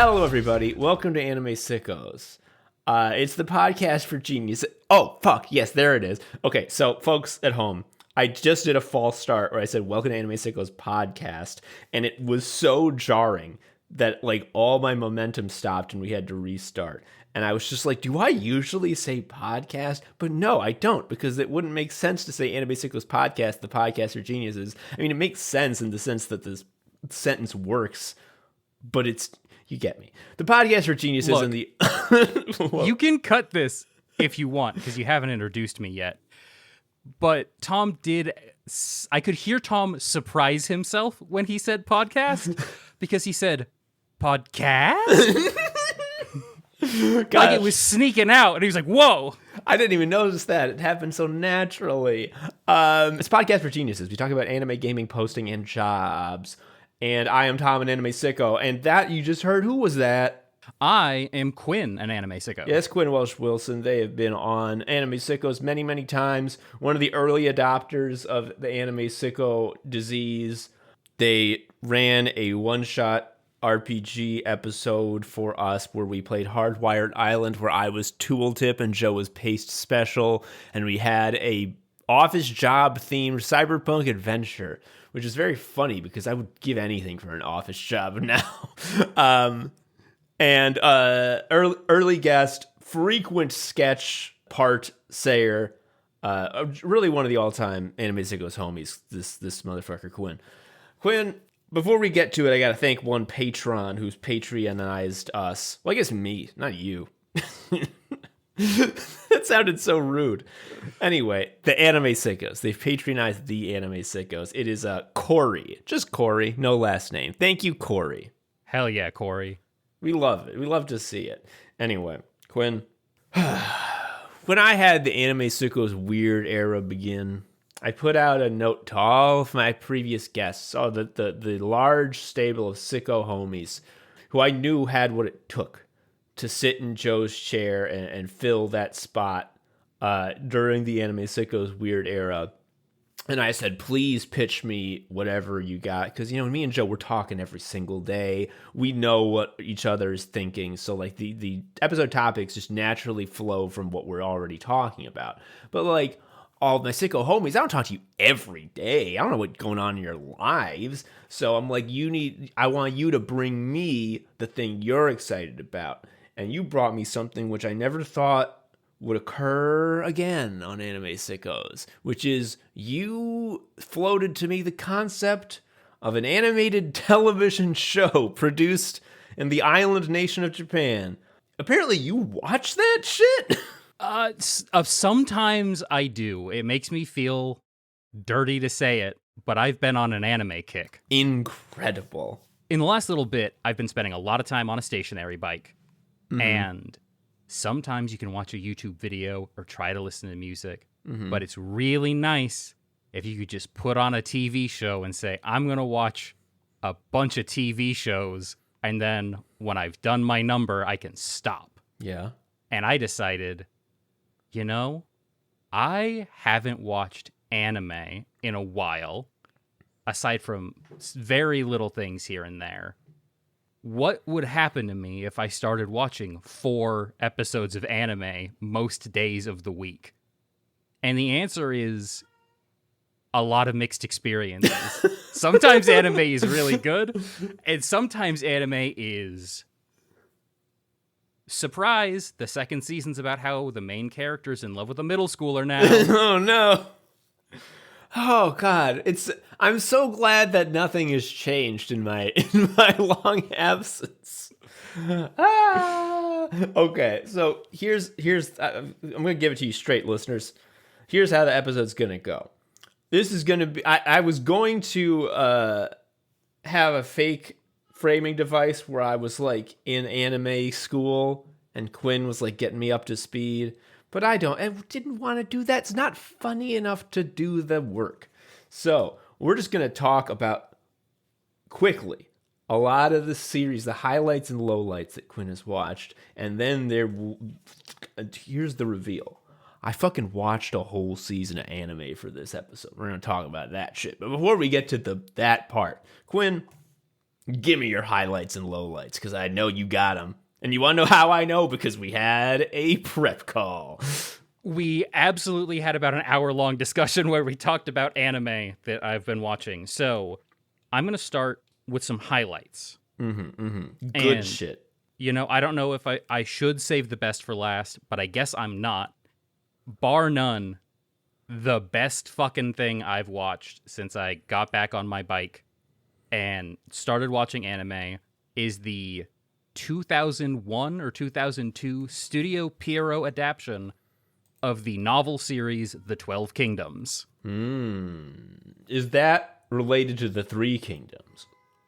Hello, everybody. Welcome to Anime Sickos. It's the podcast for geniuses. Oh, fuck. Yes, there it is. Okay, so folks at home, I just did a false start where I said, welcome to Anime Sickos podcast, and it was so jarring that, like, all my momentum stopped and we had to restart. And I was just like, do I usually say podcast? But no, I don't, because it wouldn't make sense to say Anime Sickos podcast, the podcast for geniuses. I mean, it makes sense in the sense that this sentence works, but it's... You get me. The podcast for geniuses. Look, and the... You can cut this if you want, because you haven't introduced me yet. But Tom did... I could hear Tom surprise himself when he said podcast, because he said, podcast? Like it was sneaking out, and he was like, whoa! I didn't even notice that. It happened so naturally. It's podcast for geniuses. We talk about anime, gaming, posting, and jobs. And I am Tom, an anime sicko. And that you just heard, who was that? I am Quinn, an anime sicko. Yes, Quinn Welsh-Wilson. They have been on Anime Sickos many, many times. One of the early adopters of the anime sicko disease. They ran a one-shot RPG episode for us where we played Hardwired Island, where I was Tooltip and Joe was Paste Special. And we had a office job-themed cyberpunk adventure, which is very funny because I would give anything for an office job now. Early guest, frequent sketch part sayer, really one of the all-time Anime Sickos homies, this motherfucker, Quinn. Quinn, before we get to it, I got to thank one patron who's Patreonized us. Well, I guess me, not you. That sounded so rude. Anyway, the Anime Sickos. They've patronized the Anime Sickos. It is Corey. Just Corey, no last name. Thank you, Corey. Hell yeah, Corey. We love it. We love to see it. Anyway, Quinn. When I had the Anime Sickos weird era begin, I put out a note to all of my previous guests, the large stable of sicko homies, who I knew had what it took to sit in Joe's chair and fill that spot during the Anime Sickos weird era. And I said, please pitch me whatever you got. Because, me and Joe, we're talking every single day. We know what each other is thinking. So, like, the episode topics just naturally flow from what we're already talking about. But, like, all of my sicko homies, I don't talk to you every day. I don't know what's going on in your lives. So I'm like, I want you to bring me the thing you're excited about. And you brought me something which I never thought would occur again on Anime Sickos, which is you floated to me the concept of an animated television show produced in the island nation of Japan. Apparently you watch that shit? Sometimes I do. It makes me feel dirty to say it, but I've been on an anime kick. Incredible. In the last little bit, I've been spending a lot of time on a stationary bike. And sometimes you can watch a YouTube video or try to listen to music, but it's really nice if you could just put on a TV show and say, I'm going to watch a bunch of TV shows, and then when I've done my number, I can stop. Yeah. And I decided, I haven't watched anime in a while, aside from very little things here and there. What would happen to me if I started watching 4 episodes of anime most days of the week? And the answer is a lot of mixed experiences. Sometimes anime is really good, and sometimes anime is... Surprise! The second season's about how the main character's in love with a middle schooler now. Oh, no. Oh God, I'm so glad that nothing has changed in my long absence. Okay, so here's I'm gonna give it to you straight, listeners. Here's how the episode's gonna go. This is gonna be I was going to have a fake framing device where I was like in anime school and Quinn was like getting me up to speed. But I didn't want to do that. It's not funny enough to do the work. So we're just going to talk about, quickly, a lot of the series, the highlights and lowlights that Quinn has watched. And then here's the reveal. I fucking watched a whole season of anime for this episode. We're going to talk about that shit. But before we get to that part, Quinn, Give me your highlights and lowlights, because I know you got them. And you want to know how I know? Because we had a prep call. We absolutely had about an hour-long discussion where we talked about anime that I've been watching. So I'm going to start with some highlights. Good shit. You know, I don't know if I should save the best for last, but I guess I'm not. Bar none, the best fucking thing I've watched since I got back on my bike and started watching anime is the 2001 or 2002 Studio Pierrot adaptation of the novel series The 12 Kingdoms. Is that related to the Three Kingdoms?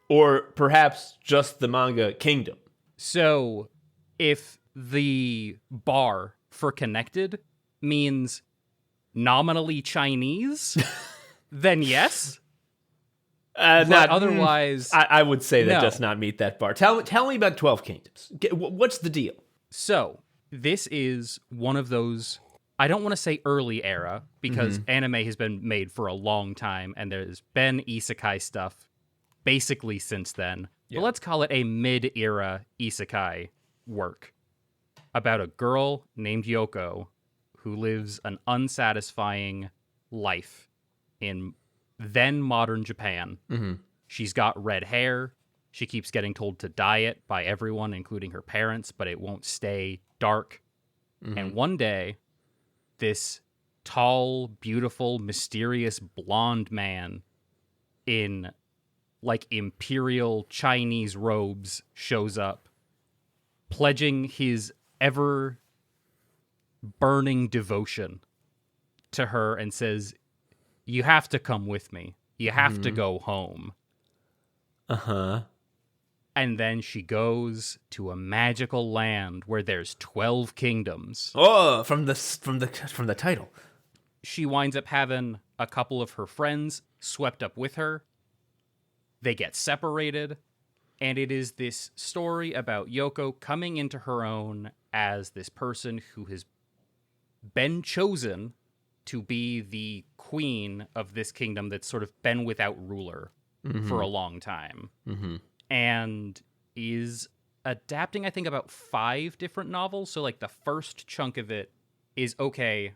Or perhaps just the manga Kingdom? So, if the bar for connected means nominally Chinese, then yes. But otherwise... I would say that no. does not meet that bar. Tell me about 12 Kingdoms. What's the deal? So, this is one of those... I don't want to say early era, because anime has been made for a long time, and there's been isekai stuff basically since then. Yeah. But let's call it a mid-era isekai work about a girl named Yoko who lives an unsatisfying life in then modern Japan. She's got red hair. She keeps getting told to dye it by everyone, including her parents, but it won't stay dark. And one day, this tall, beautiful, mysterious blonde man in like imperial Chinese robes shows up, pledging his ever burning devotion to her and says, "You have to come with me. You have to go home." And then she goes to a magical land where there's 12 kingdoms. Oh, from the title. She winds up having a couple of her friends swept up with her. They get separated, and it is this story about Yoko coming into her own as this person who has been chosen to be the queen of this kingdom that's sort of been without ruler for a long time. And is adapting, I think, about 5 different novels. So, like, the first chunk of it is, okay,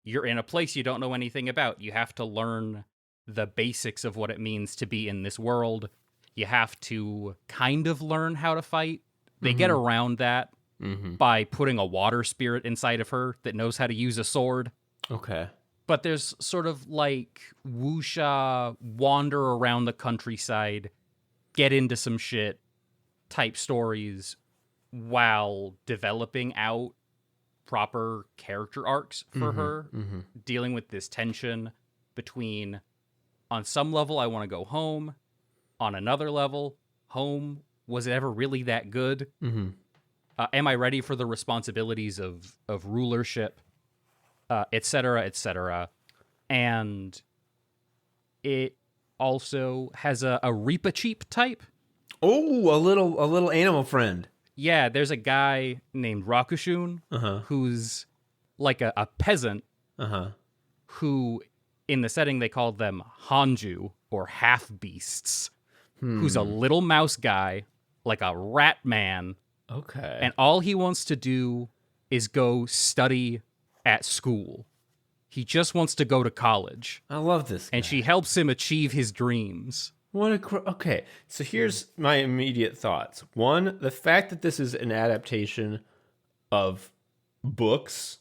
you're in a place you don't know anything about. You have to learn the basics of what it means to be in this world. You have to kind of learn how to fight. They get around that by putting a water spirit inside of her that knows how to use a sword. Okay. But there's sort of like wuxia, wander around the countryside, get into some shit type stories while developing out proper character arcs for her, dealing with this tension between, on some level, I want to go home. On another level, home, was it ever really that good? Am I ready for the responsibilities of rulership, et cetera, et cetera? And it also has a Reaper Cheap type. Oh, a little animal friend. Yeah, there's a guy named Rakushun who's like a peasant who, in the setting, they call them Hanju, or half-beasts, who's a little mouse guy, like a rat man. Okay. And all he wants to do is go study at school. He just wants to go to college. I love this guy. And she helps him achieve his dreams. Okay, so here's my immediate thoughts. One, the fact that this is an adaptation of books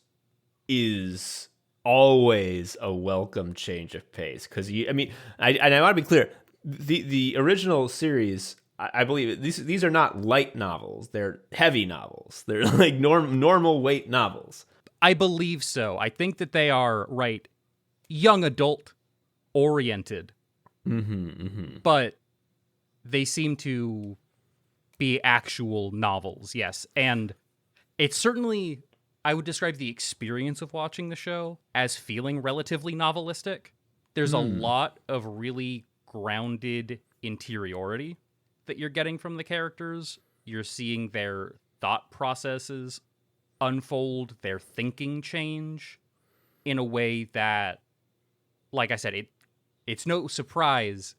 is always a welcome change of pace. Because I want to be clear, the original series, I believe these are not light novels; they're heavy novels. They're like normal weight novels. I believe so. I think that they are young adult oriented. But they seem to be actual novels, yes. And it's certainly, I would describe the experience of watching the show as feeling relatively novelistic. There's a lot of really grounded interiority that you're getting from the characters. You're seeing their thought processes unfold, their thinking change in a way that, like I said, it's no surprise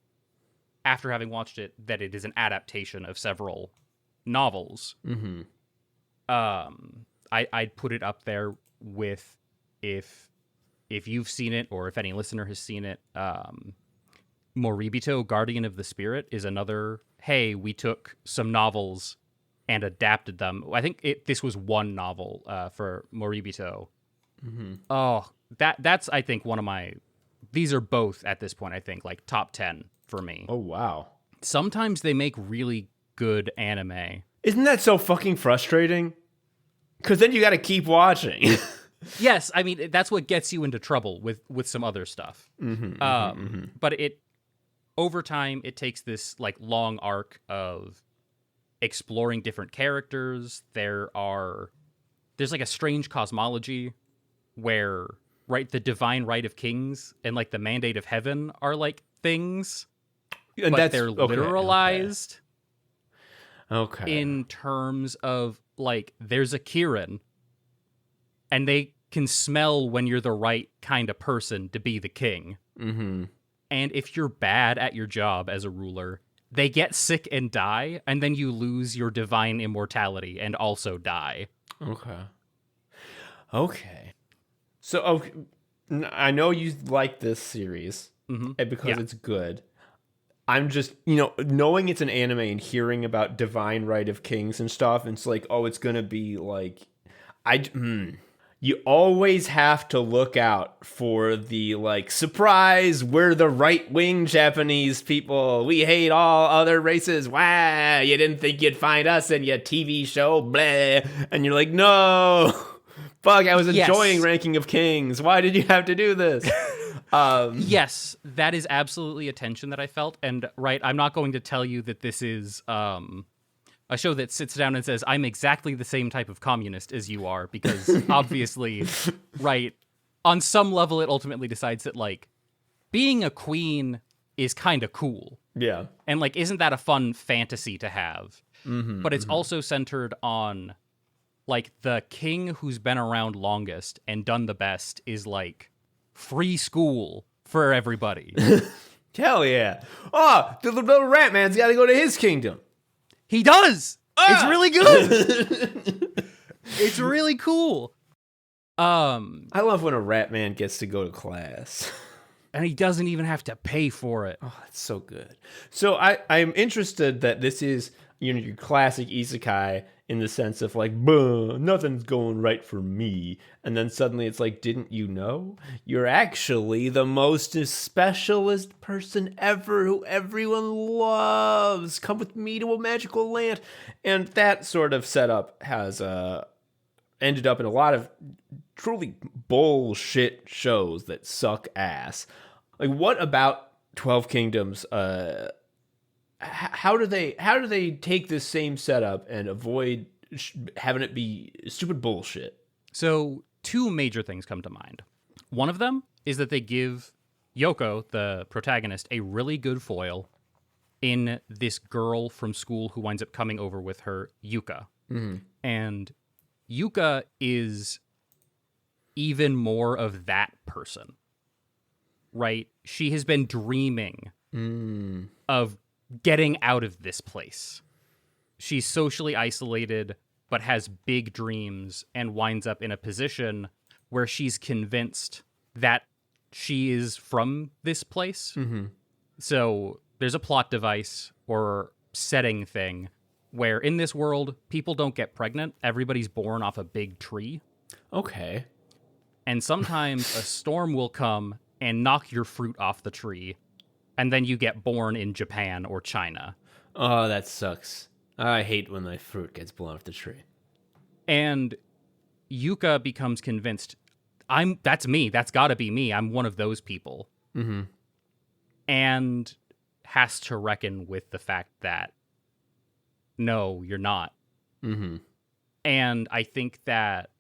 after having watched it, that it is an adaptation of several novels. Mm-hmm. I'd put it up there with, if you've seen it or if any listener has seen it, Moribito, Guardian of the Spirit, is another, hey, we took some novels and adapted them. I think this was one novel for Moribito. Mm-hmm. Oh, that's, I think, one of my... These are both, at this point, I think, like, top 10 for me. Oh, wow. Sometimes they make really good anime. Isn't that so fucking frustrating? Because then you got to keep watching. Yes, I mean, that's what gets you into trouble with some other stuff. But over time, it takes this, like, long arc of exploring different characters. There's like a strange cosmology where, right, the divine right of kings and like the mandate of heaven are like things, And but they're literalized. Okay. In terms of, like, there's a Kirin and they can smell when you're the right kind of person to be the king. Mm-hmm. And if you're bad at your job as a ruler, they get sick and die, and then you lose your divine immortality and also die. Okay. So, I know you like this series because it's good. I'm just, knowing it's an anime and hearing about divine right of kings and stuff, and it's like, oh, it's going to be like, you always have to look out for the, like, surprise, we're the right-wing Japanese people. We hate all other races. Wow, you didn't think you'd find us in your TV show, blah. And you're like, no, fuck, I was enjoying Ranking of Kings. Why did you have to do this? Yes, that is absolutely a tension that I felt. And, right, I'm not going to tell you that this is a show that sits down and says, I'm exactly the same type of communist as you are, because obviously, right, on some level it ultimately decides that, like, being a queen is kind of cool. Yeah. And, like, isn't that a fun fantasy to have? But it's also centered on, like, the king who's been around longest and done the best is, like, free school for everybody. Hell yeah. Oh, the little rat man's got to go to his kingdom. He does. It's really good. It's really cool. I love when a rat man gets to go to class. And he doesn't even have to pay for it. Oh, it's so good. So I'm interested that this is, your classic isekai in the sense of like, nothing's going right for me. And then suddenly it's like, didn't you know? You're actually the most specialist person ever who everyone loves. Come with me to a magical land. And that sort of setup has ended up in a lot of truly bullshit shows that suck ass. Like, what about 12 Kingdoms? How do they take this same setup and avoid having it be stupid bullshit? So, two major things come to mind. One of them is that they give Yoko, the protagonist, a really good foil in this girl from school who winds up coming over with her, Yuka. Mm-hmm. And Yuka is even more of that person, right? She has been dreaming of getting out of this place. She's socially isolated, but has big dreams and winds up in a position where she's convinced that she is from this place. Mm-hmm. So there's a plot device or setting thing where in this world, people don't get pregnant. Everybody's born off a big tree. Okay. And sometimes a storm will come and knock your fruit off the tree, and then you get born in Japan or China. Oh, that sucks. I hate when my fruit gets blown off the tree. And Yuka becomes convinced, that's me. That's gotta be me. I'm one of those people. Mm-hmm. And has to reckon with the fact that, no, you're not. Mm-hmm. And I think that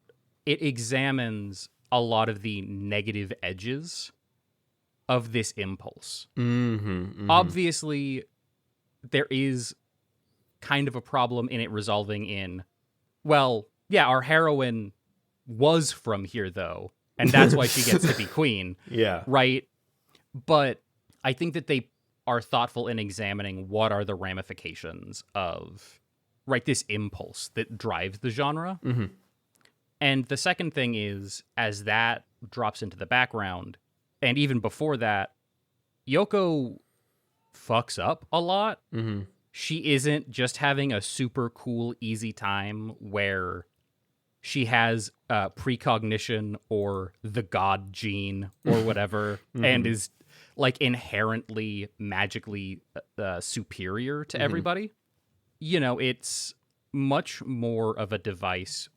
it examines a lot of the negative edges of this impulse. Mm-hmm. Mm-hmm. Obviously, there is kind of a problem in it resolving in, well, yeah, our heroine was from here, though, and that's why she gets to be queen. Yeah. Right? But I think that they are thoughtful in examining what are the ramifications of, right, this impulse that drives the genre. Mm-hmm. And the second thing is, as that drops into the background, and even before that, Yoko fucks up a lot. Mm-hmm. She isn't just having a super cool, easy time where she has precognition or the god gene or whatever, and is like inherently magically superior to everybody. You know, it's much more of a device.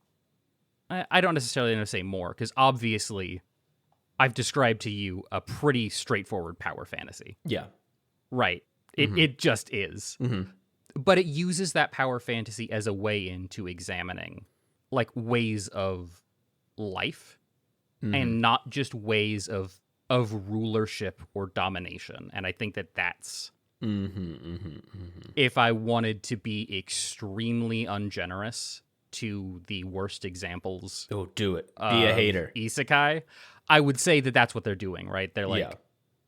I don't necessarily want to say more, because obviously I've described to you a pretty straightforward power fantasy. Yeah. Right. It just is. Mm-hmm. But it uses that power fantasy as a way into examining like ways of life and not just ways of rulership or domination. And I think that that's if I wanted to be extremely ungenerous to the worst examples. Oh, do it. Be a hater. Isekai, I would say that that's what they're doing, right? They're like,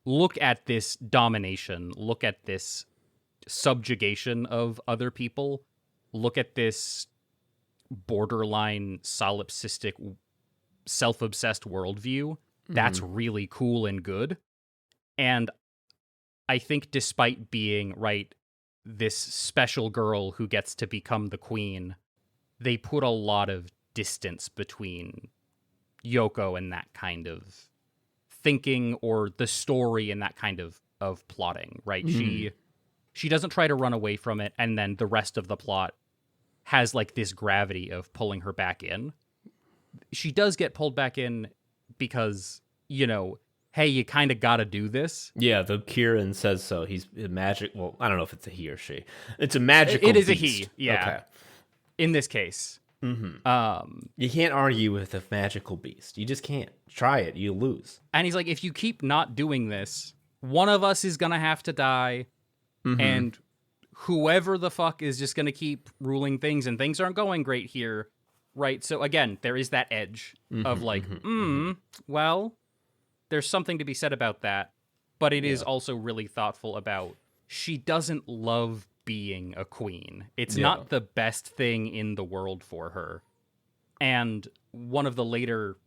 look at this domination, look at this subjugation of other people, look at this borderline solipsistic, self-obsessed worldview. That's really cool and good. And I think despite being, right, this special girl who gets to become the queen, they put a lot of distance between Yoko and that kind of thinking, or the story and that kind of plotting, right? She doesn't try to run away from it, and then the rest of the plot has like this gravity of pulling her back in. She does get pulled back in because, you know, hey, you kind of got to do this. Yeah, the Kieran says so. He's a magic. Well, I don't know if it's a he or she. It's a magical It is beast. a he, yeah. Okay. In this case. You can't argue with a magical beast. You just can't. Try it. You lose. And he's like, if you keep not doing this, one of us is going to have to die. And whoever the fuck is just going to keep ruling things, and things aren't going great here. Right? So again, there is that edge of like, well, there's something to be said about that. But it is also really thoughtful about, she doesn't love being a queen. It's not the best thing in the world for her. And one of the later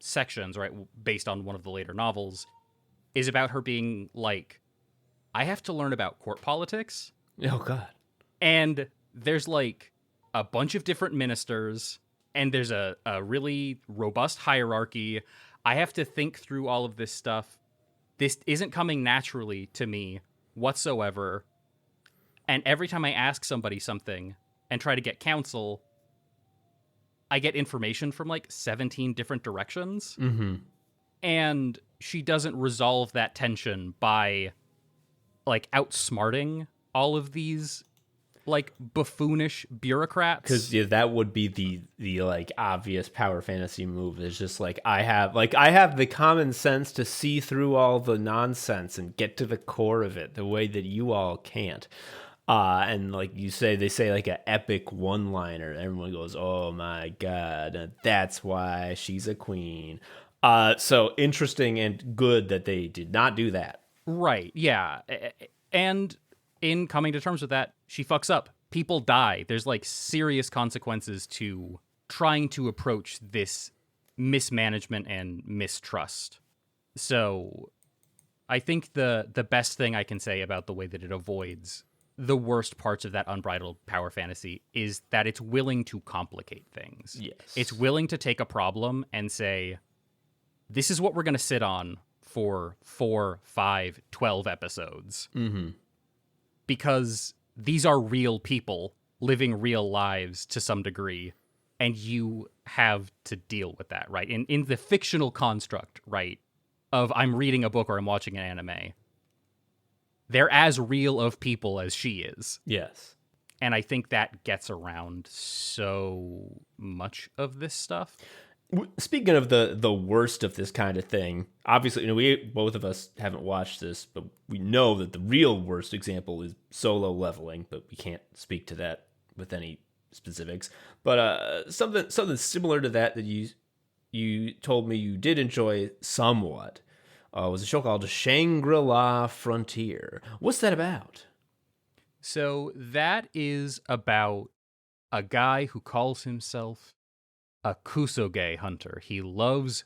sections, right, based on one of the later novels, is about her being like, I have to learn about court politics. Oh, God. And there's like a bunch of different ministers, and there's a really robust hierarchy. I have to think through all of this stuff. This isn't coming naturally to me whatsoever. And every time I ask somebody something and try to get counsel, I get information from like 17 different directions. And she doesn't resolve that tension by like outsmarting all of these like buffoonish bureaucrats. Because that would be the like obvious power fantasy move. Is just like I have the common sense to see through all the nonsense and get to the core of it the way that you all can't. And like you say, they say like an epic one-liner. Everyone goes, "Oh my God, and that's why she's a queen." So interesting and good that they did not do that. Right, yeah. And in coming to terms with that, she fucks up. People die. There's like serious consequences to trying to approach this mismanagement and mistrust. So I think the best thing I can say about the way that it avoids the worst parts of that unbridled power fantasy is that it's willing to complicate things. Yes. It's willing to take a problem and say, this is what we're going to sit on for 4, 5, 12 episodes. Because these are real people living real lives to some degree, and you have to deal with that, right? In the fictional construct, right, of I'm reading a book or I'm watching an anime, they're as real of people as she is. Yes. And I think that gets around so much of this stuff. Speaking of the worst of this kind of thing, obviously, you know, we both of us haven't watched this, but we know that the real worst example is Solo Leveling, but we can't speak to that with any specifics. But something similar to that you told me you did enjoy somewhat was a show called Shangri-La Frontier. What's that about? So that is about a guy who calls himself a kusoge hunter. He loves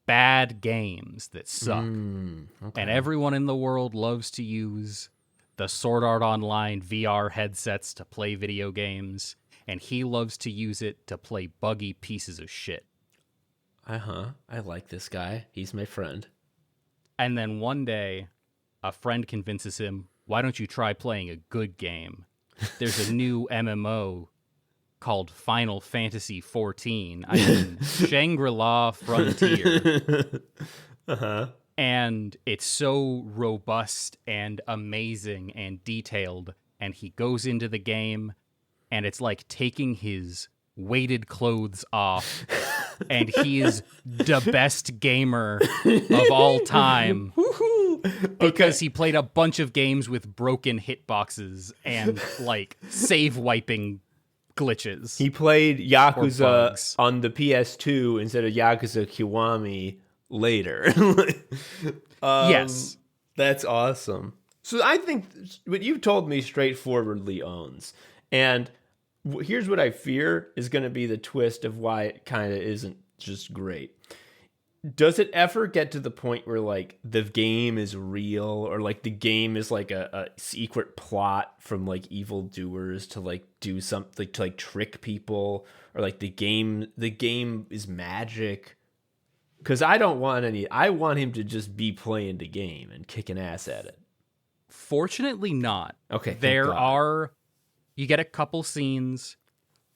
bad games that suck. Okay. And everyone in the world loves to use the Sword Art Online VR headsets to play video games, and he loves to use it to play buggy pieces of shit. I like this guy. He's my friend. And then one day, a friend convinces him, why don't you try playing a good game? There's a new MMO called Final Fantasy XIV. I mean, Shangri-La Frontier. And it's so robust and amazing and detailed. And he goes into the game, and it's like taking his weighted clothes off. And he is the best gamer of all time. Because he played a bunch of games with broken hitboxes and, like, save wiping glitches. He played Yakuza on the PS2 instead of Yakuza Kiwami later. Yes. That's awesome. So I think what you've told me straightforwardly owns. And here's what I fear is going to be the twist of why it kind of isn't just great. Does it ever get to the point where, like, the game is real, or, like, the game is, like, a secret plot from, like, evildoers to, like, do something, to, like, trick people, or, like, the game is magic? Because I want him to just be playing the game and kicking ass at it. Fortunately not. Okay. You get a couple scenes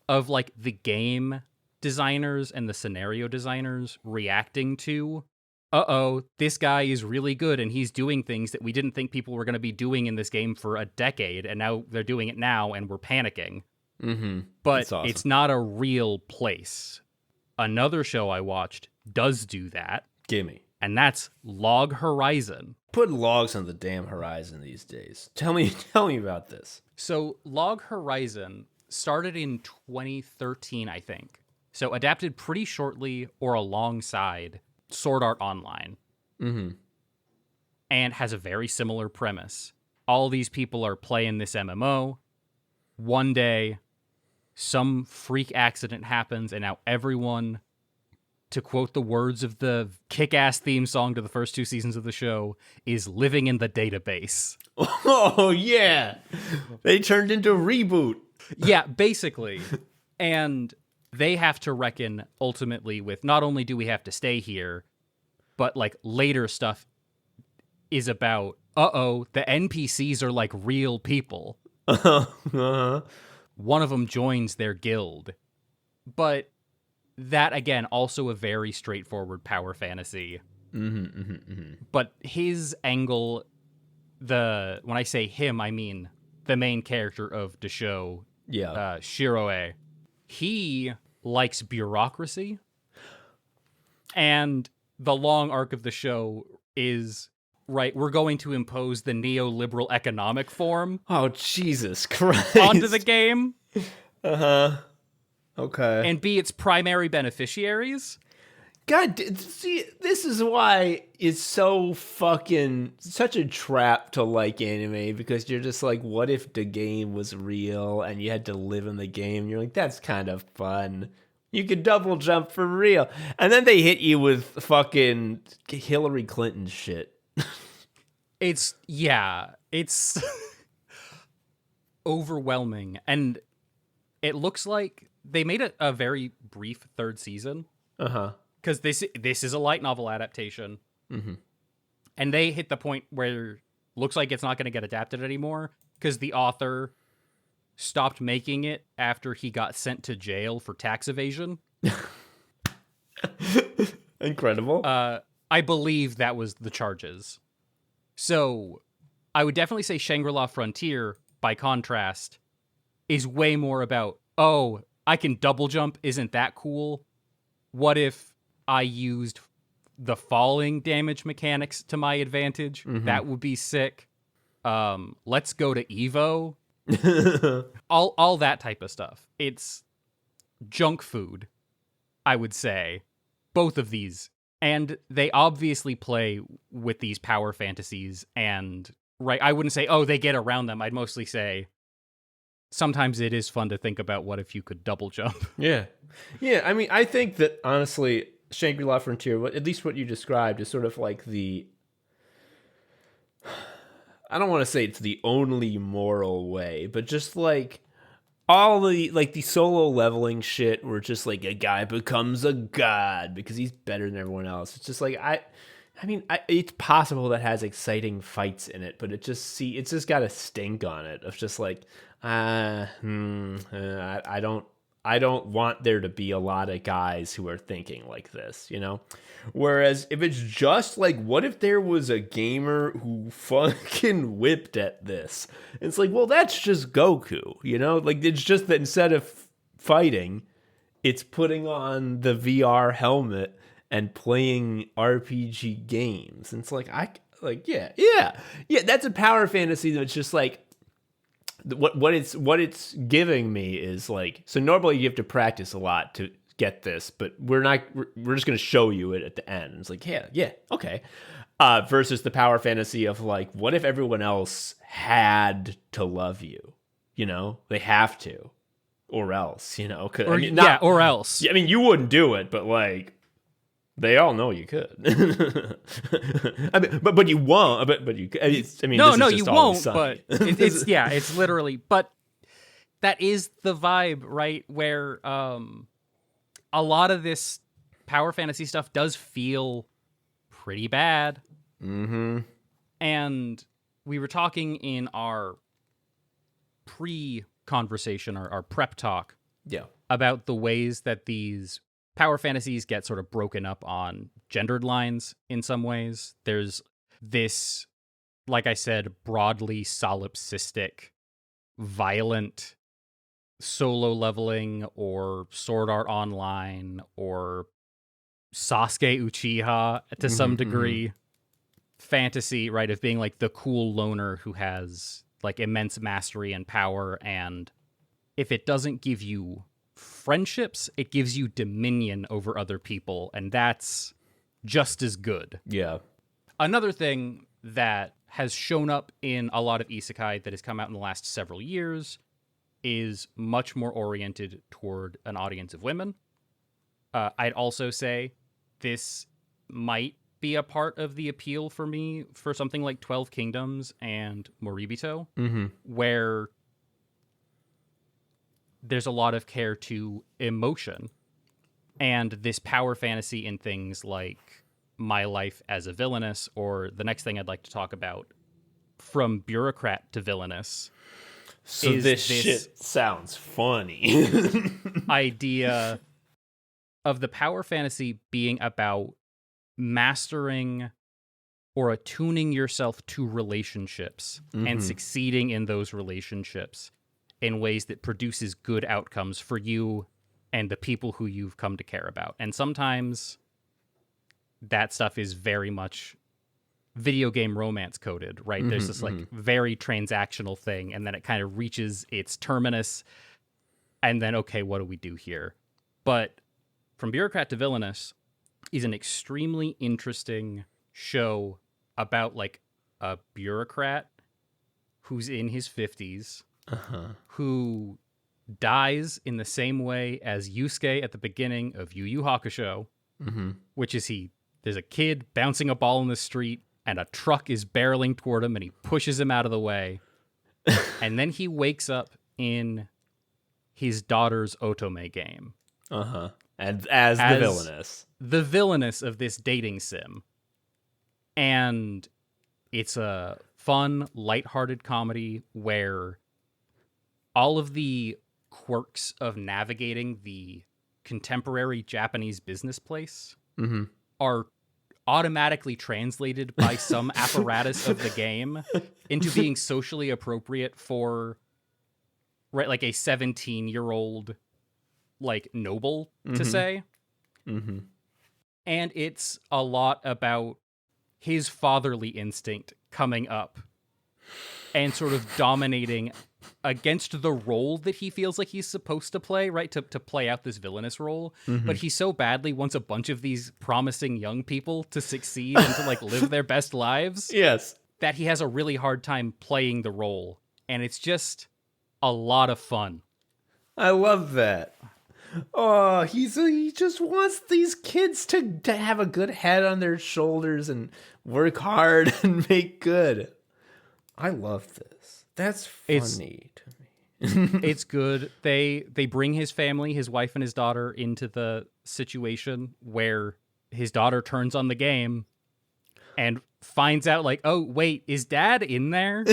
of, like, the game designers and the scenario designers reacting to, this guy is really good and he's doing things that we didn't think people were going to be doing in this game for a decade, and now they're doing it now and we're panicking. But awesome. It's not a real place. Another show I watched does do that. Gimme. And that's Log Horizon. Put logs on the damn horizon these days. Tell me about this. So Log Horizon started in 2013, I think. So adapted pretty shortly or alongside Sword Art Online. And has a very similar premise. All these people are playing this MMO. One day, some freak accident happens, and now everyone, to quote the words of the kick-ass theme song to the first 2 seasons of the show, is living in the database. Oh, yeah. They turned into a reboot. Yeah, basically. And they have to reckon ultimately with, not only do we have to stay here, but, like, later stuff is about, the NPCs are like real people. One of them joins their guild. But that, again, also a very straightforward power fantasy. But his angle, when I say him, I mean the main character of the show, Shiroe. He likes bureaucracy, and the long arc of the show is, right, we're going to impose the neoliberal economic form Jesus Christ onto the game. Okay. And be its primary beneficiaries. God, see, this is why it's so such a trap to like anime, because you're just like, what if the game was real and you had to live in the game? You're like, that's kind of fun. You could double jump for real. And then they hit you with fucking Hillary Clinton shit. It's overwhelming. And it looks like they made a very brief 3rd season. Because this is a light novel adaptation. And they hit the point where looks like it's not going to get adapted anymore because the author stopped making it after he got sent to jail for tax evasion. Incredible. I believe that was the charges. So I would definitely say Shangri-La Frontier, by contrast, is way more about, I can double jump. Isn't that cool? What if I used the falling damage mechanics to my advantage? That would be sick. Let's go to Evo. all that type of stuff. It's junk food, I would say. Both of these And they obviously play with these power fantasies, and I wouldn't say, oh, they get around them. I'd mostly say sometimes it is fun to think about what if you could double jump. Yeah. Yeah, I mean, I think that, honestly, Shangri-La Frontier, at least what you described, is sort of like I don't want to say it's the only moral way, but just like all the solo leveling shit where just like a guy becomes a god because he's better than everyone else. It's just like it's possible that has exciting fights in it, but it's just got a stink on it of just like I don't want there to be a lot of guys who are thinking like this, you know? Whereas if it's just like, what if there was a gamer who fucking whipped at this? It's like, well, that's just Goku, you know? Like, it's just that instead of fighting, it's putting on the VR helmet and playing RPG games. And it's like, yeah, that's a power fantasy that's just like, what it's giving me is like, so normally you have to practice a lot to get this, but we're just going to show you it at the end. It's like, yeah, okay. Versus the power fantasy of like, what if everyone else had to love you? You know, they have to, or else, you know, or else. I mean, you wouldn't do it, but like, they all know you could. I mean, but you won't. But you. I mean, no, you won't. But it's literally. But that is the vibe, right? Where a lot of this power fantasy stuff does feel pretty bad. Mm-hmm. And we were talking in our pre-conversation, our prep talk, about the ways that these power fantasies get sort of broken up on gendered lines in some ways. There's this, like I said, broadly solipsistic, violent solo leveling or Sword Art Online or Sasuke Uchiha to some degree fantasy, right, of being like the cool loner who has like immense mastery and power, and if it doesn't give you friendships, it gives you dominion over other people, and that's just as good. Yeah. Another thing that has shown up in a lot of isekai that has come out in the last several years is much more oriented toward an audience of women. I'd also say this might be a part of the appeal for me for something like 12 Kingdoms and Moribito, where there's a lot of care to emotion, and this power fantasy in things like My Life as a Villainess, or the next thing I'd like to talk about, From Bureaucrat to Villainous. So this shit sounds funny. idea of the power fantasy being about mastering or attuning yourself to relationships and succeeding in those relationships in ways that produces good outcomes for you and the people who you've come to care about. And sometimes that stuff is very much video game romance coded, right? There's this like very transactional thing, and then it kind of reaches its terminus, and then, okay, what do we do here? But From Bureaucrat to Villainous is an extremely interesting show about like a bureaucrat who's in his 50s, who dies in the same way as Yusuke at the beginning of Yu Yu Hakusho, which is there's a kid bouncing a ball in the street, and a truck is barreling toward him, and he pushes him out of the way. And then he wakes up in his daughter's otome game. And as the villainous. The villainous of this dating sim. And it's a fun, lighthearted comedy where all of the quirks of navigating the contemporary Japanese business place are automatically translated by some apparatus of the game into being socially appropriate for, right, like a 17-year-old like noble to say. And it's a lot about his fatherly instinct coming up and sort of dominating against the role that he feels like he's supposed to play, right? To play out this villainous role. But he so badly wants a bunch of these promising young people to succeed and to like live their best lives. Yes. That he has a really hard time playing the role. And it's just a lot of fun. I love that. Oh, he just wants these kids to have a good head on their shoulders and work hard and make good. I love this. That's funny to me. It's good. They bring his family, his wife and his daughter, into the situation where his daughter turns on the game and finds out, like, oh, wait, is dad in there?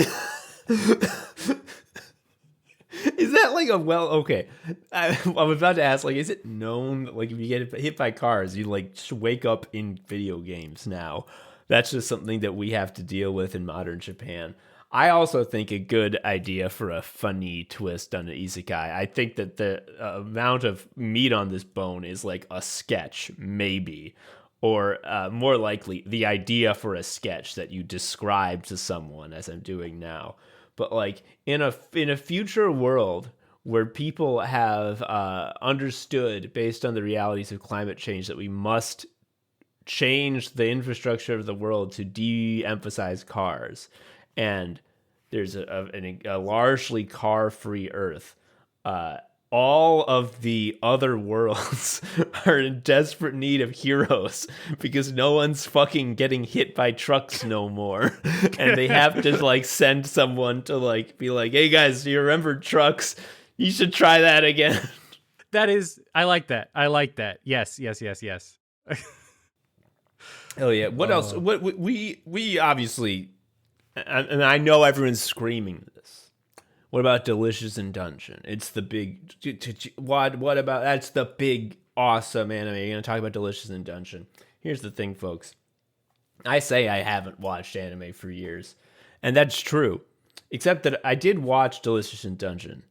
Is that like okay. I'm about to ask, like, is it known that, like, if you get hit by cars, you, like, wake up in video games now? That's just something that we have to deal with in modern Japan. I also think a good idea for a funny twist on an isekai. I think that the amount of meat on this bone is like a sketch, maybe. Or more likely, the idea for a sketch that you describe to someone, as I'm doing now. But like in a future world where people have understood, based on the realities of climate change, that we must change the infrastructure of the world to de-emphasize cars, and there's a largely car-free Earth, all of the other worlds are in desperate need of heroes because no one's fucking getting hit by trucks no more. And they have to like send someone to like be like, hey guys, do you remember trucks? You should try that again. I like that. Yes. Oh yeah. What else? What we obviously, and I know everyone's screaming this. What about Delicious in Dungeon? It's the big... What about... That's the big, awesome anime. You're going to talk about Delicious in Dungeon. Here's the thing, folks. I say I haven't watched anime for years. And that's true. Except that I did watch Delicious in Dungeon.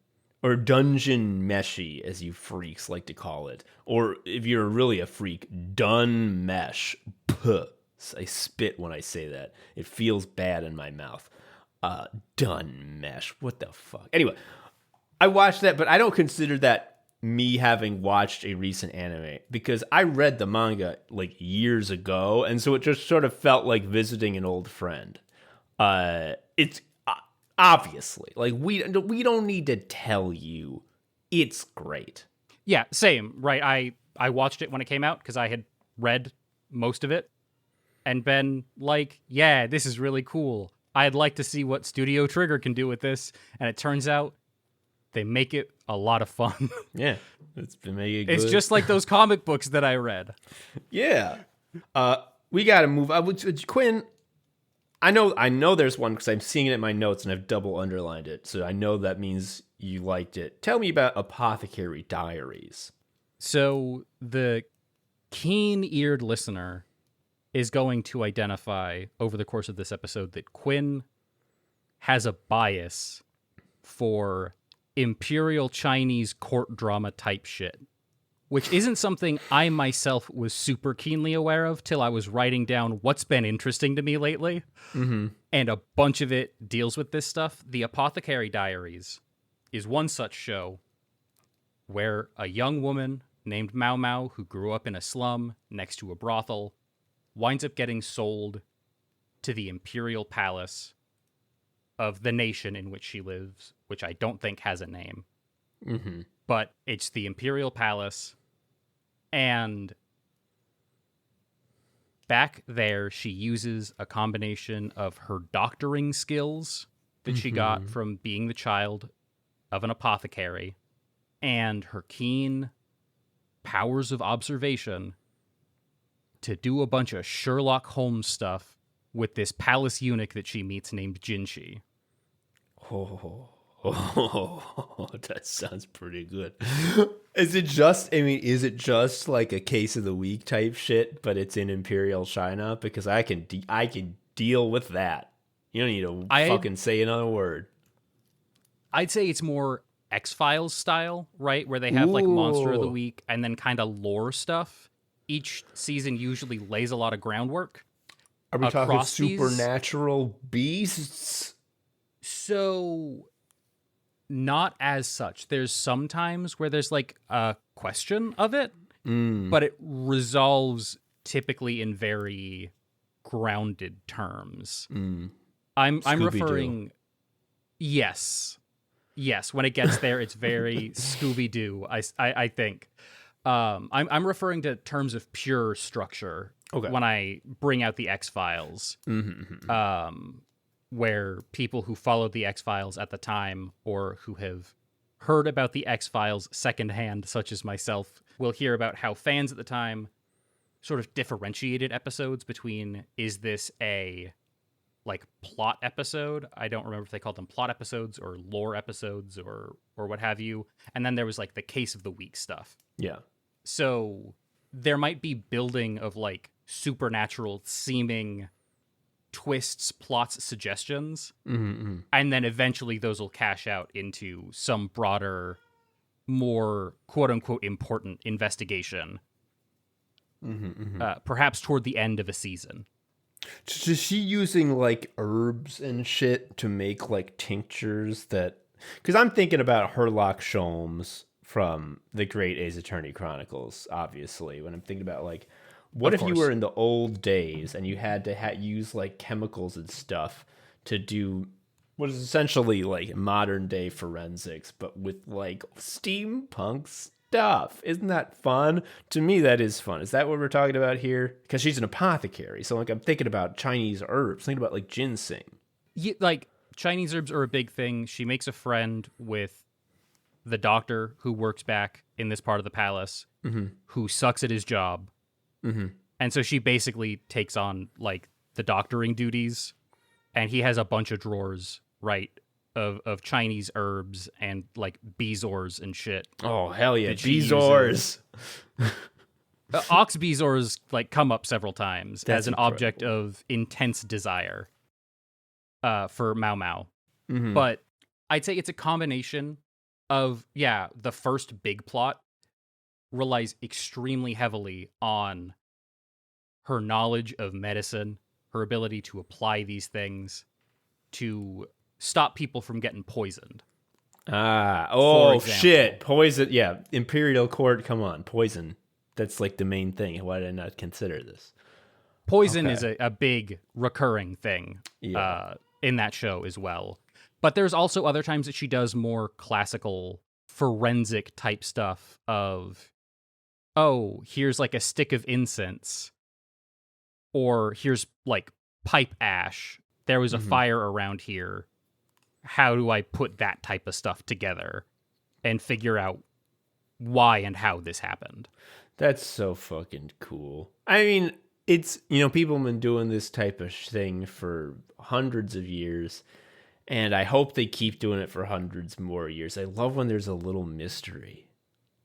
Or Dungeon Meshi, as you freaks like to call it. Or, if you're really a freak, Dun Mesh. Puh. I spit when I say that. It feels bad in my mouth. Done mesh. What the fuck? Anyway, I watched that, but I don't consider that me having watched a recent anime because I read the manga like years ago, and so it just sort of felt like visiting an old friend. It's obviously like we don't need to tell you it's great. Yeah, same, right? I watched it when it came out because I had read most of it and been like, yeah, this is really cool. I'd like to see what Studio Trigger can do with this. And it turns out they make it a lot of fun. Yeah. It's been making it good. It's just like those comic books that I read. Yeah. We got to move on. Quinn, I know there's one because I'm seeing it in my notes and I've double underlined it. So I know that means you liked it. Tell me about Apothecary Diaries. So the keen-eared listener is going to identify over the course of this episode that Quinn has a bias for Imperial Chinese court drama type shit, which isn't something I myself was super keenly aware of till I was writing down what's been interesting to me lately. Mm-hmm. And a bunch of it deals with this stuff. The Apothecary Diaries is one such show where a young woman named Mao Mao, who grew up in a slum next to a brothel, winds up getting sold to the imperial palace of the nation in which she lives, which I don't think has a name. Mm-hmm. But it's the imperial palace. And back there, she uses a combination of her doctoring skills that she got from being the child of an apothecary and her keen powers of observation to do a bunch of Sherlock Holmes stuff with this palace eunuch that she meets named Jinshi. Oh, that sounds pretty good. Is it just like a case of the week type shit, but it's in Imperial China? Because I can deal with that. You don't need to fucking say another word. I'd say it's more X-Files style, right? Where they have like Monster of the Week and then kind of lore stuff. Each season usually lays a lot of groundwork. Are we talking supernatural beasts? So Not as such. There's some times where there's like a question of it, but it resolves typically in very grounded terms. I'm referring. Yes. When it gets there, it's very Scooby-Doo. I think. I'm referring to terms of pure structure when I bring out the X-Files. Where people who followed the X-Files at the time or who have heard about the X-Files secondhand, such as myself, will hear about how fans at the time sort of differentiated episodes between, is this a like plot episode? I don't remember if they called them plot episodes or lore episodes or what have you. And then there was like the case of the week stuff. Yeah. So there might be building of like supernatural seeming twists, plots, suggestions, and then eventually those will cash out into some broader, more quote-unquote important investigation, perhaps toward the end of a season. Is she using like herbs and shit to make like tinctures that... Because I'm thinking about Herlock Sholmes from the Great Ace Attorney Chronicles, obviously, when I'm thinking about like, what if you were in the old days and you had to use like chemicals and stuff to do what is essentially like modern day forensics, but with like steampunk stuff? Isn't that fun? To me, that is fun. Is that what we're talking about here? Because she's an apothecary. So like I'm thinking about Chinese herbs, thinking about like ginseng. Yeah, like Chinese herbs are a big thing. She makes a friend with the doctor who works back in this part of the palace, who sucks at his job. And so she basically takes on like the doctoring duties, and he has a bunch of drawers, right, of Chinese herbs and like bezoars and shit. Oh hell yeah, bezoars! Ox bezoars like come up several times as an object of intense desire for Mao Mao. But I'd say it's a combination of the first big plot relies extremely heavily on her knowledge of medicine, her ability to apply these things to stop people from getting poisoned. Shit. Poison. Yeah. Imperial Court. Come on. Poison. That's like the main thing. Why did I not consider this? Poison is a big recurring thing in that show as well. But there's also other times that she does more classical forensic type stuff of, oh, here's like a stick of incense, or here's like pipe ash. There was a fire around here. How do I put that type of stuff together and figure out why and how this happened? That's so fucking cool. I mean, it's, people have been doing this type of thing for hundreds of years, and I hope they keep doing it for hundreds more years. I love when there's a little mystery.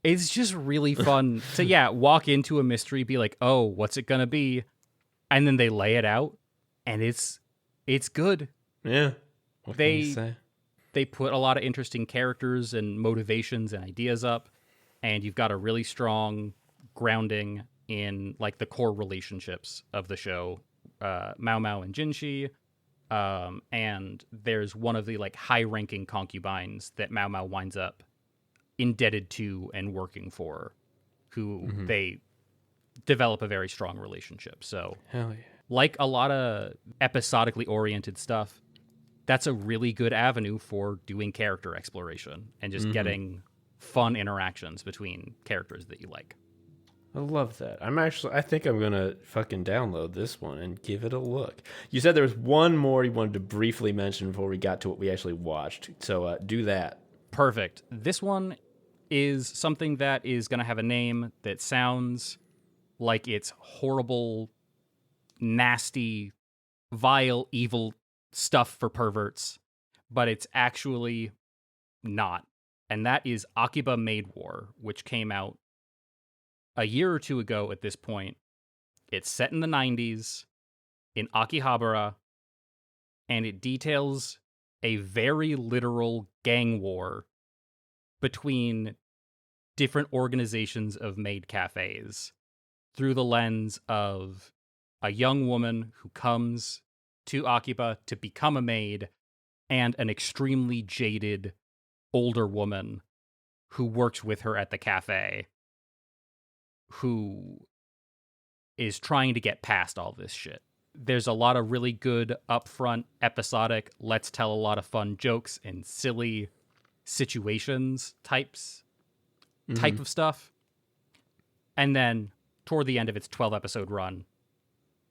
It's just really fun to, walk into a mystery, be like, oh, what's it gonna be? And then they lay it out, and it's good. Yeah. What can you say? They put a lot of interesting characters and motivations and ideas up, and you've got a really strong grounding in like the core relationships of the show, Mao Mao and Jinshi, and there's one of the like high-ranking concubines that Mao Mao winds up indebted to and working for, who they develop a very strong relationship. So, hell yeah. Like a lot of episodically oriented stuff, that's a really good avenue for doing character exploration and just getting fun interactions between characters that you like. I love that. I think I'm going to fucking download this one and give it a look. You said there was one more you wanted to briefly mention before we got to what we actually watched. So do that. Perfect. This one is something that is going to have a name that sounds like it's horrible, nasty, vile, evil stuff for perverts, but it's actually not. And that is Akiba Maid War, which came out a year or two ago at this point. It's set in the 90s in Akihabara, and it details a very literal gang war between different organizations of maid cafes through the lens of a young woman who comes to Akiba to become a maid and an extremely jaded older woman who works with her at the cafe who is trying to get past all this shit. There's a lot of really good upfront episodic, let's tell a lot of fun jokes and silly situations type of stuff. And then toward the end of its 12 episode run,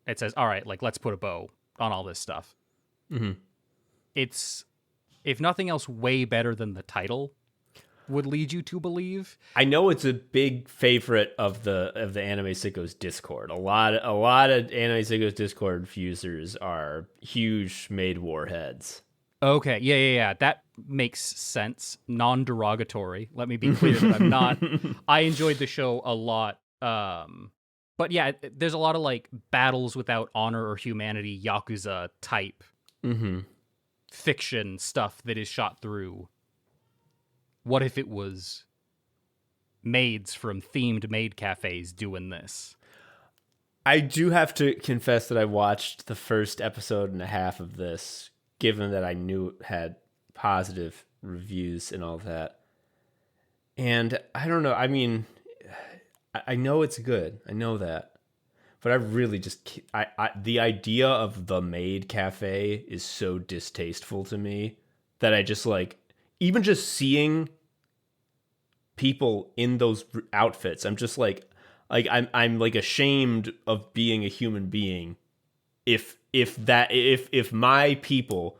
it says, all right, like, let's put a bow on all this stuff. It's, if nothing else, way better than the title would lead you to believe. I know it's a big favorite of the Anime Sickos Discord. A lot of Anime Sickos Discord users are huge Maid Warheads. Okay, yeah. That makes sense. Non-derogatory. Let me be clear that I'm not. I enjoyed the show a lot. But yeah, there's a lot of like battles without honor or humanity, Yakuza type fiction stuff that is shot through. What if it was maids from themed maid cafes doing this? I do have to confess that I watched the first episode and a half of this, given that I knew it had positive reviews and all that. And I don't know. I mean, I know it's good. I know that. But I really just... the idea of the maid cafe is so distasteful to me that I just like... Even just seeing people in those outfits, I'm just like I'm like ashamed of being a human being. If my people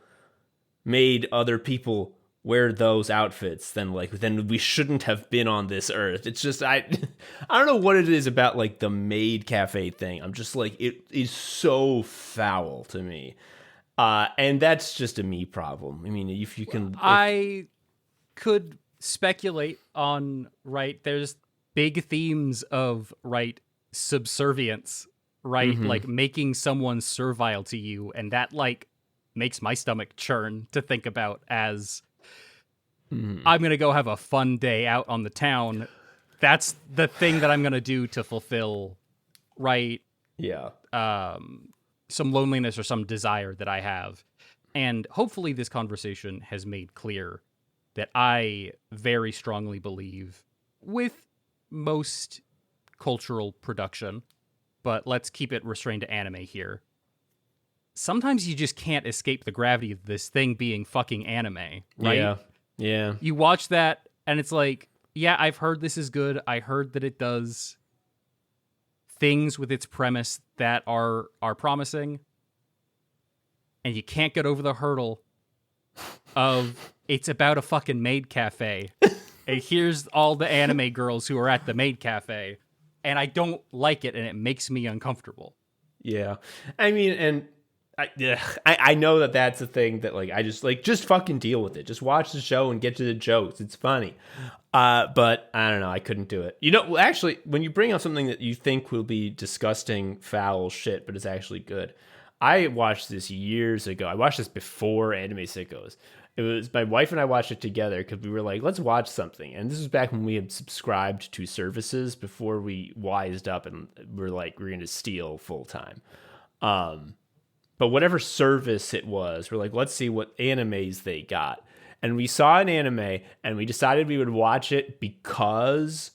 made other people wear those outfits, then we shouldn't have been on this earth. It's just I don't know what it is about like the maid cafe thing. I'm just like, it is so foul to me. And that's just a me problem. I mean, if you can... I could speculate on, right, there's big themes of, right, subservience, right? Like making someone servile to you. And that, like, makes my stomach churn to think about as I'm going to go have a fun day out on the town. That's the thing that I'm going to do to fulfill, right? Yeah. Some loneliness or some desire that I have. And hopefully this conversation has made clear that I very strongly believe with most cultural production, but let's keep it restrained to anime here. Sometimes you just can't escape the gravity of this thing being fucking anime, right? Yeah. You watch that and it's like, yeah, I've heard this is good. I heard that it does things with its premise that are promising, and you can't get over the hurdle of it's about a fucking maid cafe. And here's all the anime girls who are at the maid cafe, and I don't like it, and it makes me uncomfortable. Yeah. I mean, and I know that that's a thing that like I just fucking deal with it. Just watch the show and get to the jokes. It's funny. But I don't know. I couldn't do it. You know, actually, when you bring up something that you think will be disgusting, foul shit, but it's actually good. I watched this years ago. I watched this before Anime Sickos. It was my wife and I watched it together because we were like, let's watch something. And this was back when we had subscribed to services before we wised up and we're like, we're going to steal full time. But whatever service it was, we're like, let's see what animes they got. And we saw an anime and we decided we would watch it because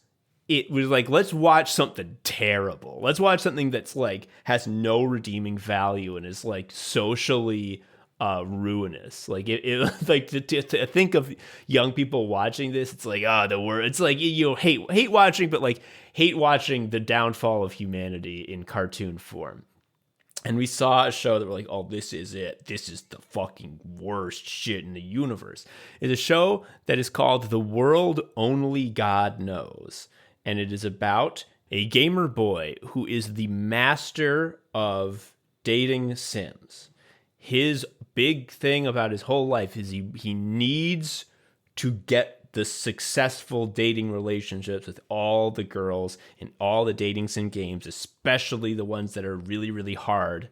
it was like, let's watch something terrible. Let's watch something that's like has no redeeming value and is like socially ruinous. Like it like to think of young people watching this, it's like, the word. It's like you hate watching, but like hate watching the downfall of humanity in cartoon form. And we saw a show that we're like, oh, this is it. This is the fucking worst shit in the universe. It's a show that is called The World Only God Knows. And it is about a gamer boy who is the master of dating sims. His big thing about his whole life is he needs to get the successful dating relationships with all the girls in all the dating sim games, especially the ones that are really, really hard.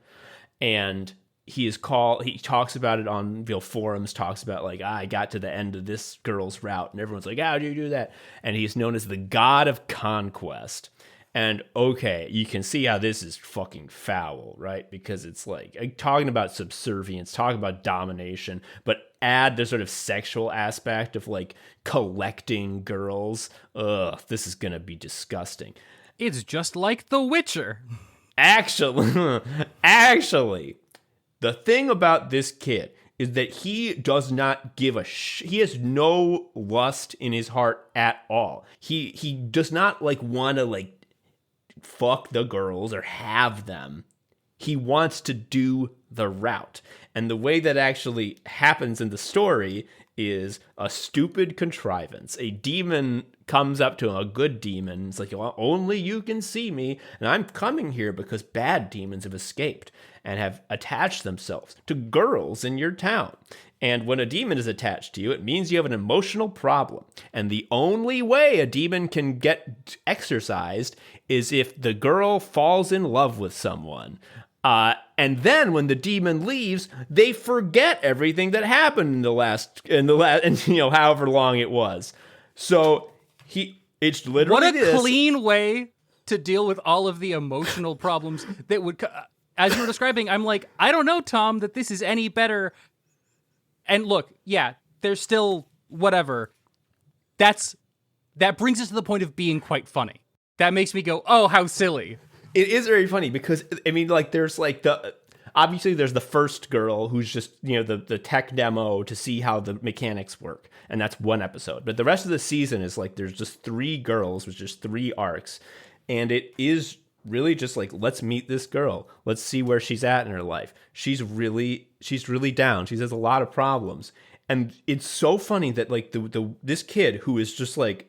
And he talks about it on forums, talks about like, I got to the end of this girl's route. And everyone's like, how do you do that? And he's known as the god of conquest. And okay, you can see how this is fucking foul, right? Because it's like talking about subservience, talking about domination, but add the sort of sexual aspect of like collecting girls. Ugh, this is gonna be disgusting. It's just like The Witcher. Actually, the thing about this kid is that he does not give a he has no lust in his heart at all. He does not like want to like fuck the girls or have them. He wants to do the route. And the way that actually happens in the story is a stupid contrivance. A demon comes up to him, a good demon. It's like, well, only you can see me. And I'm coming here because bad demons have escaped and have attached themselves to girls in your town. And when a demon is attached to you, it means you have an emotional problem. And the only way a demon can get exorcised is if the girl falls in love with someone. And then when the demon leaves, they forget everything that happened in the last, and however long it was. So it's literally what a clean way to deal with all of the emotional problems that would, as you were describing, I'm like, I don't know, Tom, that this is any better. And look, yeah, there's still whatever. That brings us to the point of being quite funny. That makes me go, oh, how silly. It is very funny because, I mean, like, there's like obviously there's the first girl who's just, the tech demo to see how the mechanics work. And that's one episode. But the rest of the season is like, there's just 3 girls with just 3 arcs. And it is really just like, let's meet this girl. Let's see where she's at in her life. She's really down. She has a lot of problems. And it's so funny that like this kid who is just like,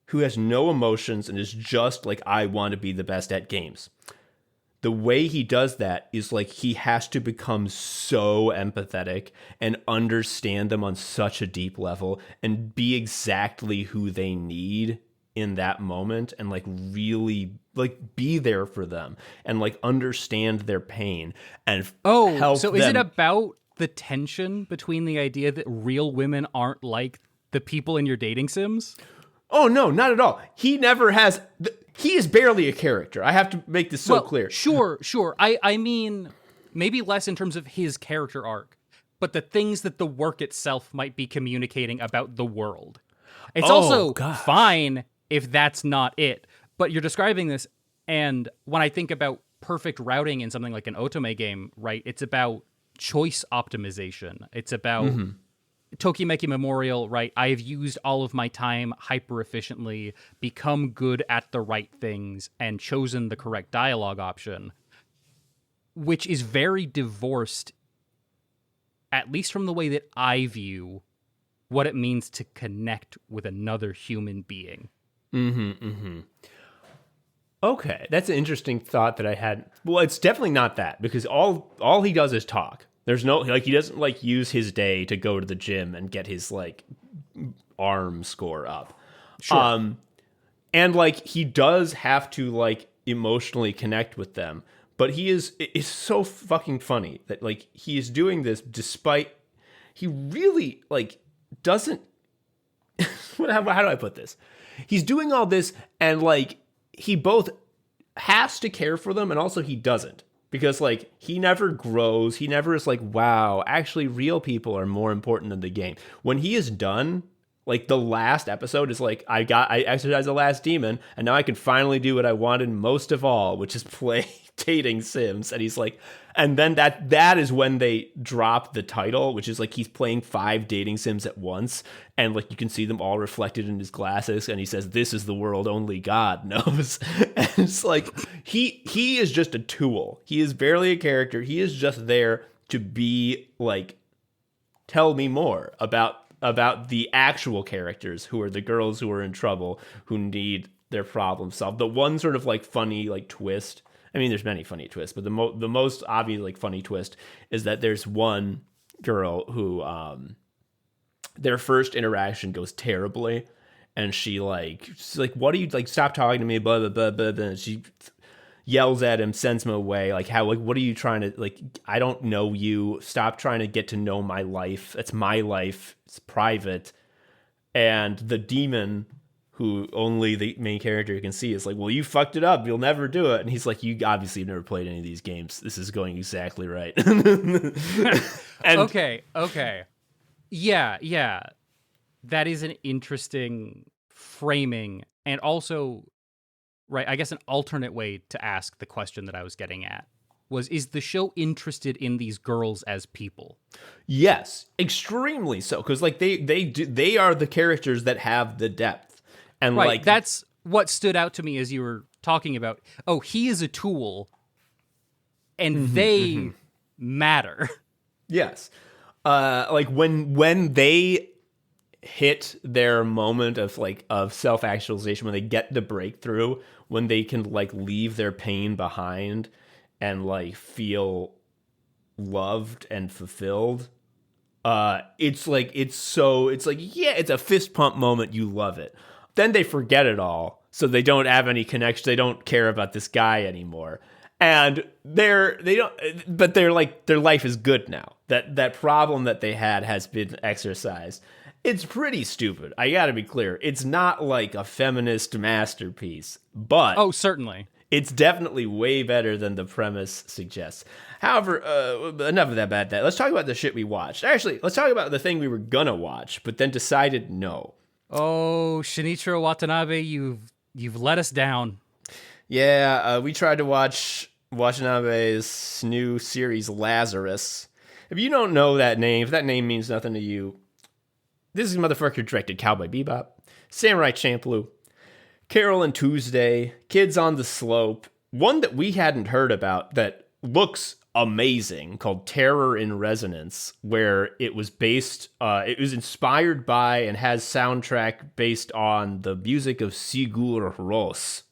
who has no emotions and is just like, I want to be the best at games. The way he does that is like he has to become so empathetic and understand them on such a deep level and be exactly who they need in that moment and like really like be there for them and like understand their pain and help so them. Is it about the tension between the idea that real women aren't like the people in your dating sims? Oh, no, not at all. He never has... He is barely a character. I have to make this so clear. Sure. I mean, maybe less in terms of his character arc, but the things that the work itself might be communicating about the world. It's also fine if that's not it, but you're describing this, and when I think about perfect routing in something like an otome game, right, it's about choice optimization. It's about... Mm-hmm. Tokimeki Memorial, right? I have used all of my time hyper efficiently, become good at the right things, and chosen the correct dialogue option, which is very divorced, at least from the way that I view what it means to connect with another human being. Okay, that's an interesting thought that I had. Well, it's definitely not that, because all he does is talk. There's no, like, he doesn't, like, use his day to go to the gym and get his, like, arm score up. Sure. And, like, he does have to, like, emotionally connect with them. But it's so fucking funny that, like, he is doing this despite, he really, like, doesn't, how do I put this? He's doing all this and, like, he both has to care for them and also he doesn't. Because, like, he never grows. He never is like, wow, actually real people are more important than the game. When he is done, like, the last episode is like, I exercised the last demon, and now I can finally do what I wanted most of all, which is play dating sims. And he's like, and then that is when they drop the title, which is like he's playing 5 dating sims at once. And, like, you can see them all reflected in his glasses. And he says, this is the world only God knows. And it's like, he is just a tool. He is barely a character. He is just there to be like, tell me more about the actual characters who are the girls who are in trouble, who need their problem solved. The one sort of like funny like twist, I mean, there's many funny twists, but the most obvious like funny twist is that there's one girl who their first interaction goes terribly, and she's like, what do you, like, stop talking to me, blah blah blah blah, blah. And she yells at him, sends him away, like, how, like, what are you trying to, like, I don't know you, stop trying to get to know my life, it's my life, it's private. And the demon, who only the main character can see, is like, well, you fucked it up, you'll never do it. And he's like, you obviously have never played any of these games, this is going exactly right. And okay Yeah. That is an interesting framing, and also, right, I guess an alternate way to ask the question that I was getting at was, is the show interested in these girls as people? Yes, extremely so, because like they are the characters that have the depth, and Right, like that's what stood out to me as you were talking about, oh, he is a tool, and they matter. yes, like when they hit their moment of self-actualization, when they get the breakthrough, when they can like leave their pain behind and like feel loved and fulfilled, it's like it's yeah, it's a fist pump moment. You love it. Then they forget it all, so they don't have any connection. They don't care about this guy anymore, and they don't. But they're like, their life is good now. That problem that they had has been exercised. It's pretty stupid. I gotta be clear. It's not like a feminist masterpiece, but Oh, certainly. it's definitely way better than the premise suggests. However, enough of that bad. Let's talk about the shit we watched. Actually, let's talk about the thing we were gonna watch, but then decided no. Oh, Shinichiro Watanabe, you've let us down. Yeah, we tried to watch Watanabe's new series, Lazarus. If you don't know that name, if that name means nothing to you, this is a motherfucker who directed Cowboy Bebop, Samurai Champloo, Carol and Tuesday, Kids on the Slope, one that we hadn't heard about that looks amazing called Terror in Resonance, where it was inspired by and has soundtrack based on the music of Sigur Rós,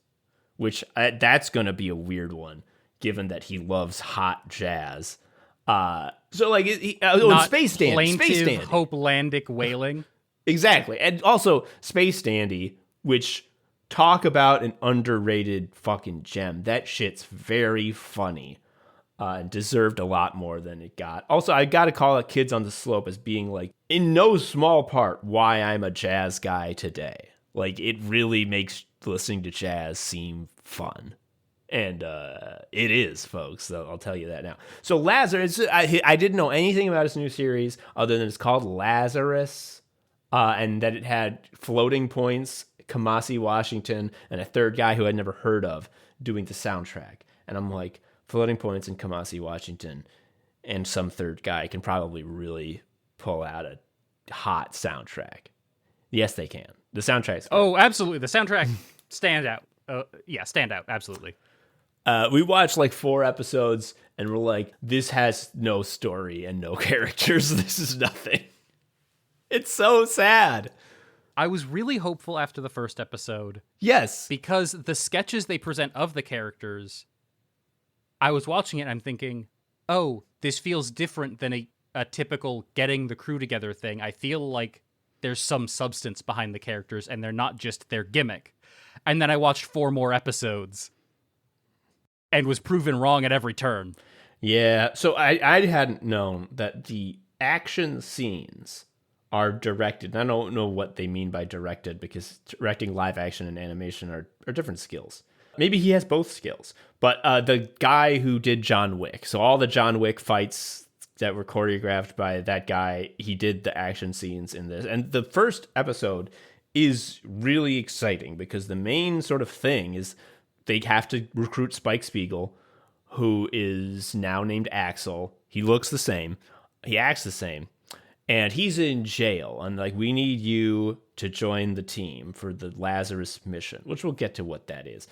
which that's going to be a weird one, given that he loves hot jazz. So like, Space Dandy, Space Dandy, Hopelandic wailing. Exactly, and also Space Dandy, which talk about an underrated fucking gem. That shit's very funny. And deserved a lot more than it got. Also, I gotta call it Kids on the Slope as being like, in no small part, why I'm a jazz guy today. Like, it really makes listening to jazz seem fun. And it is, folks. So I'll tell you that now. So Lazarus, I didn't know anything about his new series other than it's called Lazarus, and that it had Floating Points, Kamasi Washington, and a third guy who I'd never heard of doing the soundtrack. And I'm like, Floating Points and Kamasi Washington and some third guy can probably really pull out a hot soundtrack. Yes, they can. The soundtrack's good. Oh, absolutely. The soundtrack stands out. Stand out. Absolutely. We watched like 4 episodes and we're like, this has no story and no characters. This is nothing. It's so sad. I was really hopeful after the first episode. Yes. Because the sketches they present of the characters, I was watching it and I'm thinking, oh, this feels different than a typical getting the crew together thing. I feel like there's some substance behind the characters and they're not just their gimmick. And then I watched 4 more episodes and was proven wrong at every turn. Yeah, so I hadn't known that the action scenes are directed. I don't know what they mean by directed, because directing live action and animation are different skills. Maybe he has both skills. But the guy who did John Wick, so all the John Wick fights that were choreographed by that guy, he did the action scenes in this. And the first episode is really exciting because the main sort of thing is they have to recruit Spike Spiegel, who is now named Axel. He looks the same. He acts the same. And he's in jail. And like, we need you to join the team for the Lazarus mission, which we'll get to what that is.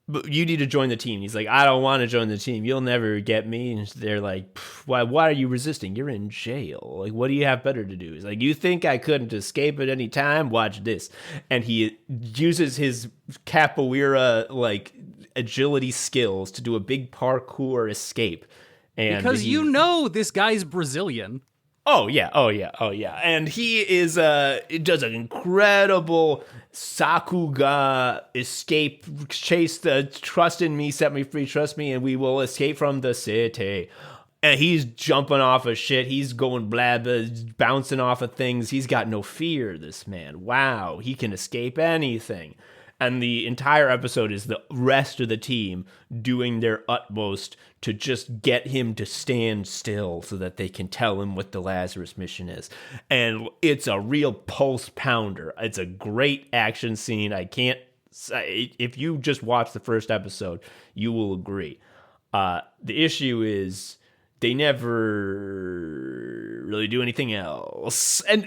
But you need to join the team. He's like, I don't want to join the team. You'll never get me. And they're like, why are you resisting? You're in jail. Like, what do you have better to do? He's like, you think I couldn't escape at any time? Watch this. And he uses his capoeira, like, agility skills to do a big parkour escape. And because this guy's Brazilian. Oh yeah. And he is does an incredible Sakuga escape chase, the trust in me, set me free, trust me, and we will escape from the city. And he's jumping off of shit. He's going bouncing off of things. He's got no fear, this man. Wow, he can escape anything. And the entire episode is the rest of the team doing their utmost to just get him to stand still so that they can tell him what the Lazarus mission is. And it's a real pulse pounder. It's a great action scene. I can't say, if you just watch the first episode, you will agree. The issue is they never really do anything else. And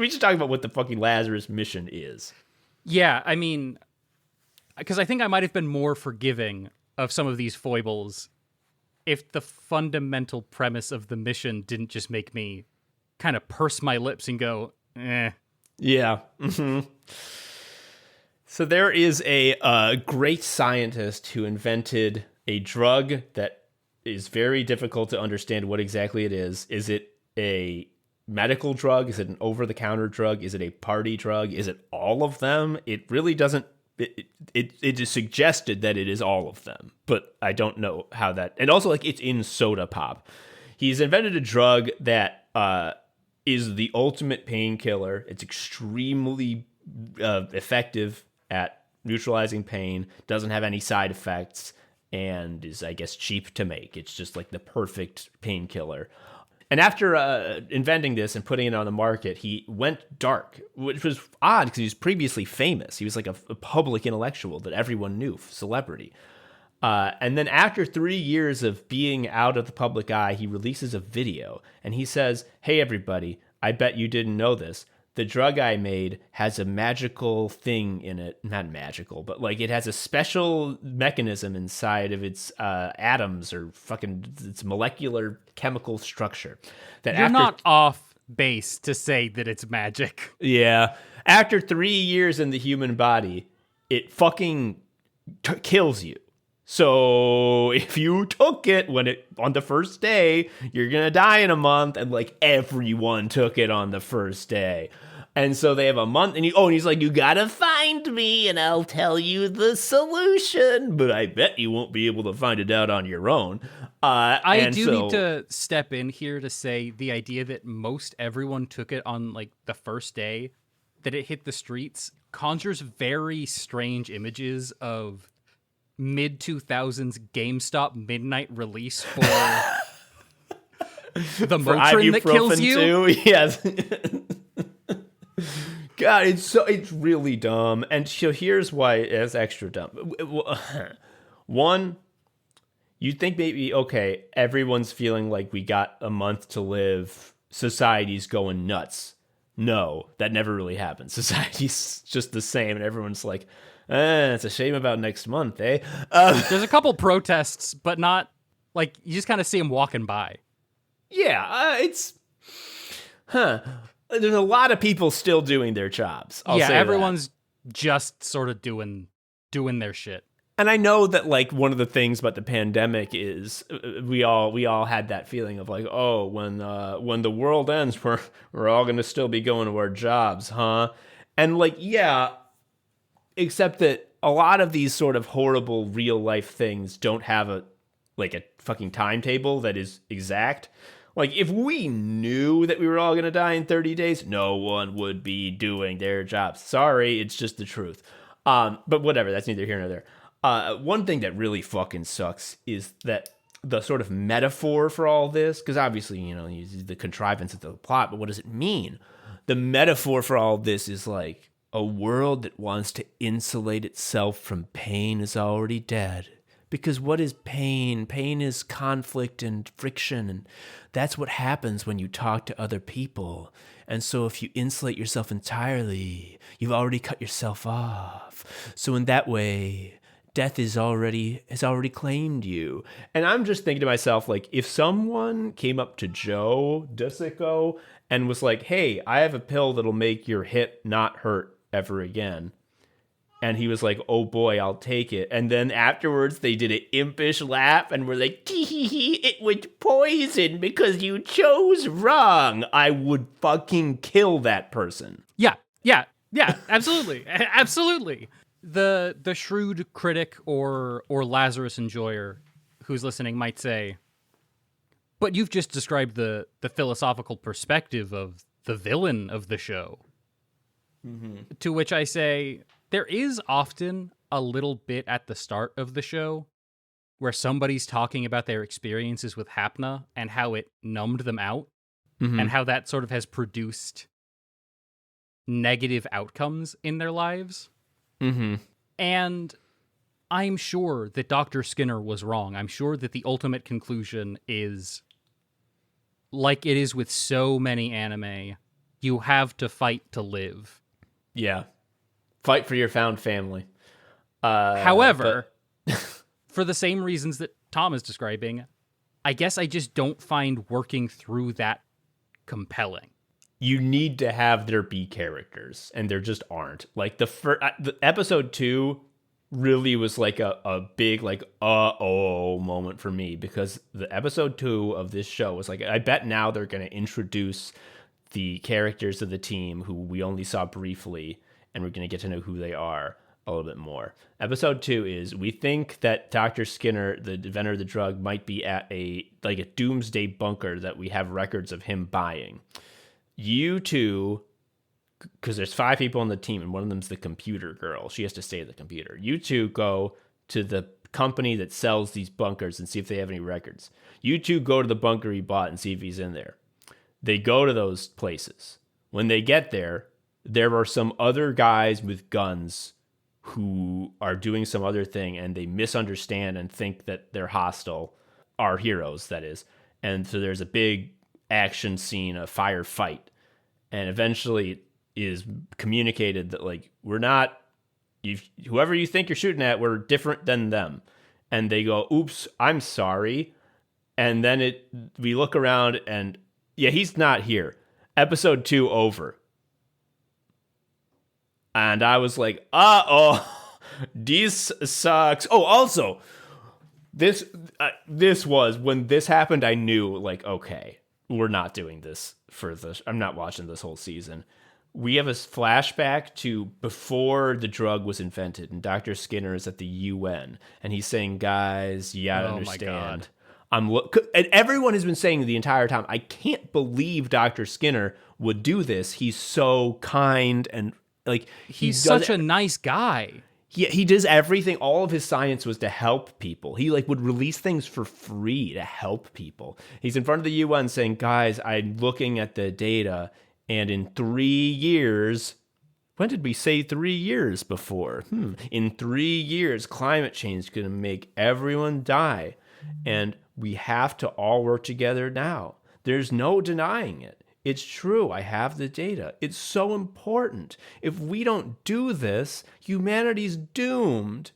we should talk about what the fucking Lazarus mission is. Yeah, I mean, because I think I might have been more forgiving of some of these foibles if the fundamental premise of the mission didn't just make me kind of purse my lips and go, eh. Yeah. Mm-hmm. So there is a great scientist who invented a drug that is very difficult to understand what exactly it is. Is it a medical drug? Is it an over-the-counter drug? Is it a party drug? Is it all of them? It really doesn't. It is suggested that it is all of them, but I don't know how that. And also, like, it's in soda pop. He's invented a drug that is the ultimate painkiller. It's extremely effective at neutralizing pain. Doesn't have any side effects, and is, I guess, cheap to make. It's just like the perfect painkiller. And after inventing this and putting it on the market, he went dark, which was odd because he was previously famous. He was like a public intellectual that everyone knew, celebrity. And then after 3 years of being out of the public eye, he releases a video and he says, "Hey, everybody, I bet you didn't know this. The drug I made has a magical thing in it. Not magical, but like it has a special mechanism inside of its atoms or fucking its molecular chemical structure. That You're not off base to say that it's magic. Yeah. After 3 years in the human body, it fucking kills you. So if you took it on the first day, you're going to die in a month. And like everyone took it on the first day. And so they have a month and he's like, you got to find me and I'll tell you the solution. But I bet you won't be able to find it out on your own. I need to step in here to say the idea that most everyone took it on like the first day that it hit the streets conjures very strange images of mid-2000s GameStop midnight release for the Motrin that kills you. Too. Yes. God, it's really dumb. And so here's why it's extra dumb. One, you think maybe, okay, everyone's feeling like we got a month to live. Society's going nuts. No, that never really happens. Society's just the same, and everyone's like, it's a shame about next month, eh? There's a couple protests, but not, like, you just kind of see them walking by. Yeah, there's a lot of people still doing their jobs. I'll say everyone's just sort of doing their shit. And I know that, like, one of the things about the pandemic is we all had that feeling of like, oh, when the world ends, we're all going to still be going to our jobs, huh? And like, yeah, except that a lot of these sort of horrible real life things don't have a fucking timetable that is exact. Like, if we knew that we were all going to die in 30 days, no one would be doing their jobs. Sorry, it's just the truth. But whatever, that's neither here nor there. One thing that really fucking sucks is that the sort of metaphor for all this, because obviously, the contrivance of the plot, but what does it mean? The metaphor for all this is like, a world that wants to insulate itself from pain is already dead. Because what is pain? Pain is conflict and friction, and that's what happens when you talk to other people. And so if you insulate yourself entirely, you've already cut yourself off. So in that way, death has already claimed you. And I'm just thinking to myself, like, if someone came up to Joe, co-Sicko, and was like, hey, I have a pill that'll make your hip not hurt ever again. And he was like, oh boy, I'll take it. And then afterwards they did an impish laugh and were like, tee-hee-hee, it was poison because you chose wrong. I would fucking kill that person. Yeah, absolutely. Absolutely. The shrewd critic or Lazarus enjoyer who's listening might say, but you've just described the philosophical perspective of the villain of the show. Mm-hmm. To which I say, There is often a little bit at the start of the show where somebody's talking about their experiences with Hapna and how it numbed them out and how that sort of has produced negative outcomes in their lives. And I'm sure that Dr. Skinner was wrong. I'm sure that the ultimate conclusion is, like it is with so many anime, you have to fight to live. Yeah. Fight for your found family. However, for the same reasons that Tom is describing, I guess I just don't find working through that compelling. You need to have there be characters, and there just aren't. Like the episode 2 really was like a big like uh-oh moment for me, because the episode 2 of this show was like, I bet now they're going to introduce the characters of the team who we only saw briefly, and we're going to get to know who they are a little bit more. Episode 2 is, we think that Dr. Skinner, the inventor of the drug, might be at a doomsday bunker that we have records of him buying. You two, because there's 5 people on the team and one of them's the computer girl. She has to stay at the computer. You two go to the company that sells these bunkers and see if they have any records. You two go to the bunker he bought and see if he's in there. They go to those places. When they get there, there are some other guys with guns who are doing some other thing, and they misunderstand and think that they're hostile. Our heroes, that is. And so there's a big action scene, a firefight. And eventually it is communicated that, like, we're not, whoever you think you're shooting at, we're different than them. And they go, oops, I'm sorry. And then we look around and, yeah, he's not here. Episode 2 over. And I was like, this sucks. Oh, also, this was, when this happened, I knew, like, okay, we're not doing this I'm not watching this whole season. We have a flashback to before the drug was invented, and Dr. Skinner is at the UN, and he's saying, guys, you gotta understand. And everyone has been saying the entire time, I can't believe Dr. Skinner would do this. He's so kind, and like, he's such a nice guy. Yeah, he does everything. All of his science was to help people. He would release things for free to help people. He's in front of the UN saying, guys, I'm looking at the data, and in 3 years, when did we say 3 years before? In 3 years, climate change is going to make everyone die. And we have to all work together now. There's no denying it. It's true. I have the data. It's so important. If we don't do this, humanity's doomed.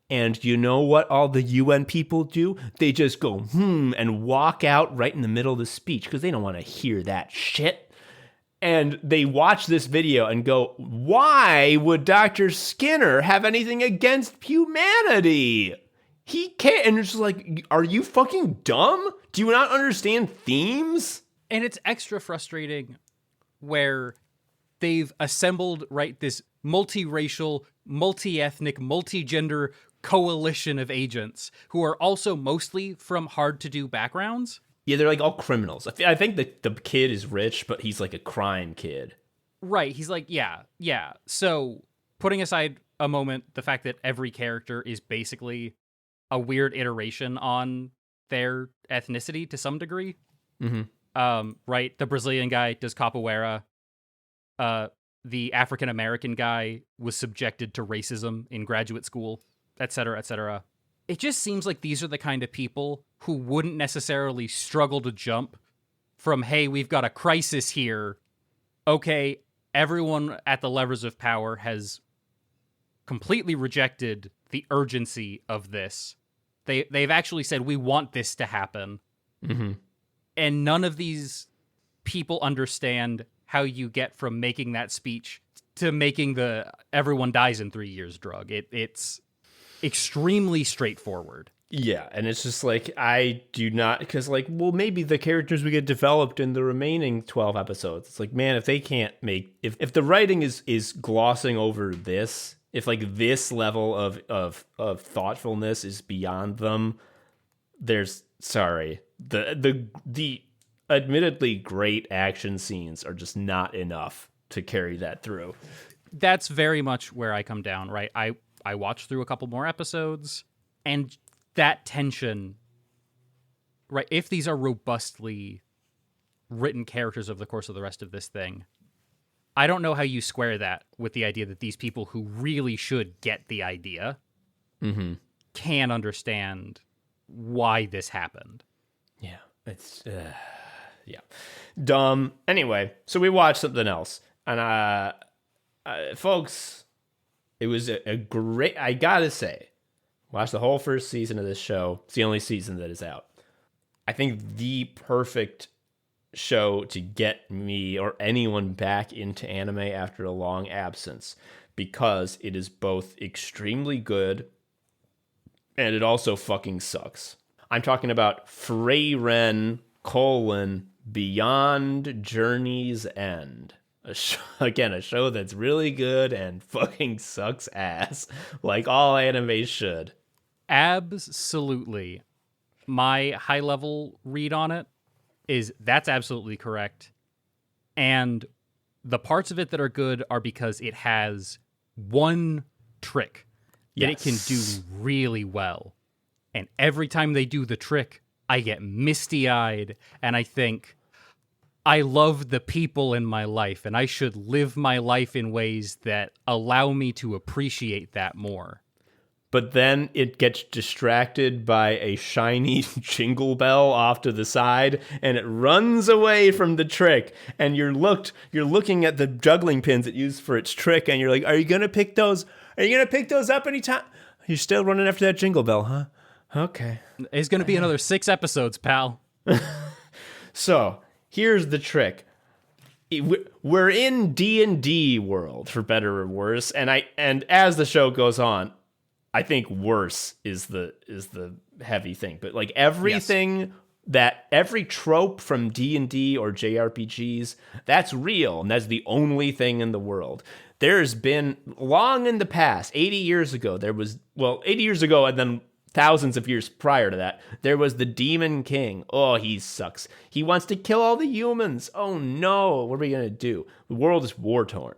And you know what all the UN people do? They just go, and walk out right in the middle of the speech because they don't want to hear that shit. And they watch this video and go, why would Dr. Skinner have anything against humanity? He can't. And it's just like, are you fucking dumb? Do you not understand themes? And it's extra frustrating where they've assembled, right, this multiracial, multi-ethnic, multi-gender coalition of agents who are also mostly from hard-to-do backgrounds. Yeah, they're like all criminals. I think the kid is rich, but he's like a crime kid. Right, he's like, yeah. So, putting aside a moment the fact that every character is basically a weird iteration on their ethnicity to some degree. Right, the Brazilian guy does capoeira. The African-American guy was subjected to racism in graduate school, etc., etc. It just seems like these are the kind of people who wouldn't necessarily struggle to jump from, hey, we've got a crisis here. Okay, everyone at the levers of power has completely rejected the urgency of this. They've actually said, we want this to happen. And none of these people understand how you get from making that speech to making the everyone dies in 3 years drug. It's extremely straightforward. Yeah, and it's just like, I do not, because like, well, maybe the characters we get developed in the remaining 12 episodes. It's like, man, if they can't make, if the writing is glossing over this, if like this level of thoughtfulness is beyond them, there's, sorry, the admittedly great action scenes are just not enough to carry that through. That's very much where I come down, right? I watched through a couple more episodes, and that tension, right? If these are robustly written characters over the course of the rest of this thing, I don't know how you square that with the idea that these people who really should get the idea can understand why this happened. Yeah, it's yeah, dumb. Anyway, so we watched something else, and folks, it was a great. I gotta say, watch the whole first season of this show. It's the only season that is out. I think the perfect show to get me or anyone back into anime after a long absence, because it is both extremely good and it also fucking sucks. I'm talking about Frieren: Beyond Journey's End. A show that's really good and fucking sucks ass, like all anime should. Absolutely. My high-level read on it is that's absolutely correct. And the parts of it that are good are because it has one trick that it can do really well. And every time they do the trick, I get misty-eyed and I think, I love the people in my life and I should live my life in ways that allow me to appreciate that more. But then it gets distracted by a shiny jingle bell off to the side, and it runs away from the trick. And you're looking at the juggling pins it used for its trick, and you're like, "Are you gonna pick those? Are you gonna pick those up anytime?" You're still running after that jingle bell, huh? Okay. It's gonna be another 6 episodes, pal. So here's the trick. We're in D&D world, for better or worse, and as the show goes on, I think worse is the heavy thing, but like everything that every trope from D&D or JRPGs, that's real, and that's the only thing in the world. There's been long in the past, 80 years ago, 80 years ago, and then thousands of years prior to that, there was the Demon King. Oh, he sucks. He wants to kill all the humans. Oh no, what are we gonna do? The world is war torn.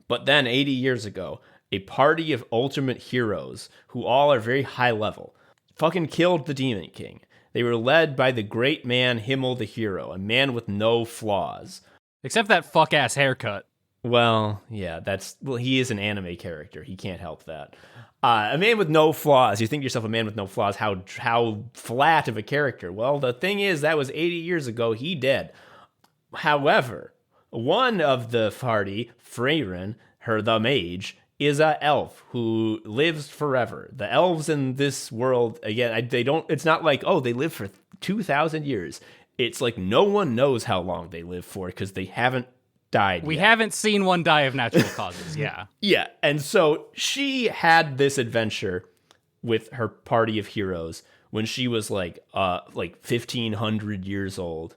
But then 80 years ago, a party of ultimate heroes who all are very high level fucking killed the Demon King. They were led by the great man Himmel the Hero, a man with no flaws. Except that fuck-ass haircut. Well, yeah, he is an anime character. He can't help that. A man with no flaws. You think to yourself, a man with no flaws, how flat of a character. Well, the thing is, that was 80 years ago. He dead. However, one of the party, Frieren, the mage, is a elf who lives forever. The elves in this world, again, it's not like, oh, they live for 2,000 years. It's like no one knows how long they live for because they haven't died We yet. haven't seen one die of natural causes, yeah. Yeah, and so she had this adventure with her party of heroes when she was like 1,500 years old,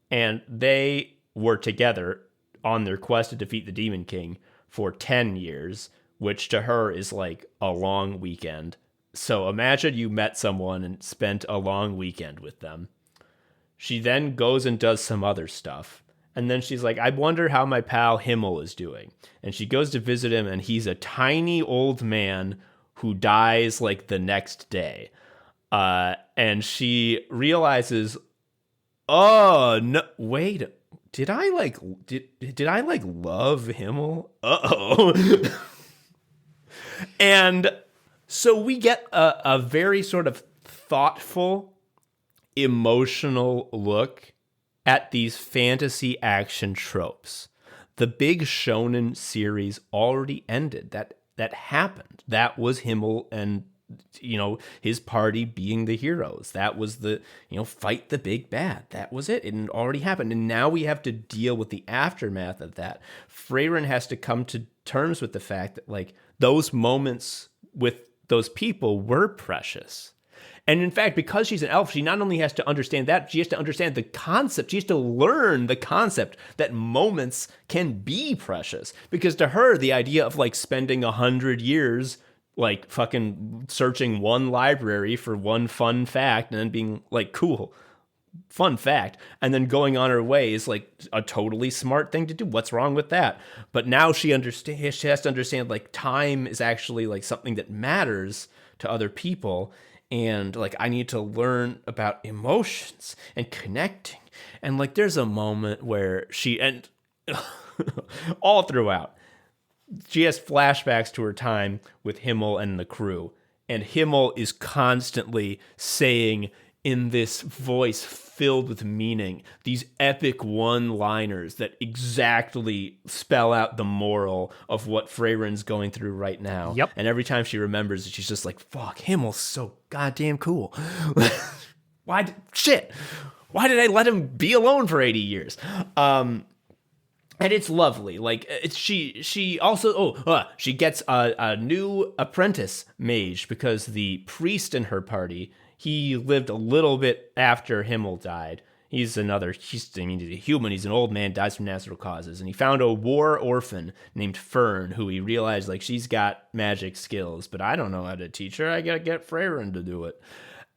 and they were together on their quest to defeat the Demon King for 10 years, which to her is like a long weekend. So imagine you met someone and spent a long weekend with them. She then goes and does some other stuff. And then she's like, I wonder how my pal Himmel is doing. And she goes to visit him, and he's a tiny old man who dies like the next day. And she realizes, oh, no, wait, did I love Himmel? Uh-oh. And so we get a very sort of thoughtful, emotional look at these fantasy action tropes. The big shonen series already ended. That happened. That was Himmel and his party being the heroes. That was the fight the big bad. That was it. It already happened. And now we have to deal with the aftermath of that. Frieren has to come to terms with the fact that like those moments with those people were precious. And in fact, because she's an elf, she not only has to understand that, she has to understand the concept. She has to learn the concept that moments can be precious. Because to her, the idea of like spending 100 years like fucking searching one library for one fun fact and then being like, cool, fun fact. And then going on her way is like a totally smart thing to do. What's wrong with that? But now she has to understand like time is actually like something that matters to other people. And like, I need to learn about emotions and connecting. And like, there's a moment where and all throughout, she has flashbacks to her time with Himmel and the crew. And Himmel is constantly saying in this voice filled with meaning, these epic one-liners that exactly spell out the moral of what Frieren's going through right now. Yep. And every time she remembers it, she's just like, fuck, Himmel's so goddamn cool. Why did I let him be alone for 80 years? And it's lovely. Like she also she gets a new apprentice mage because the priest in her party, he lived a little bit after Himmel died. He's a human. He's an old man, dies from natural causes, and he found a war orphan named Fern, who he realized like she's got magic skills, but I don't know how to teach her. I gotta get Frieren to do it.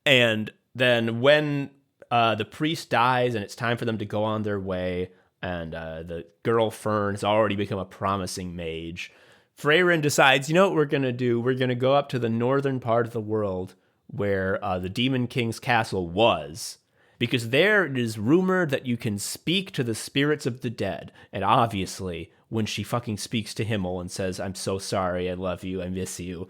And then when the priest dies and it's time for them to go on their way, and the girl Fern has already become a promising mage, Frieren decides, you know what we're going to do? We're going to go up to the northern part of the world where the Demon King's castle was, because there it is rumored that you can speak to the spirits of the dead. And obviously, when she fucking speaks to Himmel and says, I'm so sorry, I love you, I miss you,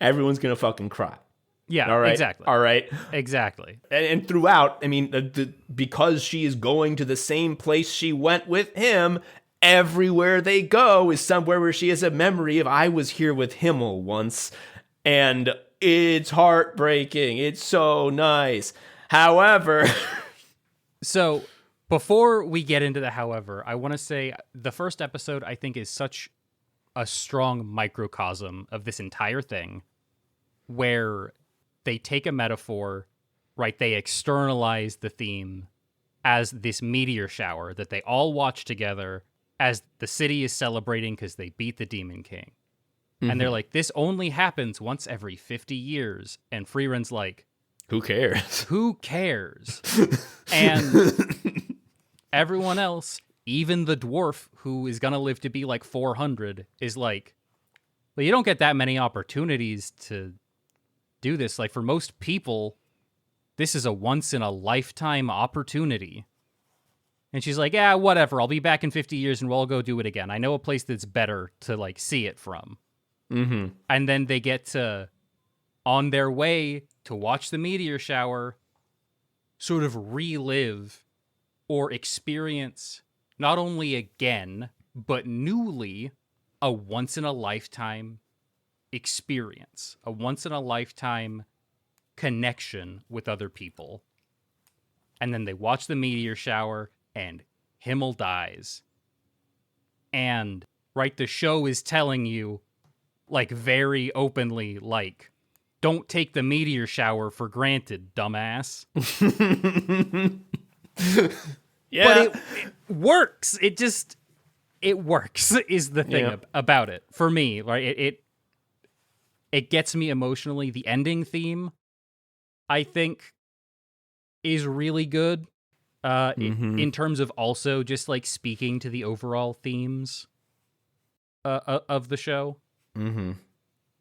everyone's going to fucking cry. Yeah, all right, exactly. All right. Exactly. And throughout, I mean, because she is going to the same place she went with him, everywhere they go is somewhere where she has a memory of, I was here with Himmel once, and it's heartbreaking. It's so nice. However... So, before we get into the however, I want to say the first episode, I think, is such a strong microcosm of this entire thing, where they take a metaphor, right? They externalize the theme as this meteor shower that they all watch together as the city is celebrating because they beat the Demon King. Mm-hmm. And they're like, this only happens once every 50 years. And Frieren's like, who cares? Who cares? And everyone else, even the dwarf who is going to live to be like 400, is like, well, you don't get that many opportunities to do this. Like, for most people, this is a once in a lifetime opportunity. And she's like, yeah, whatever, I'll be back in 50 years and we'll all go do it again. I know a place that's better to like see it from. Mm-hmm. And then they get to, on their way to watch the meteor shower, sort of relive or experience not only again but newly a once in a lifetime experience, a once in a lifetime connection with other people. And then they watch the meteor shower and Himmel dies. And, right, the show is telling you, like, very openly, like, don't take the meteor shower for granted, dumbass. Yeah. But it works. It works, is the thing about it. For me, right? It gets me emotionally. The ending theme, I think, is really good in terms of also just like speaking to the overall themes of the show. Mm-hmm.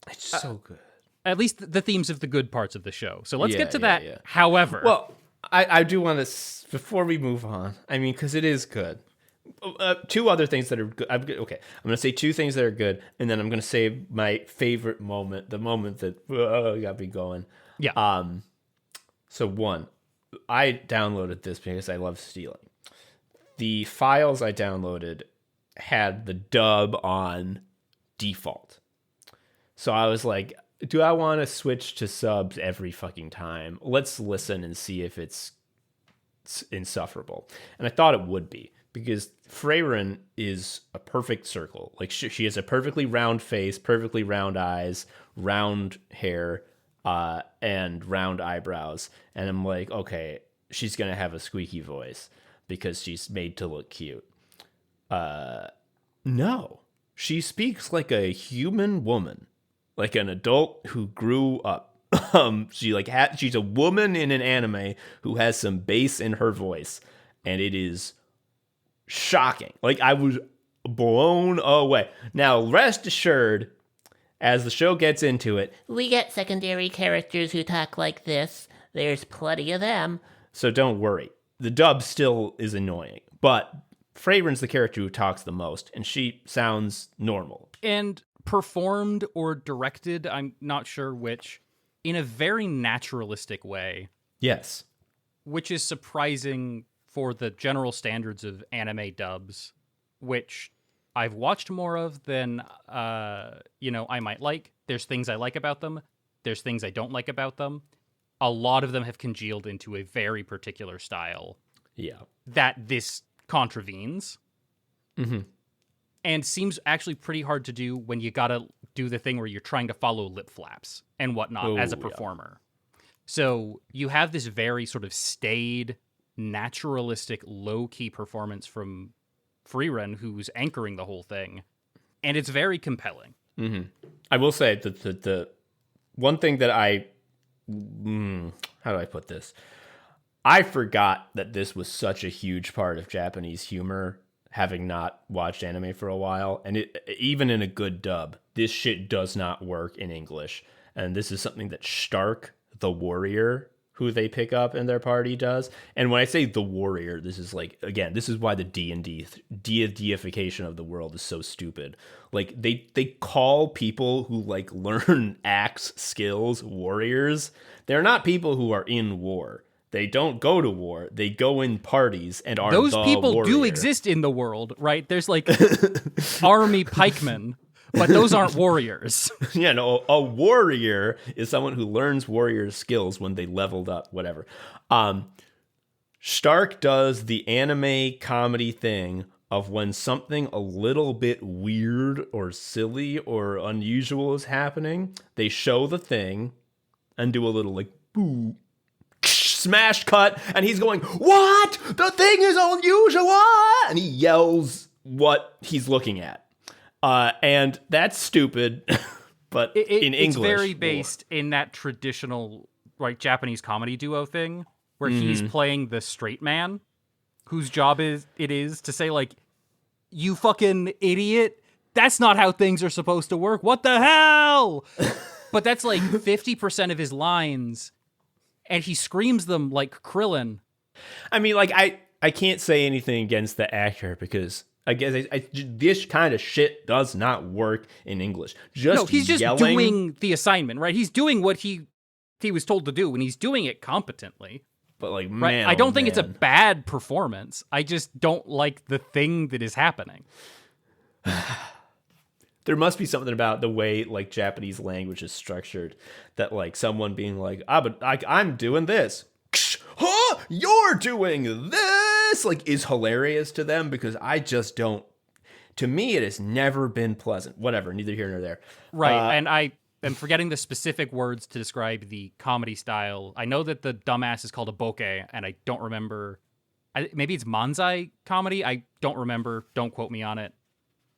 It's so good. At least the themes of the good parts of the show. So let's get to that. Yeah. However, well, I do want to, before we move on, I mean, because it is good. Two other things that are good. Okay, I'm going to say two things that are good, and then I'm going to say my favorite moment, the moment that got me going. Yeah. So one, I downloaded this because I love stealing. The files I downloaded had the dub on default. So I was like, do I want to switch to subs every fucking time? Let's listen and see if it's insufferable. And I thought it would be, because Frieren is a perfect circle. Like, she has a perfectly round face, perfectly round eyes, round hair, and round eyebrows. And I'm like, okay, she's going to have a squeaky voice because she's made to look cute. No, she speaks like a human woman, like an adult who grew up. She's a woman in an anime who has some bass in her voice, and it is shocking. Like, I was blown away. Now, rest assured, as the show gets into it, We get secondary characters who talk like this. There's plenty of them. so don't worry. The dub still is annoying, but Friren's the character who talks the most, and she sounds normal. And performed or directed, I'm not sure which, in a very naturalistic way, Yes. which is surprising for the general standards of anime dubs, which I've watched more of than, I might like. There's things I like about them. There's things I don't like about them. A lot of them have congealed into a very particular style Yeah. that this contravenes. Mm-hmm. And seems actually pretty hard to do when you gotta do the thing where you're trying to follow lip flaps and whatnot as a performer. So you have this very sort of staid, naturalistic, low-key performance from Frieren, who's anchoring the whole thing, and it's very compelling. Mm-hmm. I will say that the one thing that how do I put this? I forgot that this was such a huge part of Japanese humor, having not watched anime for a while, and even in a good dub, this shit does not work in English. And this is something that Stark, the warrior, who they pick up in their party, does. And when I say the warrior, this is like, again, this is why the D&D deification of the world is so stupid. Like, they call people who like learn axe skills warriors. They're not people who are in war. They don't go to war. They go in parties and are Those the people warrior. do exist in the world, right? There's like army pikemen, but those aren't warriors. Yeah, no, a warrior is someone who learns warrior skills when they leveled up, whatever. Stark does the anime comedy thing of when something a little bit weird or silly or unusual is happening, they show the thing and do a little like, boo, smash cut, and he's going, what? The thing is unusual! And he yells what he's looking at. And that's stupid, but in English. It's very based in that traditional, right, Japanese comedy duo thing, where he's playing the straight man, whose job it is to say, like, you fucking idiot, that's not how things are supposed to work, what the hell? But that's like 50% of his lines, and he screams them like Krillin. I mean, like, I can't say anything against the actor because I guess this kind of shit does not work in English. He's just yelling, doing the assignment, right? He's doing what he was told to do, and he's doing it competently. But like, right? man, I don't think it's a bad performance. I just don't like the thing that is happening. There must be something about the way like Japanese language is structured that like someone being like, but I'm doing this. Huh? You're doing this, like, is hilarious to them because I just don't. To me, it has never been pleasant. Whatever, neither here nor there. Right, and I am forgetting the specific words to describe the comedy style. I know that the dumbass is called a boke, and I don't remember. Maybe it's manzai comedy. I don't remember. Don't quote me on it.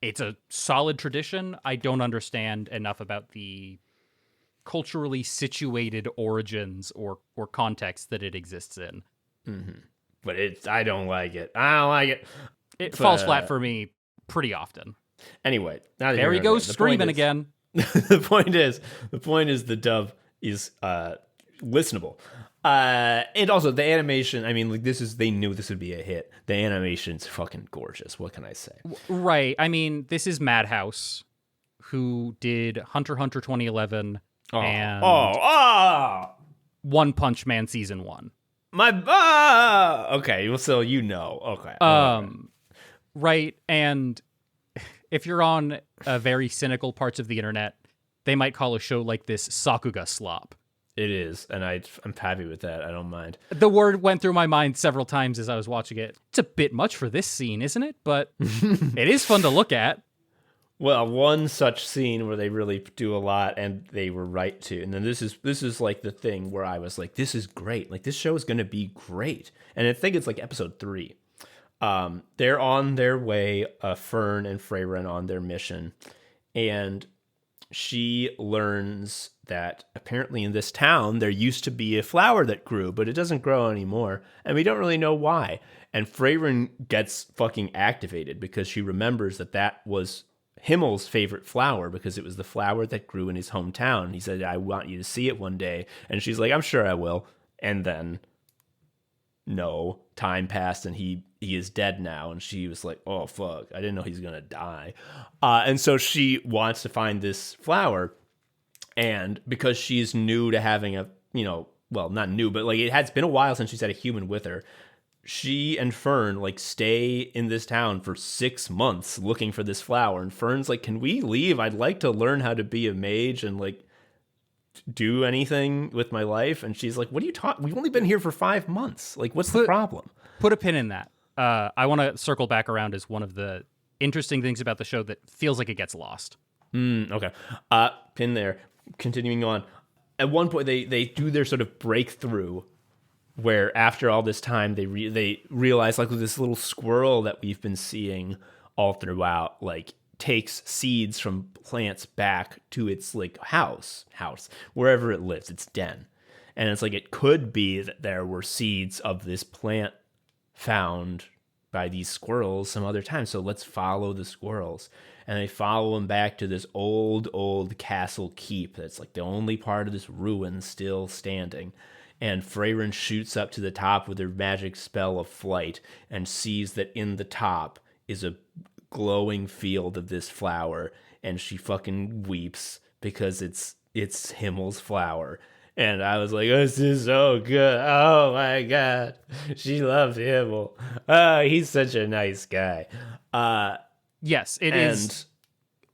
It's a solid tradition. I don't understand enough about the culturally situated origins or context that it exists in. Mm-hmm. But I don't like it. I don't like it. It falls flat for me pretty often. Anyway, there he goes screaming again. The point is the dub is listenable. And also the animation, I mean, like, they knew this would be a hit. The animation's fucking gorgeous. What can I say? Right. I mean, this is Madhouse, who did Hunter x Hunter 2011 and One Punch Man Season 1. Okay, well, so you know. Okay. Right, and if you're on very cynical parts of the internet, they might call a show like this Sakuga slop. It is, and I'm happy with that. I don't mind. The word went through my mind several times as I was watching it. It's a bit much for this scene, isn't it? But it is fun to look at. Well, one such scene where they really do a lot, and they were right to. And then this is like the thing where I was like, this is great. Like, this show is going to be great. And I think it's like episode 3. They're on their way, Fern and Frieren on their mission, and she learns that apparently in this town there used to be a flower that grew, but it doesn't grow anymore, and we don't really know why. And Frieren gets fucking activated because she remembers that that was Himmel's favorite flower because it was the flower that grew in his hometown. He said, I want you to see it one day. And she's like, I'm sure I will. And then, no, time passed and he is dead now. And she was like, oh, fuck, I didn't know he's going to die. And so she wants to find this flower. And because she's new to having a, well, not new, but like it has been a while since she's had a human with her, she and Fern like stay in this town for 6 months looking for this flower. And Fern's like, can we leave? I'd like to learn how to be a mage and like do anything with my life. And she's like, what are you talking? We've only been here for 5 months. Like, what's the problem? Put a pin in that. I want to circle back around as one of the interesting things about the show that feels like it gets lost. Okay. Pin there. Continuing on. At one point, they do their sort of breakthrough where after all this time, they realize like this little squirrel that we've been seeing all throughout, like takes seeds from plants back to its like house, wherever it lives, its den. And it's like, it could be that there were seeds of this plant found by these squirrels some other time. So let's follow the squirrels. And they follow them back to this old castle keep. That's like the only part of this ruin still standing. And Frieren shoots up to the top with her magic spell of flight and sees that in the top is a glowing field of this flower. And she fucking weeps because it's Himmel's flower. And I was like, this is so good. Oh my God. She loves Himmel. Oh, he's such a nice guy. Yes, it is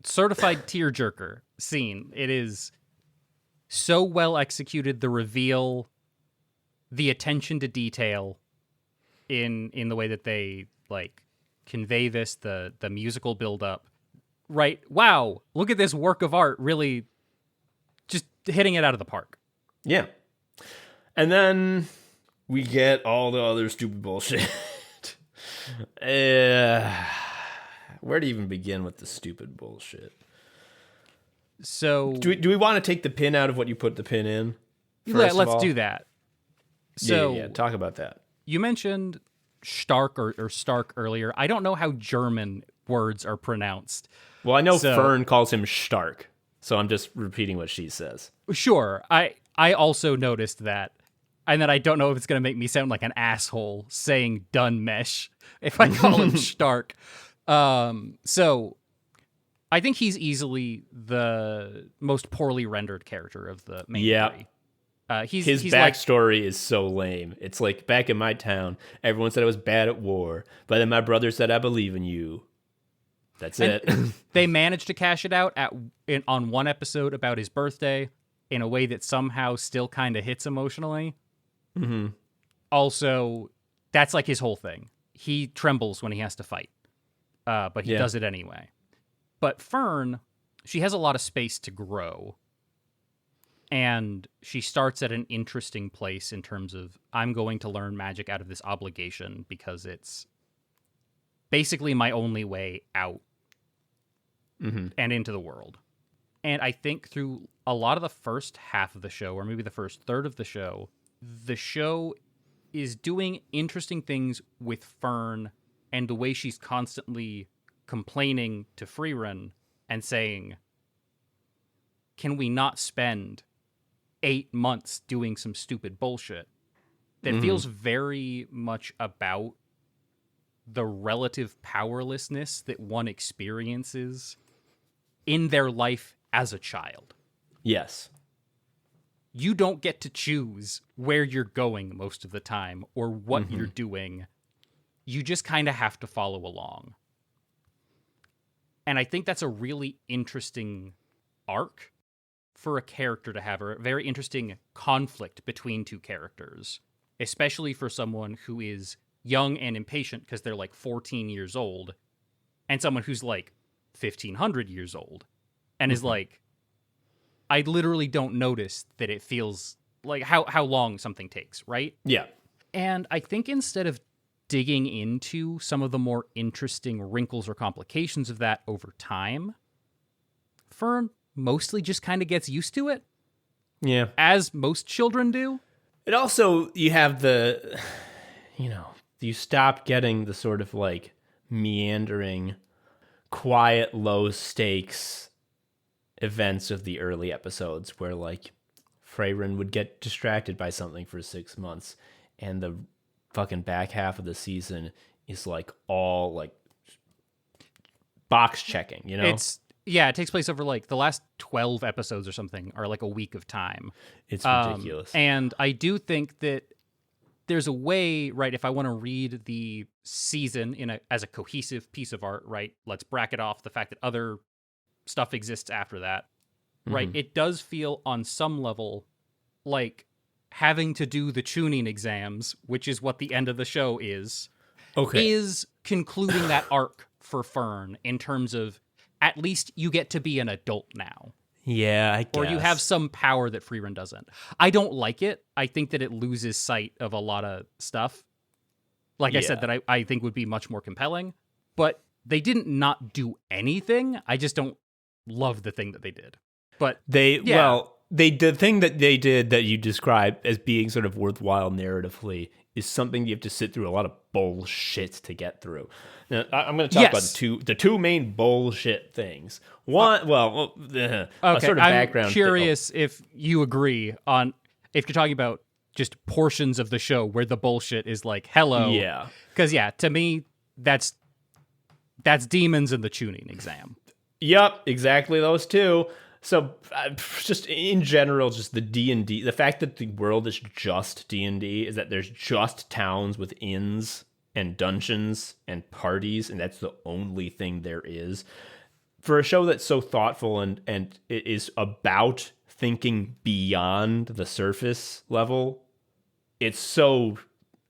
certified tearjerker scene. It is so well executed. The reveal, the attention to detail in the way that they like convey this, the musical build up. Right. Wow. Look at this work of art. Really just hitting it out of the park. Yeah. And then we get all the other stupid bullshit. Where to even begin with the stupid bullshit? So do we want to take the pin out of what you put the pin in? Let's do that. So yeah, talk about that. You mentioned Stark or Stark earlier. I don't know how German words are pronounced. Well, I know Fern calls him Stark, so I'm just repeating what she says. Sure. I also noticed that. And then I don't know if it's going to make me sound like an asshole saying dun mesh if I call him Stark. So I think he's easily the most poorly rendered character of the main three. His backstory is so lame. It's like, back in my town, everyone said I was bad at war, but then my brother said, I believe in you. That's it. They managed to cash it out on one episode about his birthday in a way that somehow still kind of hits emotionally. Mm-hmm. Also, that's like his whole thing. He trembles when he has to fight, but he does it anyway. But Fern, she has a lot of space to grow. And she starts at an interesting place in terms of, I'm going to learn magic out of this obligation because it's basically my only way out and into the world. And I think through a lot of the first half of the show, or maybe the first third of the show is doing interesting things with Fern and the way she's constantly complaining to Frieren and saying, can we not spend 8 months doing some stupid bullshit? That feels very much about the relative powerlessness that one experiences in their life as a child. Yes. You don't get to choose where you're going most of the time or what you're doing. You just kind of have to follow along. And I think that's a really interesting arc for a character to have, or a very interesting conflict between two characters, especially for someone who is young and impatient because they're like 14 years old, and someone who's like 1,500 years old and is like, I literally don't notice that it feels like how long something takes, right? Yeah. And I think instead of digging into some of the more interesting wrinkles or complications of that over time, Fern mostly just kind of gets used to it, Yeah. as most children do. It also, you have you stop getting the sort of like meandering, quiet, low stakes events of the early episodes where like Frieren would get distracted by something for 6 months, and the fucking back half of the season is like all like box checking, you know? It takes place over like the last 12 episodes or something, or like a week of time. It's ridiculous. And I do think that there's a way, right, if I want to read the season as a cohesive piece of art, right, let's bracket off the fact that other stuff exists after that, right? It does feel on some level like having to do the tuning exams, which is what the end of the show is concluding that arc for Fern in terms of at least you get to be an adult now. Yeah, I guess. Or you have some power that Frieren doesn't. I don't like it. I think that it loses sight of a lot of stuff. Like I said, that I think would be much more compelling. But they didn't not do anything. I just don't love the thing that they did. But the thing that they did that you described as being sort of worthwhile narratively is something you have to sit through a lot of bullshit to get through. Now, I'm going to talk about the two main bullshit things. One, a sort of background. I'm curious if you agree on if you're talking about just portions of the show where the bullshit is like, hello. Yeah. Because, to me, that's demons in the tuning exam. Yep, exactly those two. So, just in general, just the D&D, the fact that the world is just D&D is that there's just towns with inns and dungeons and parties, and that's the only thing there is. For a show that's so thoughtful and it is about thinking beyond the surface level, it's so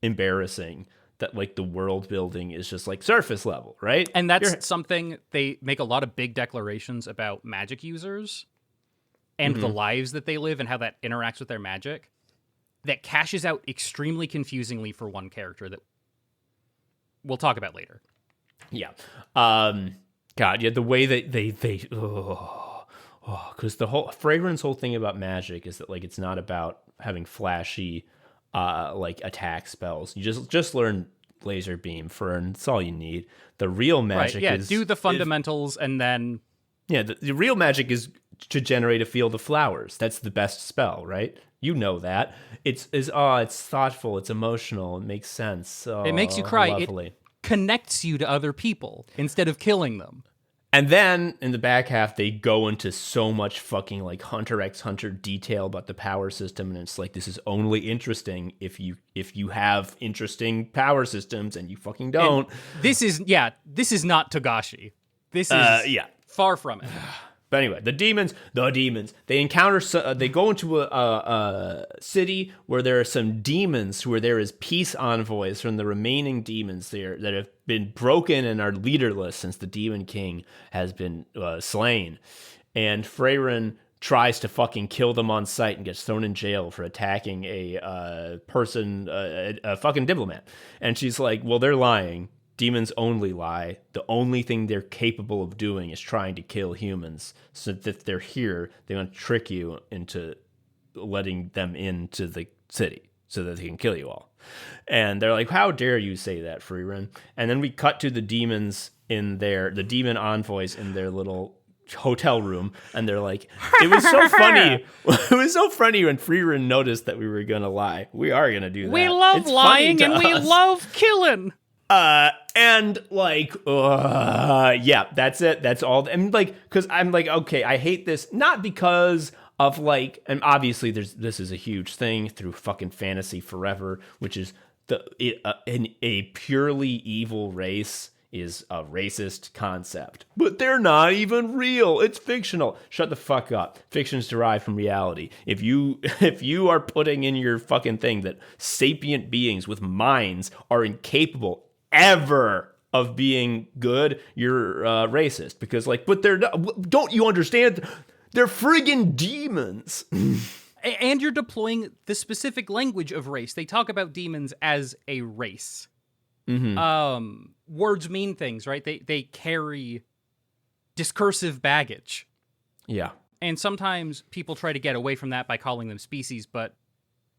embarrassing that like the world building is just like surface level, right? And that's something they make a lot of big declarations about magic users and the lives that they live and how that interacts with their magic that cashes out extremely confusingly for one character that we'll talk about later. Yeah. The way that they because the whole Frieren's whole thing about magic is that like it's not about having flashy like attack spells. You just learn laser beam, Fern. That's all you need. The real magic is do the fundamentals and then the real magic is to generate a field of flowers. That's the best spell, right? You know that. It's thoughtful, it's emotional, it makes sense. It makes you cry. Lovely. It connects you to other people instead of killing them. And then in the back half, they go into so much fucking like Hunter x Hunter detail about the power system, and it's like this is only interesting if you have interesting power systems, and you fucking don't. And this is not Togashi. This is far from it. But anyway, the demons, they encounter, they go into a city where there are some demons where there is peace envoys from the remaining demons there that have been broken and are leaderless since the Demon King has been slain. And Frieren tries to fucking kill them on sight and gets thrown in jail for attacking a fucking diplomat. And she's like, well, they're lying. Demons only lie. The only thing they're capable of doing is trying to kill humans. So that if they're here, they want to trick you into letting them into the city so that they can kill you all. And they're like, how dare you say that, Frieren? And then we cut to the demons the demon envoys in their little hotel room, and they're like, it was so funny. It was so funny when Frieren noticed that we were going to lie. We are going to do that. We love lying and we love killing. And like, that's it. That's all. And like, cause I'm like, okay, I hate this, not because of like, and obviously this is a huge thing through fucking fantasy forever, which is a purely evil race is a racist concept, but they're not even real. It's fictional. Shut the fuck up. Fiction's derived from reality. If you are putting in your fucking thing that sapient beings with minds are incapable ever of being good, you're racist, because like, but they're not, don't you understand? They're friggin' demons. And you're deploying the specific language of race. They talk about demons as a race. Mm-hmm. Words mean things, right? They carry discursive baggage. Yeah. And sometimes people try to get away from that by calling them species, but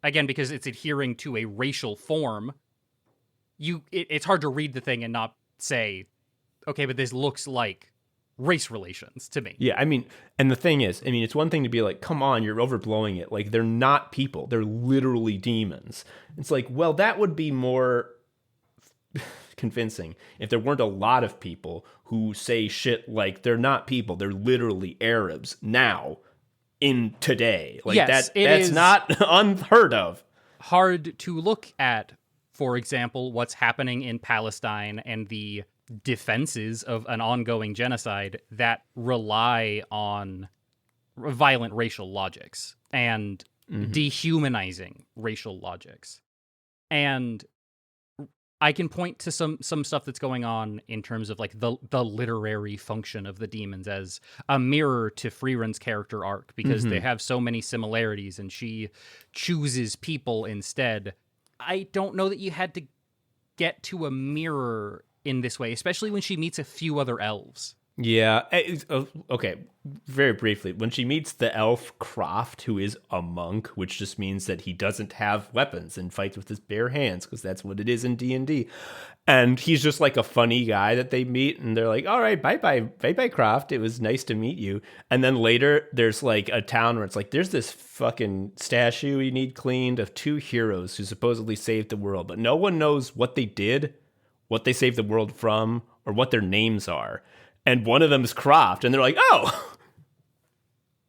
again, because it's adhering to a racial form, it's hard to read the thing and not say, okay, but this looks like race relations to me. Yeah, I mean, and the thing is, I mean, it's one thing to be like, come on, you're overblowing it. Like, they're not people. They're literally demons. It's like, well, that would be more convincing if there weren't a lot of people who say shit like they're not people. They're literally Arabs now in today. Like, Yes, that's not unheard of. Hard to look at, for example, what's happening in Palestine and the defenses of an ongoing genocide that rely on violent racial logics and dehumanizing racial logics. And I can point to some stuff that's going on in terms of like the literary function of the demons as a mirror to Frieren's character arc, because they have so many similarities and she chooses people instead. I don't know that you had to get to a mirror in this way, especially when she meets a few other elves. Yeah. Okay. Very briefly, when she meets the elf Croft, who is a monk, which just means that he doesn't have weapons and fights with his bare hands, because that's what it is in D&D. And he's just like a funny guy that they meet, and they're like, all right, bye-bye, Croft. It was nice to meet you. And then later, there's like a town where it's like, there's this fucking statue you need cleaned of 2 heroes who supposedly saved the world, but no one knows what they did, what they saved the world from, or what their names are. And one of them is Croft, and they're like, oh,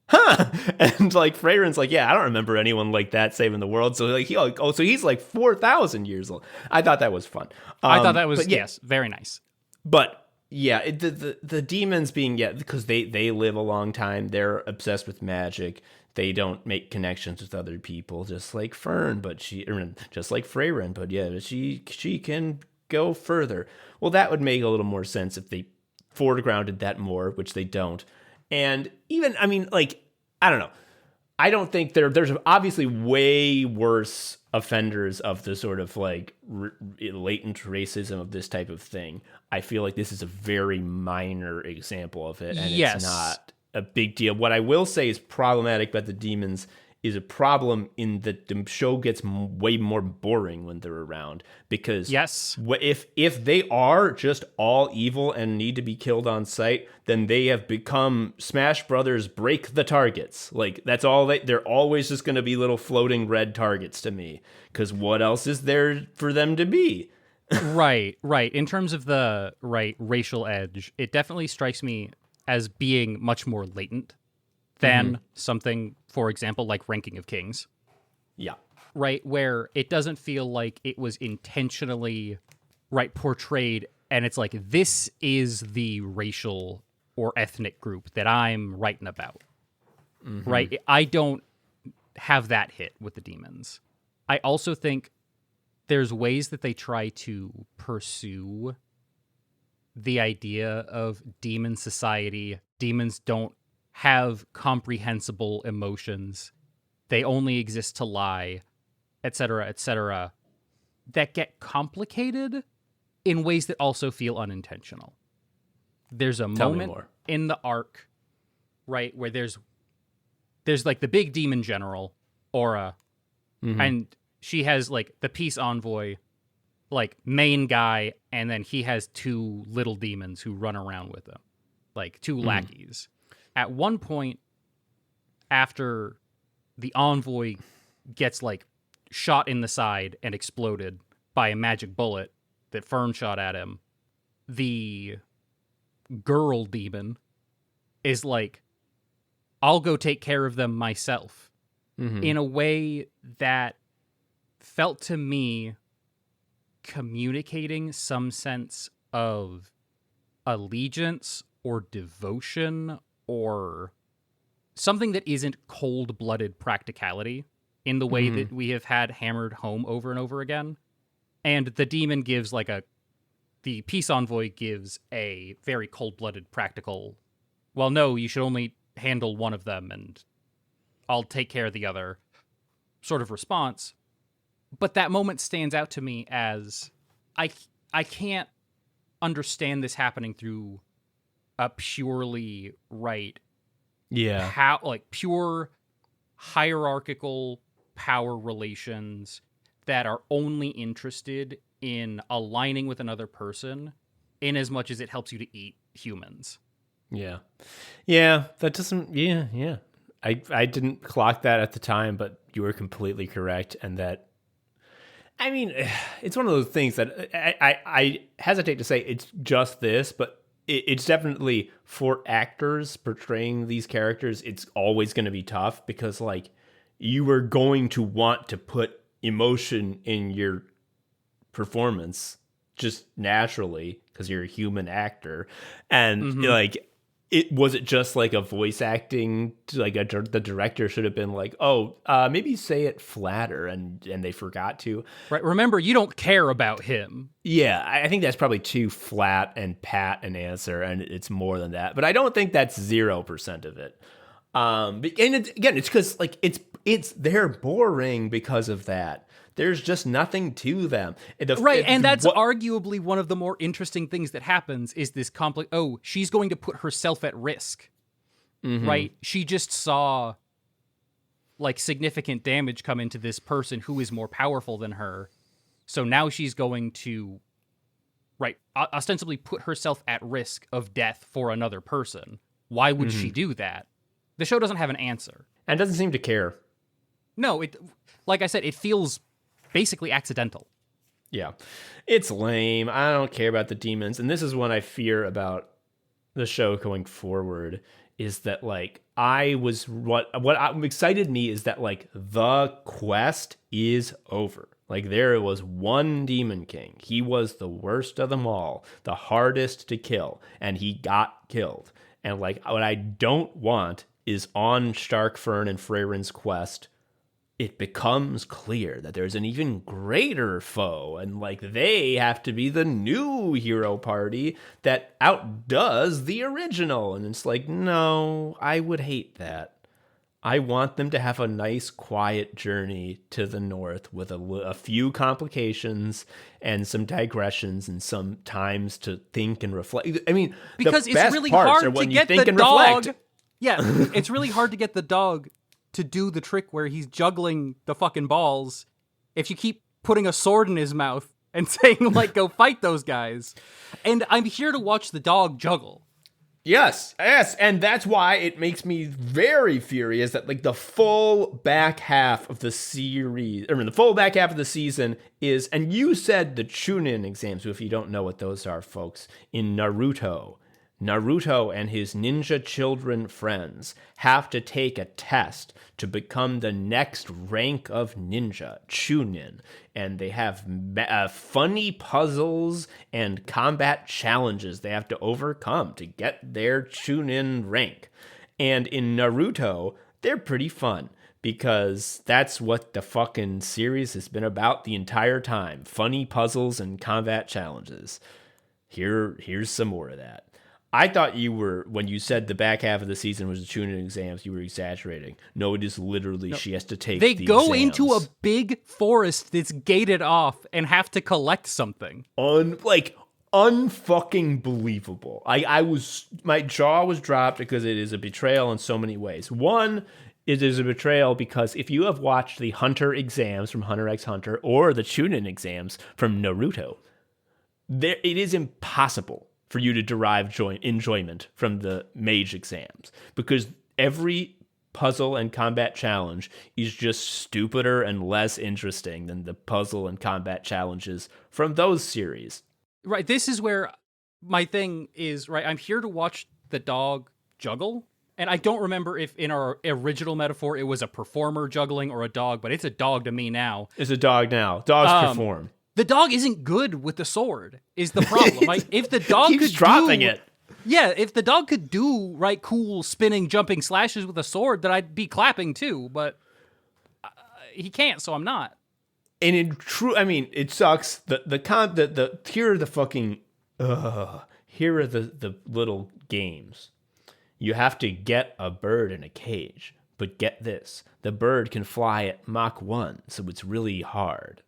huh. And like Frieren's like, yeah, I don't remember anyone like that saving the world. So like, so he's like 4,000 years old. I thought that was fun. I thought that was, yes, very nice. But yeah, the demons being, because they live a long time. They're obsessed with magic. They don't make connections with other people, just like Fern, just like Frieren. But yeah, she can go further. Well, that would make a little more sense if they foregrounded that more, which they don't. And even, I mean, like, I don't know. I don't think there's obviously way worse offenders of the sort of like latent racism of this type of thing. I feel like this is a very minor example of it, and it's not a big deal. What I will say is problematic about the demons is a problem in that the show gets way more boring when they're around, because if they are just all evil and need to be killed on sight, then they have become Smash Brothers break the targets. Like, that's all they're always just going to be little floating red targets to me, because what else is there for them to be? Right. In terms of the racial edge, it definitely strikes me as being much more latent than something, for example, like Ranking of Kings. Yeah. Right, where it doesn't feel like it was intentionally portrayed, and it's like, this is the racial or ethnic group that I'm writing about. Right? I don't have that hit with the demons. I also think there's ways that they try to pursue the idea of demon society. Demons don't have comprehensible emotions. They only exist to lie, etc., that get complicated in ways that also feel unintentional. There's a moment in the arc, right, where there's like the big demon general, Aura, and she has like the peace envoy, like main guy, and then he has 2 little demons who run around with him, like 2 lackeys. At one point, after the envoy gets like shot in the side and exploded by a magic bullet that Fern shot at him, the girl demon is like, I'll go take care of them myself, in a way that felt to me communicating some sense of allegiance or devotion or something that isn't cold-blooded practicality in the way that we have had hammered home over and over again. And the demon gives the peace envoy gives a very cold-blooded practical, well, no, you should only handle one of them and I'll take care of the other sort of response. But that moment stands out to me as I can't understand this happening through a purely Yeah. like pure hierarchical power relations that are only interested in aligning with another person in as much as it helps you to eat humans. Yeah. Yeah, that doesn't yeah. I didn't clock that at the time, but you were completely correct, and that I mean, it's one of those things that I hesitate to say it's just this, but it's definitely for actors portraying these characters, it's always going to be tough because, like, you are going to want to put emotion in your performance just naturally because you're a human actor. And, like, it just like a voice acting, like the director should have been like, oh, maybe say it flatter, and they forgot to. Right. Remember, you don't care about him. Yeah, I think that's probably too flat and pat an answer, and it's more than that. But I don't think that's 0% of it. And again, it's because like they're boring because of that. There's just nothing to them. And that's arguably one of the more interesting things that happens is this she's going to put herself at risk. Right? She just saw like significant damage come into this person who is more powerful than her. So now she's going to ostensibly put herself at risk of death for another person. Why would she do that? The show doesn't have an answer. And doesn't seem to care. No, like I said, it feels basically accidental. Yeah. It's lame. I don't care about the demons. And this is what I fear about the show going forward is that, like, what excited me is that, like, the quest is over. Like, there was one Demon King. He was the worst of them all, the hardest to kill, and he got killed. And, like, what I don't want is on Starkfern and Frieren's quest, it becomes clear that there's an even greater foe, and like they have to be the new hero party that outdoes the original. And it's like, no, I would hate that. I want them to have a nice, quiet journey to the north with a few complications and some digressions and some times to think and reflect. I mean, because the best it's really parts hard are when to you get think the and dog. reflect. Yeah, it's really hard to get the dog to do the trick where he's juggling the fucking balls if you keep putting a sword in his mouth and saying, like, go fight those guys. And I'm here to watch the dog juggle. Yes, and that's why it makes me very furious that, like, the full back half of the series, the full back half of the season is, and you said the Chunin exams, so if you don't know what those are, folks, in Naruto and his ninja children friends have to take a test to become the next rank of ninja, Chunin. And they have funny puzzles and combat challenges they have to overcome to get their Chunin rank. And in Naruto, they're pretty fun because that's what the fucking series has been about the entire time. Funny puzzles and combat challenges. Here's some more of that. I thought you were, when you said the back half of the season was the Chunin exams, you were exaggerating. No, it is literally she has to take the exams. They go into a big forest that's gated off and have to collect something. Unfucking believable. My jaw was dropped because it is a betrayal in so many ways. One, it is a betrayal because if you have watched the Hunter exams from Hunter x Hunter or the Chunin exams from Naruto, it is impossible for you to derive enjoyment from the mage exams because every puzzle and combat challenge is just stupider and less interesting than the puzzle and combat challenges from those series. Right, this is where my thing is, right, I'm here to watch the dog juggle, and I don't remember if in our original metaphor it was a performer juggling or a dog, but it's a dog to me now. It's a dog now. Dogs perform. The dog isn't good with the sword, is the problem. Like, if the dog keeps dropping it. Yeah, if the dog could do, right, cool spinning, jumping slashes with a sword, then I'd be clapping too, but he can't, so I'm not. And it sucks. Here are the fucking, here are the little games. You have to get a bird in a cage, but get this, the bird can fly at Mach 1, so it's really hard.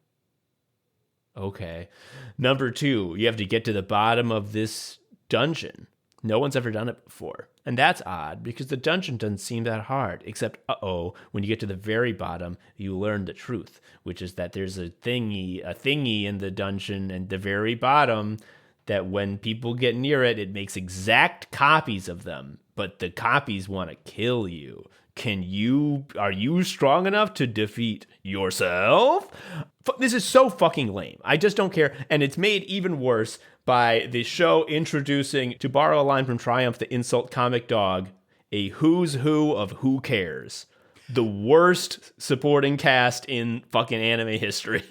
Okay. Number 2, you have to get to the bottom of this dungeon. No one's ever done it before. And that's odd because the dungeon doesn't seem that hard, except, when you get to the very bottom, you learn the truth, which is that there's a thingy in the dungeon and the very bottom that when people get near it, it makes exact copies of them, but the copies want to kill you. Are you strong enough to defeat yourself? This is so fucking lame. I just don't care. And it's made even worse by the show introducing, to borrow a line from Triumph, the insult comic dog, a who's who of who cares. The worst supporting cast in fucking anime history.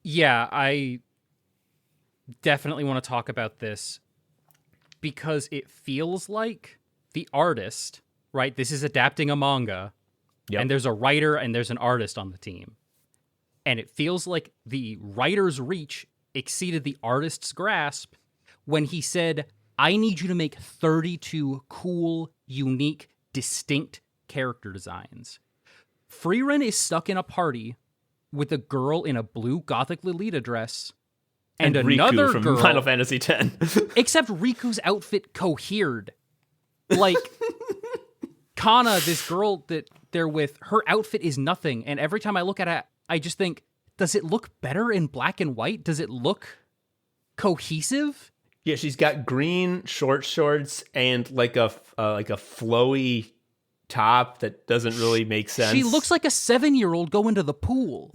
Yeah, I definitely want to talk about this because it feels like the artist, right? This is adapting a manga, and there's a writer and there's an artist on the team. And it feels like the writer's reach exceeded the artist's grasp when he said, I need you to make 32 cool, unique, distinct character designs. Frieren is stuck in a party with a girl in a blue Gothic Lolita dress and another Riku from girl, Final Fantasy X. except Riku's outfit cohered. Like, Kana, this girl that they're with, her outfit is nothing. And every time I look at it, I just think, does it look better in black and white? Does it look cohesive? Yeah, she's got green short shorts and like a flowy top that doesn't really make sense. She looks like a 7-year-old going to the pool.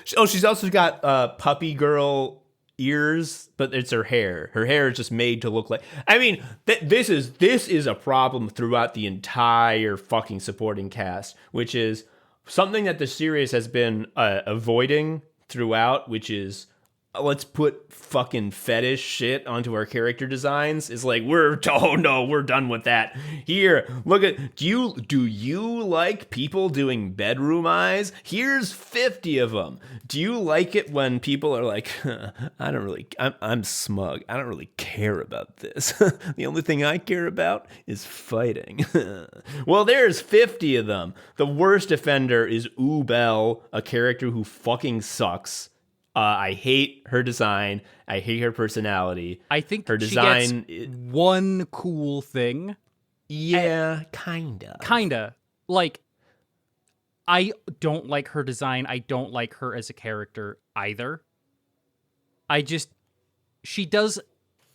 She's also got puppy girl ears, but it's her hair. Her hair is just made to look like. I mean, this is a problem throughout the entire fucking supporting cast, which is something that the series has been avoiding throughout, which is let's put fucking fetish shit onto our character designs. Is like, we're done with that. Here, look at, do you like people doing bedroom eyes? Here's 50 of them. Do you like it when people are like, I'm smug. I don't really care about this. The only thing I care about is fighting. Well, there's 50 of them. The worst offender is Ubel, a character who fucking sucks. I hate her design. I hate her personality. I think her design she gets one cool thing. Yeah, kinda. Kinda. Like, I don't like her design. I don't like her as a character either. She does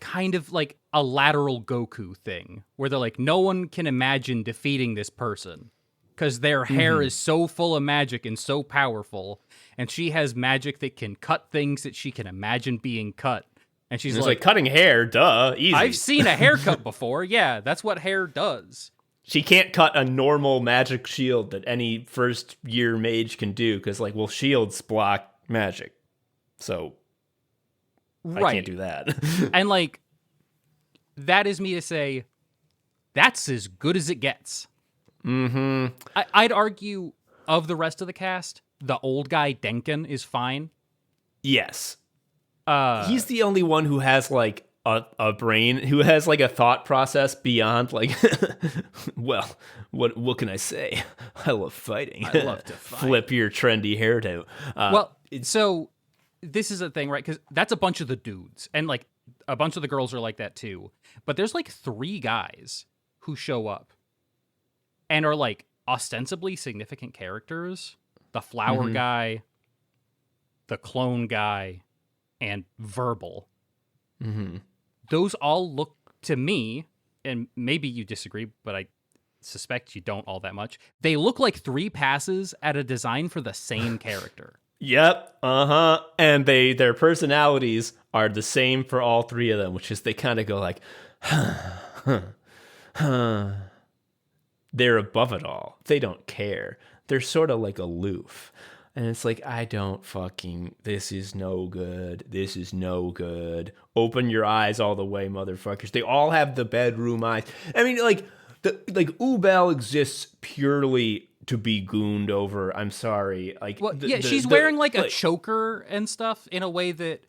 kind of like a lateral Goku thing where they're like, no one can imagine defeating this person because their hair is so full of magic and so powerful. And she has magic that can cut things that she can imagine being cut. And she's like, cutting hair, duh, easy. I've seen a haircut before. Yeah, that's what hair does. She can't cut a normal magic shield that any first-year mage can do, because, shields block magic. So, right. I can't do that. And, that is me to say, that's as good as it gets. Mm-hmm. I'd argue, of the rest of the cast, the old guy Denken is fine. Yes. He's the only one who has a brain, who has a thought process beyond well, what can I say? I love fighting. I love to fight. Flip your trendy hairdo. So this is a thing, right? Because that's a bunch of the dudes, and a bunch of the girls are like that too. But there's 3 guys who show up and are ostensibly significant characters. The flower guy, the clone guy, and Verbal. Mm-hmm. Those all look to me, and maybe you disagree, but I suspect you don't all that much. They look like 3 passes at a design for the same character. Yep. Uh-huh. And their personalities are the same for all 3 of them, which is they kind of go they're above it all. They don't care. They're sort of aloof. And it's this is no good. This is no good. Open your eyes all the way, motherfuckers. They all have the bedroom eyes. I mean, Ubel exists purely to be gooned over. I'm sorry. She's wearing a choker and stuff in a way that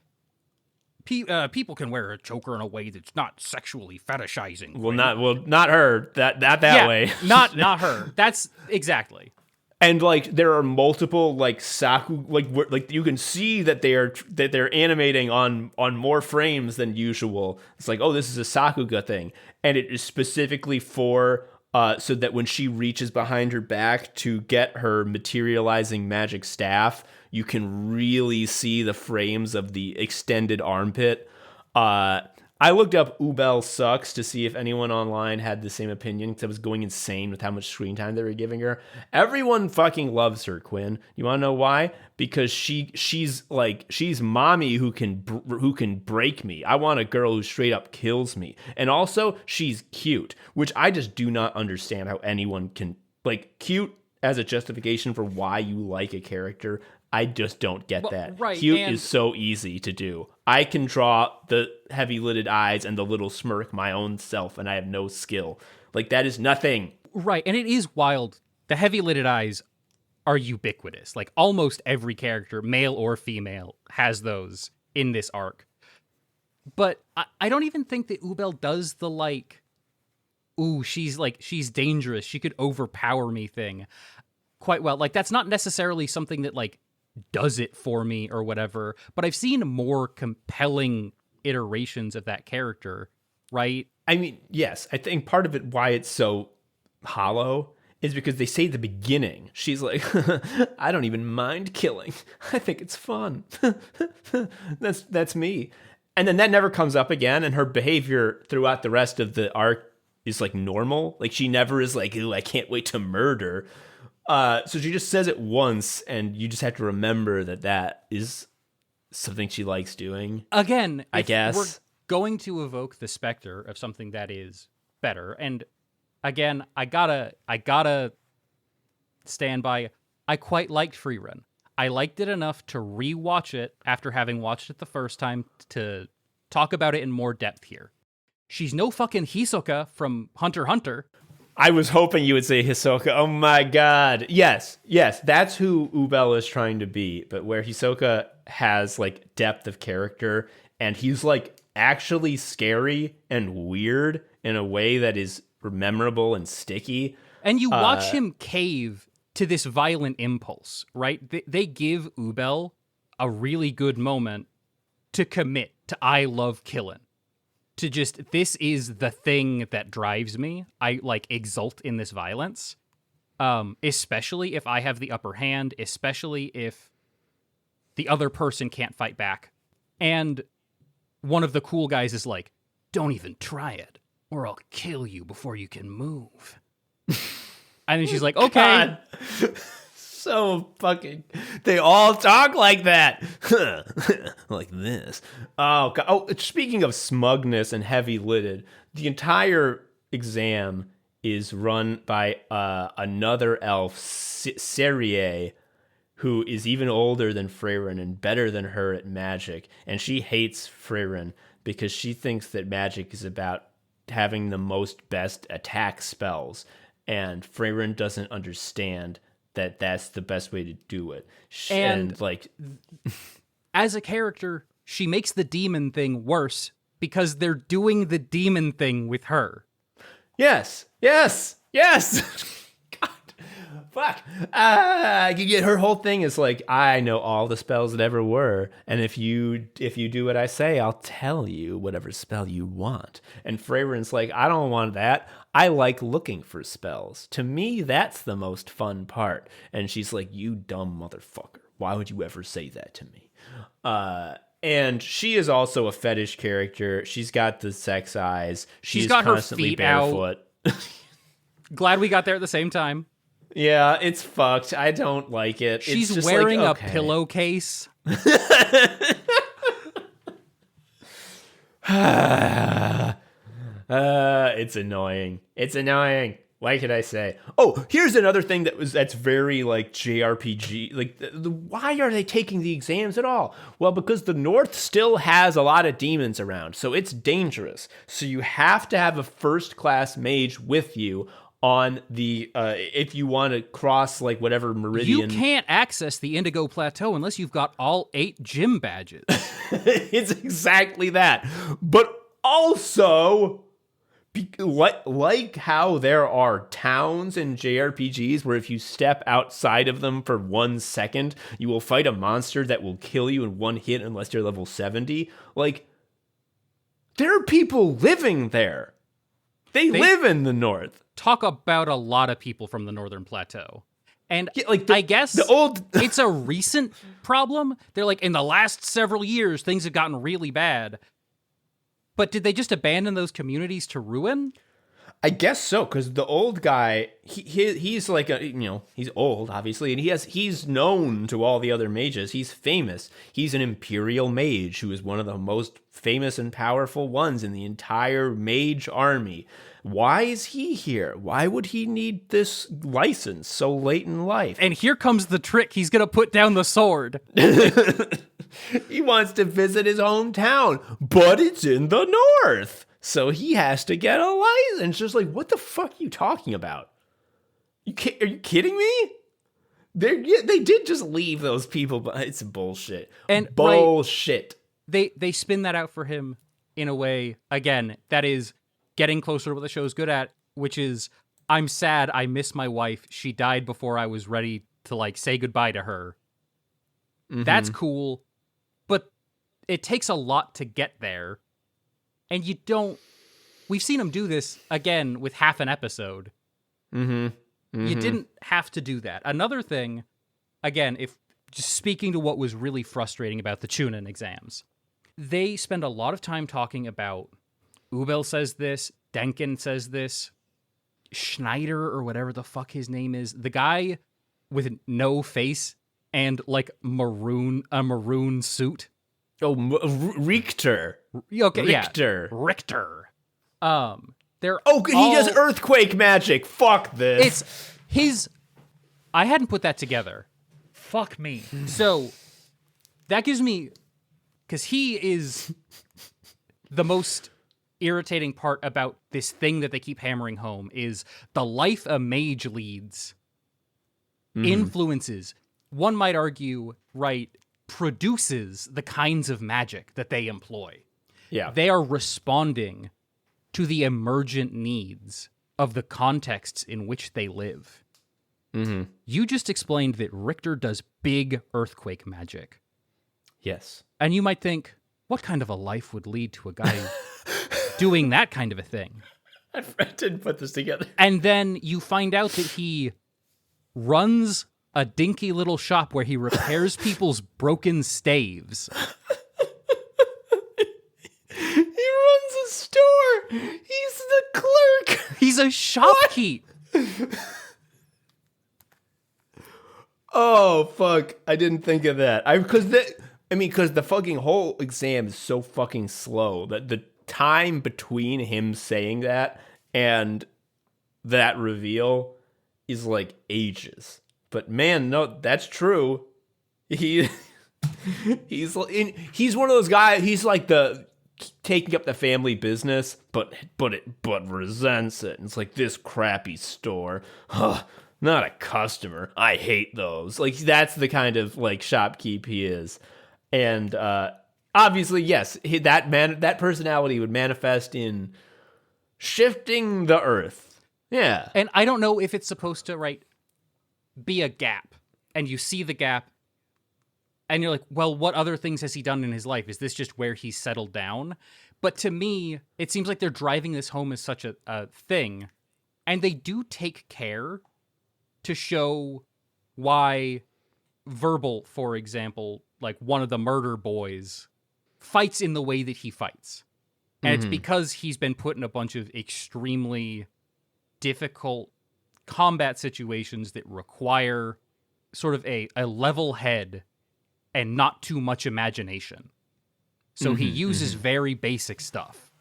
people can wear a choker in a way that's not sexually fetishizing. Not her. That way. Not her. That's exactly. And like there are multiple like Saku like you can see that they're animating on more frames than usual. It's like, oh, this is a Sakuga thing, and it is specifically for so that when she reaches behind her back to get her materializing magic staff, you can really see the frames of the extended armpit. I looked up Ubel sucks to see if anyone online had the same opinion, because I was going insane with how much screen time they were giving her. Everyone fucking loves her, Quinn. You want to know why? Because she's mommy who can break me. I want a girl who straight up kills me. And also, she's cute, which I just do not understand how anyone can, like, cute as a justification for why you like a character. I just don't get that. Right, Cute is so easy to do. I can draw the heavy-lidded eyes and the little smirk my own self, and I have no skill. Like, that is nothing. Right, and it is wild. The heavy-lidded eyes are ubiquitous. Like, almost every character, male or female, has those in this arc. But I don't even think that Ubel does the, like, ooh, she's dangerous, she could overpower me thing quite well. Like, that's not necessarily something that, like, does it for me or whatever, but I've seen more compelling iterations of that character, right? I mean, yes, I think part of it why it's so hollow is because they say at the beginning, she's like, I don't even mind killing. I think it's fun. That's me. And then that never comes up again, and her behavior throughout the rest of the arc is like normal. Like, she never is like, ooh, I can't wait to murder. So she just says it once, and you just have to remember that is something she likes doing. Again, I guess we're going to evoke the specter of something that is better. And again, I gotta stand by. I quite liked Frieren. I liked it enough to rewatch it after having watched it the first time to talk about it in more depth here. She's no fucking Hisoka from Hunter x Hunter. I was hoping you would say Hisoka. Oh my god. Yes, that's who Ubel is trying to be, but where Hisoka has like depth of character, and he's like actually scary and weird in a way that is memorable and sticky. And you watch him cave to this violent impulse, right? They give Ubel a really good moment to commit to I love killing. To just, this is the thing that drives me. I like exult in this violence, especially if I have the upper hand, especially if the other person can't fight back. And one of the cool guys is like, don't even try it, or I'll kill you before you can move. And then she's like, okay. God. So fucking, they all talk like that. Like this. Oh god. Oh, speaking of smugness and heavy-lidded, the entire exam is run by another elf, Serie, who is even older than Frieren and better than her at magic, and she hates Frieren because she thinks that magic is about having the best attack spells, and Frieren doesn't understand that's the best way to do it. And like, as a character, she makes the demon thing worse because they're doing the demon thing with her. Yes. God, fuck. Her whole thing is like, I know all the spells that ever were, and if you do what I say, I'll tell you whatever spell you want. And Freyren's like, I don't want that. I like looking for spells. To me, that's the most fun part. And she's like, you dumb motherfucker. Why would you ever say that to me? And she is also a fetish character. She's got the sex eyes. She's got her feet barefoot. Out. Glad we got there at the same time. Yeah, it's fucked. I don't like it. She's just wearing like, okay. a pillowcase. It's annoying. What could I say? Oh, here's another thing that's very like JRPG. Like, why are they taking the exams at all? Well, because the North still has a lot of demons around, so it's dangerous. So you have to have a first-class mage with you on the if you want to cross like whatever meridian. You can't access the Indigo Plateau unless you've got all 8 gym badges. It's exactly that. But also, Like how there are towns in JRPGs where if you step outside of them for 1 second, you will fight a monster that will kill you in one hit unless you're level 70. Like, there are people living there. They live in the north. Talk about a lot of people from the Northern Plateau. And Yeah, like I guess the old it's a recent problem. They're like, in the last several years, things have gotten really bad. But did they just abandon those communities to ruin? I guess so, because the old guy, he's like he's old, obviously, and he's known to all the other mages. He's famous. He's an imperial mage who is one of the most famous and powerful ones in the entire mage army. Why is he here? Why would he need this license so late in life? And here comes the trick. He's going to put down the sword. He wants to visit his hometown, but it's in the north. So he has to get a license. Just like, what the fuck are you talking about? Are you kidding me? They did just leave those people, but it's bullshit. And bullshit. Right, they spin that out for him in a way, again, that is getting closer to what the show's good at, which is, I'm sad, I miss my wife. She died before I was ready to, like, say goodbye to her. Mm-hmm. That's cool, but it takes a lot to get there. And you don't... We've seen him do this, again, with half an episode. Mm-hmm. Mm-hmm. You didn't have to do that. Another thing, again, if just speaking to what was really frustrating about the Chunin exams, they spend a lot of time talking about... Ubel says this, Denkin says this, Schneider, or whatever the fuck his name is, the guy with no face and, like, a maroon suit. Oh, Richter. Okay, Richter. Yeah. Richter. They're he does earthquake magic. Fuck this. It's his... I hadn't put that together. Fuck me. So, that gives me... Because he is the most irritating part about this thing that they keep hammering home is the life a mage leads influences, one might argue, right, produces the kinds of magic that they employ. Yeah. They are responding to the emergent needs of the contexts in which they live. Mm-hmm. You just explained that Richter does big earthquake magic. Yes. And you might think, what kind of a life would lead to a guy doing that kind of a thing? I didn't put this together. And then you find out that he runs a dinky little shop where he repairs people's broken staves. He runs a store. He's the clerk. He's a shopkeep. Oh, fuck. I didn't think of that. Because the fucking whole exam is so fucking slow that the time between him saying that and that reveal is like ages. But man, no, that's true. He's one of those guys. He's like the taking up the family business, but resents it. And it's like, this crappy store. Huh, not a customer. I hate those. Like, that's the kind of like shopkeep he is. And obviously, yes, that personality would manifest in shifting the earth. Yeah. And I don't know if it's supposed to, right, be a gap. And you see the gap, and you're like, well, what other things has he done in his life? Is this just where he's settled down? But to me, it seems like they're driving this home as such a thing. And they do take care to show why Verbal, for example, like one of the murder boys, fights in the way that he fights. And it's because he's been put in a bunch of extremely difficult combat situations that require sort of a level head and not too much imagination. So he uses very basic stuff,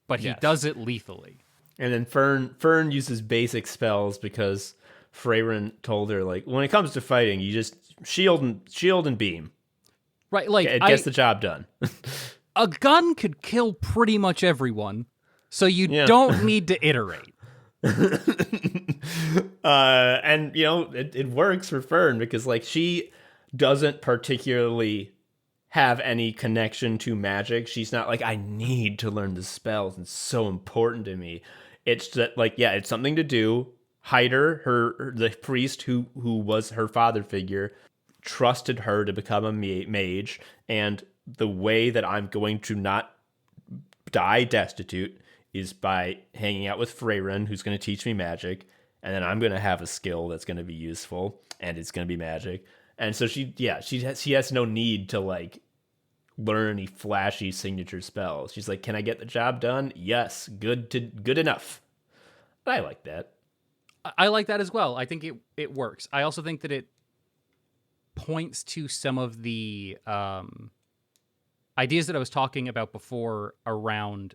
but he does it lethally. And then Fern uses basic spells because Frieren told her, like, when it comes to fighting, you just shield and beam. Right, like it gets the job done. A gun could kill pretty much everyone, so you don't need to iterate. And it works for Fern because like she doesn't particularly have any connection to magic. She's not like, I need to learn the spells. It's so important to me. It's that, like, yeah, it's something to do. Hyder, the priest who was her father figure, trusted her to become a mage. And the way that I'm going to not die destitute is by hanging out with Frieren, who's going to teach me magic. And then I'm going to have a skill that's going to be useful, and it's going to be magic. And so she has no need to like learn any flashy signature spells. She's like, can I get the job done? Yes. Good enough. I like that. I like that as well. I think it works. I also think that it points to some of the ideas that I was talking about before around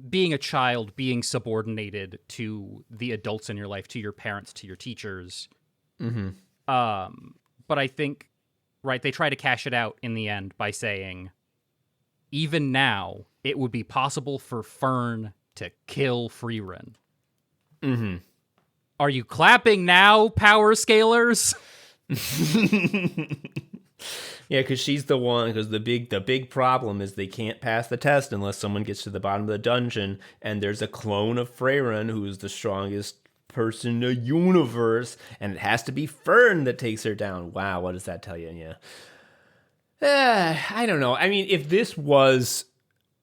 being a child, being subordinated to the adults in your life, to your parents, to your teachers. Mm-hmm. But I think, right, they try to cash it out in the end by saying, even now, it would be possible for Fern to kill Frieren. Mm-hmm. Are you clapping now, power scalers? Yeah, because she's the one. Because the big problem is they can't pass the test unless someone gets to the bottom of the dungeon, and there's a clone of Frieren who is the strongest person in the universe, and it has to be Fern that takes her down. Wow, what does that tell you? Yeah, I don't know. I mean, if this was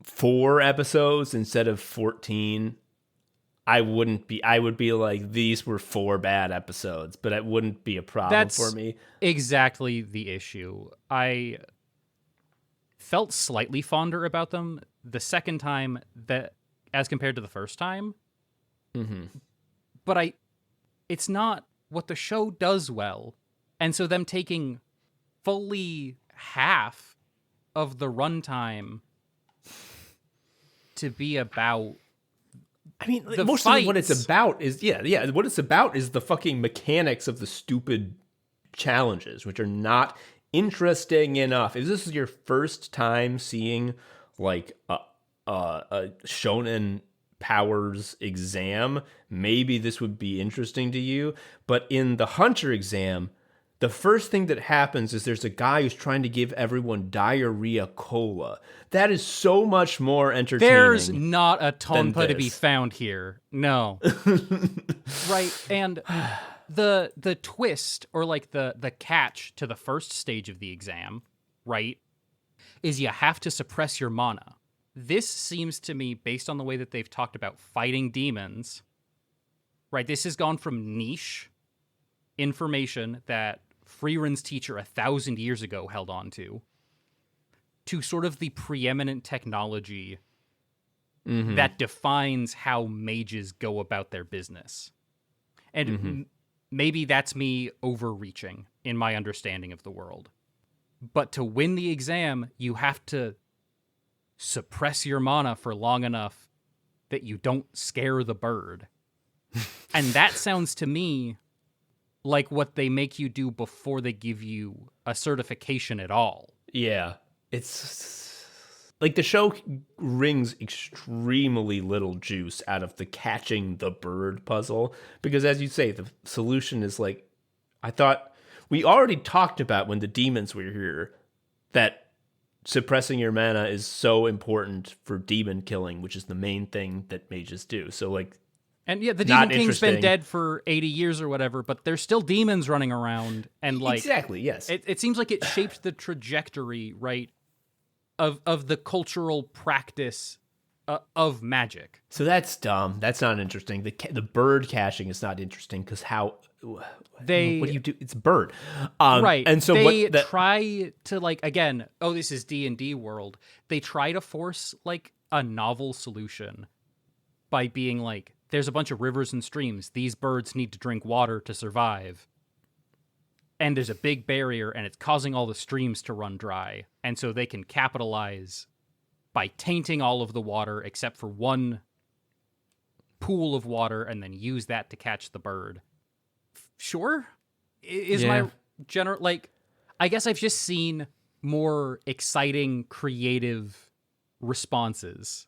4 episodes instead of 14, I would be like, these were 4 bad episodes, but it wouldn't be a problem for me. Exactly the issue. I felt slightly fonder about them the second time that as compared to the first time. Mm-hmm. But it's not what the show does well. And so them taking fully half of the runtime to be about, I mean, the mostly what fights. it's about is, what it's about is the fucking mechanics of the stupid challenges, which are not interesting enough. If this is your first time seeing, like, a shonen powers exam, maybe this would be interesting to you. But in the Hunter exam, the first thing that happens is there's a guy who's trying to give everyone diarrhea cola. That is so much more entertaining. There's not a tonpa to be this. found here. No. Right. And the twist, or like the catch to the first stage of the exam, right, is you have to suppress your mana. This seems to me, based on the way that they've talked about fighting demons, right, this has gone from niche information that Frieren's teacher 1,000 years ago held on to sort of the preeminent technology that defines how mages go about their business. And maybe that's me overreaching in my understanding of the world. But to win the exam, you have to suppress your mana for long enough that you don't scare the bird. And that sounds to me like what they make you do before they give you a certification at all. Yeah. It's like the show wrings extremely little juice out of the catching the bird puzzle, because as you say, the solution is like, I thought we already talked about when the demons were here, that suppressing your mana is so important for demon killing, which is the main thing that mages do. So like, and yeah, the Demon King's been dead for 80 years or whatever, but there's still demons running around. And like, exactly, yes. It seems like it shaped the trajectory, right, of the cultural practice of magic. So that's dumb. That's not interesting. The bird catching is not interesting because what do you do? It's a bird, right? And so they try to, like, again, this is D&D world. They try to force like a novel solution by being like, there's a bunch of rivers and streams. These birds need to drink water to survive. And there's a big barrier, and it's causing all the streams to run dry. And so they can capitalize by tainting all of the water except for one pool of water, and then use that to catch the bird. Sure? Is my general, like, I guess I've just seen more exciting, creative responses.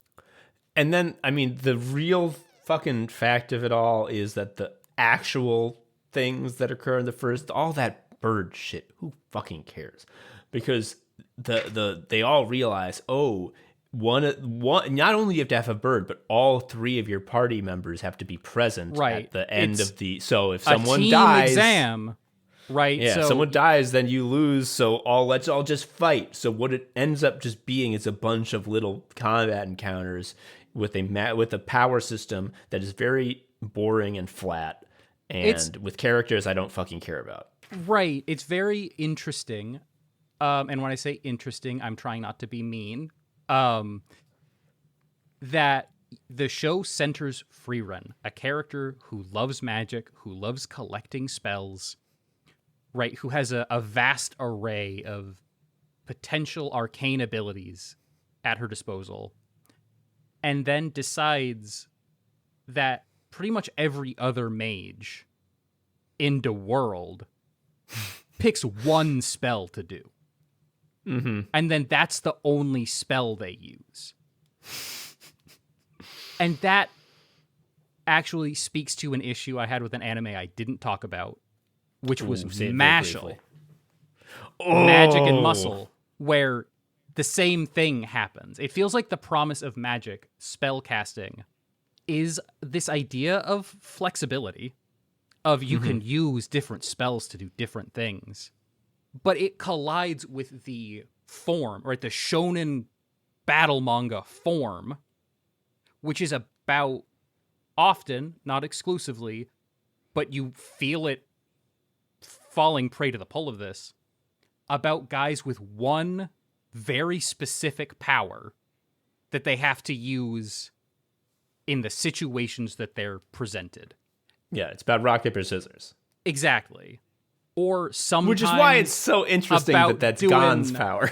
And then, I mean, the real fucking fact of it all is that the actual things that occur in the first, all that bird shit, who fucking cares? Because they all realize, oh, one not only do you have to have a bird, but all three of your party members have to be present at the end of the. So if someone dies, exam, right? Yeah, so someone dies, then you lose. So let's all just fight. So what it ends up just being is a bunch of little combat encounters with a power system that is very boring and flat, and with characters I don't fucking care about. Right. It's very interesting. And when I say interesting, I'm trying not to be mean. That the show centers Frieren, a character who loves magic, who loves collecting spells, right? Who has a vast array of potential arcane abilities at her disposal, and then decides that pretty much every other mage in the world picks one spell to do. Mm-hmm. And then that's the only spell they use. And that actually speaks to an issue I had with an anime I didn't talk about, which was Mashal. Magic and Muscle, where the same thing happens. It feels like the promise of magic, spell casting, is this idea of flexibility, of you can use different spells to do different things. But it collides with the form, right? The shonen battle manga form, which is about, often, not exclusively, but you feel it falling prey to the pull of this, about guys with one very specific power that they have to use in the situations that they're presented. Yeah, it's about rock, paper, scissors. Exactly. Or sometimes, which is why it's so interesting that that's Gon's power.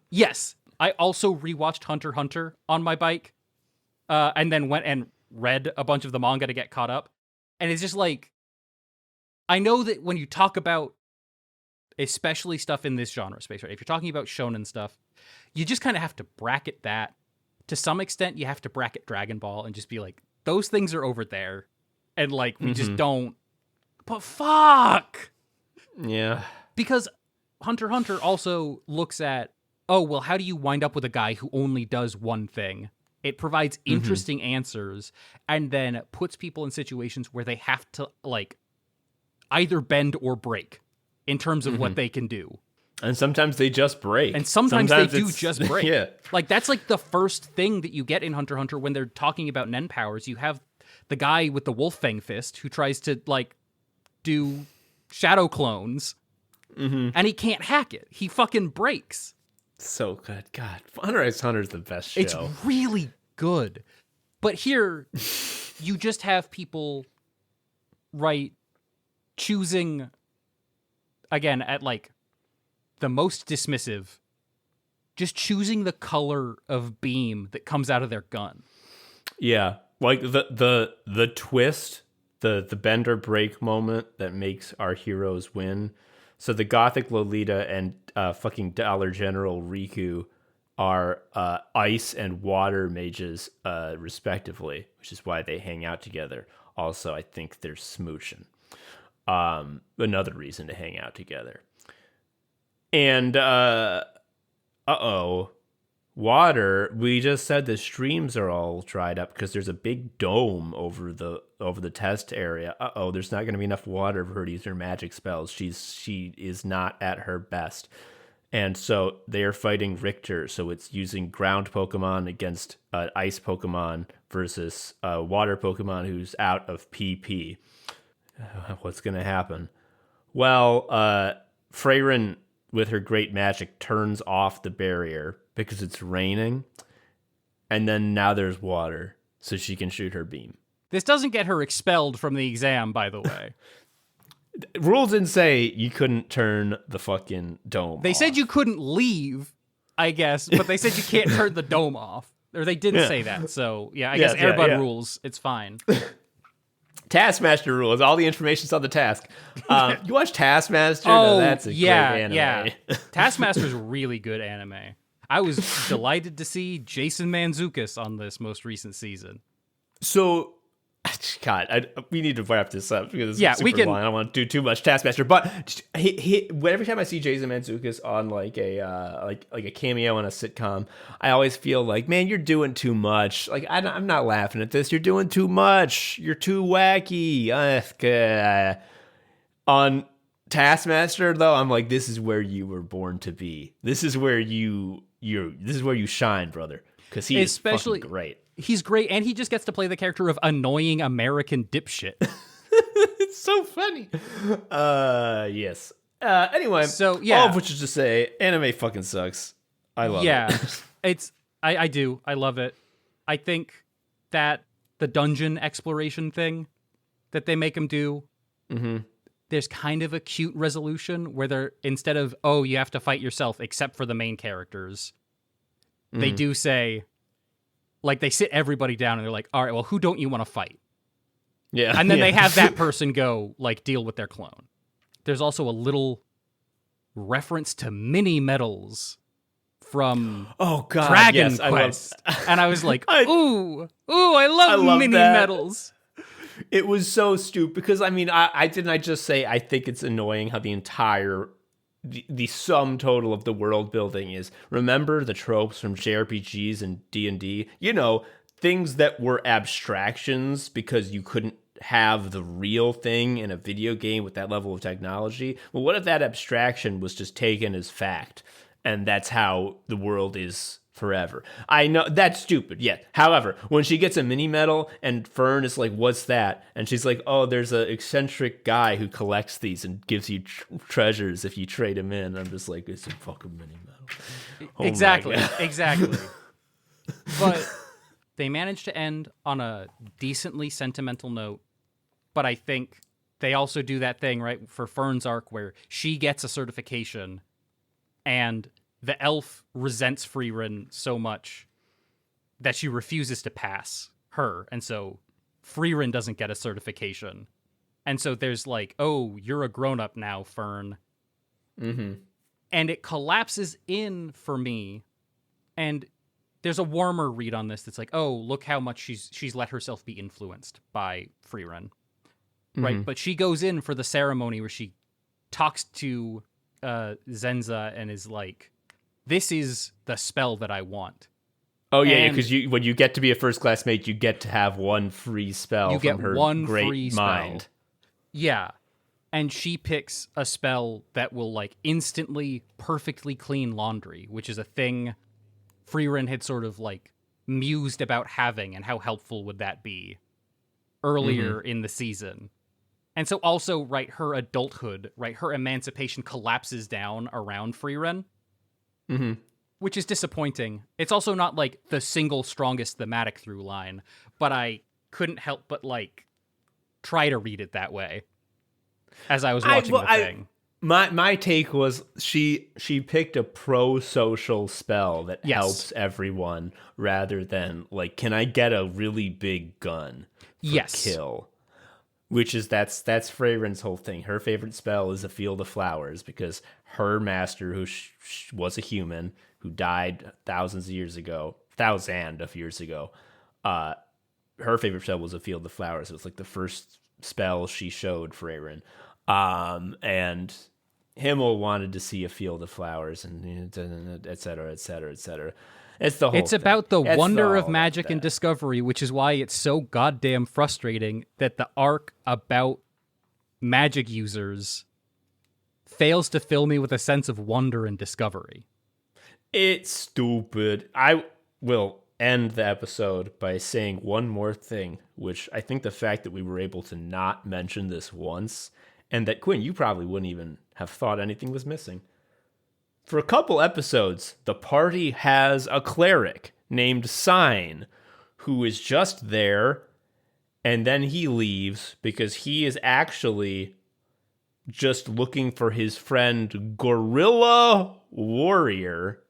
Yes. I also rewatched Hunter x Hunter on my bike, and then went and read a bunch of the manga to get caught up. And it's just like, I know that when you talk about especially stuff in this genre space, right? If you're talking about shonen stuff, you just kind of have to bracket that. To some extent, you have to bracket Dragon Ball and just be like, those things are over there. And like, we just don't. But fuck! Yeah. Because Hunter x Hunter also looks at, oh, well, how do you wind up with a guy who only does one thing? It provides interesting answers and then puts people in situations where they have to, like, either bend or break in terms of what they can do. And sometimes they just break. And sometimes they do just break. Yeah. Like, that's like the first thing that you get in Hunter x Hunter when they're talking about Nen powers. You have the guy with the Wolf Fang Fist who tries to, like, do shadow clones, and he can't hack it. He fucking breaks. So good. God, Hunter x Hunter is the best show. It's really good. But here, you just have people, right, choosing, again, at, like, the most dismissive, just choosing the color of beam that comes out of their gun. Yeah, like the twist, the bend or break moment that makes our heroes win. So the Gothic Lolita and fucking Dollar General Riku are ice and water mages, respectively, which is why they hang out together. Also, I think they're smooching. Another reason to hang out together. And water. We just said the streams are all dried up because there's a big dome over the test area. There's not going to be enough water for her to use her magic spells. She is not at her best, and so they are fighting Richter. So it's using ground Pokemon against ice Pokemon versus water Pokemon who's out of PP. What's going to happen? Well, Frieren, with her great magic, turns off the barrier because it's raining, and then now there's water, so she can shoot her beam. This doesn't get her expelled from the exam, by the way. Rules didn't say you couldn't turn the fucking dome They off. said you couldn't leave, I guess, but they said you can't turn the dome off. Or they didn't say that, so yeah, I guess Airbud rules, it's fine. Taskmaster rules. All the information's on the task. You watch Taskmaster? Oh, No, that's a great anime. Yeah. Taskmaster's really good anime. I was delighted to see Jason Mantzoukas on this most recent season. So God, we need to wrap this up because Yeah, it's super we can- long. I don't want to do too much Taskmaster, but every time I see Jason Mantzoukas on like a cameo in a sitcom, I always feel like, man, you're doing too much. Like I'm not laughing at this. You're doing too much. You're too wacky. On Taskmaster though, I'm like, this is where you were born to be. This is where you shine, brother. Because he is fucking great. He's great, and he just gets to play the character of annoying American dipshit. It's so funny. Yes. Anyway, So, yeah. all of which is to say, anime fucking sucks. I love it. I do. I love it. I think that the dungeon exploration thing that they make him do, there's kind of a cute resolution where they're, instead of, oh, you have to fight yourself except for the main characters, they do say, like, they sit everybody down and they're like, all right, well, who don't you want to fight? Yeah. And then they have that person go, like, deal with their clone. There's also a little reference to mini medals from Dragon Quest. And I was like, I love mini medals. It was so stupid because, I mean, I just say I think it's annoying how the sum total of the world building is, remember the tropes from JRPGs and D&D? You know, things that were abstractions because you couldn't have the real thing in a video game with that level of technology. Well, what if that abstraction was just taken as fact, and that's how the world is forever? I know that's stupid, yeah. However, when she gets a mini medal and Fern is like, what's that? And she's like, oh, there's an eccentric guy who collects these and gives you treasures if you trade him in. I'm just like, it's a fucking mini medal. Oh exactly. But they managed to end on a decently sentimental note. But I think they also do that thing, right, for Fern's arc where she gets a certification and the elf resents Frieren so much that she refuses to pass her. And so Frieren doesn't get a certification. And so there's like, oh, you're a grown-up now, Fern. Mm-hmm. And it collapses in for me. And there's a warmer read on this that's like, oh, look how much she's let herself be influenced by Frieren. Right? But she goes in for the ceremony where she talks to Zenza and is like, this is the spell that I want. Oh yeah, because when you get to be a first class mate, you get to have one free spell from her great mind. Yeah, and she picks a spell that will like instantly perfectly clean laundry, which is a thing Frieren had sort of like mused about having, and how helpful would that be earlier in the season. And so also, right, her adulthood, right, her emancipation collapses down around Frieren. Which is disappointing. It's also not like the single strongest thematic through line, but I couldn't help but like try to read it that way as I was watching the thing. My take was she picked a pro-social spell that helps everyone rather than like, can I get a really big gun for kill? Which is that's Freyren's whole thing. Her favorite spell is a Field of Flowers because her master, who was a human who died thousands of years ago, her favorite spell was a Field of Flowers. It was like the first spell she showed Frieren. And Himmel wanted to see a Field of Flowers, and et cetera, et cetera, et cetera. It's the whole It's thing. about the wonder of magic and discovery, which is why it's so goddamn frustrating that the arc about magic users fails to fill me with a sense of wonder and discovery. It's stupid. I will end the episode by saying one more thing, which I think the fact that we were able to not mention this once, and that, Quinn, you probably wouldn't even have thought anything was missing. For a couple episodes, the party has a cleric named Sign, who is just there, and then he leaves because he is actually just looking for his friend Gorilla Warrior.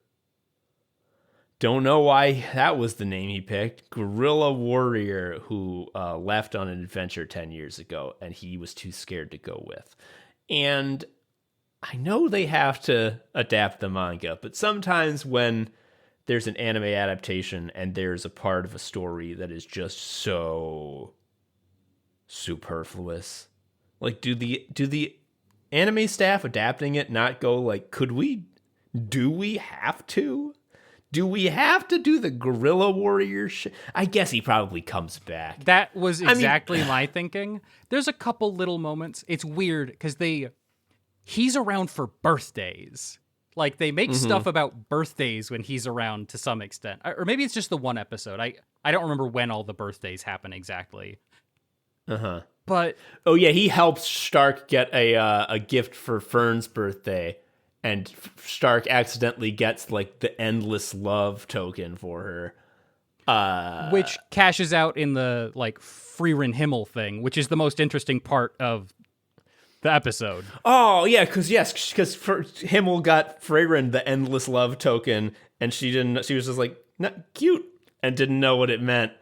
Don't know why that was the name he picked. Gorilla Warrior, who left on an adventure 10 years ago, and he was too scared to go with. And I know they have to adapt the manga, but sometimes when there's an anime adaptation and there's a part of a story that is just so superfluous. Like, do the anime staff adapting it not go like, do we have to? Do we have to do the guerrilla warrior shit? I guess he probably comes back. That was exactly my thinking. There's a couple little moments. It's weird because he's around for birthdays. Like, they make stuff about birthdays when he's around to some extent. Or maybe it's just the one episode. I don't remember when all the birthdays happen exactly. Uh-huh. But oh yeah, he helps Stark get a gift for Fern's birthday, and Stark accidentally gets like the endless love token for her, which cashes out in the like Frieren Himmel thing, which is the most interesting part of the episode. Oh yeah, because Himmel got Frieren the endless love token, and she didn't. She was just like, cute, and didn't know what it meant,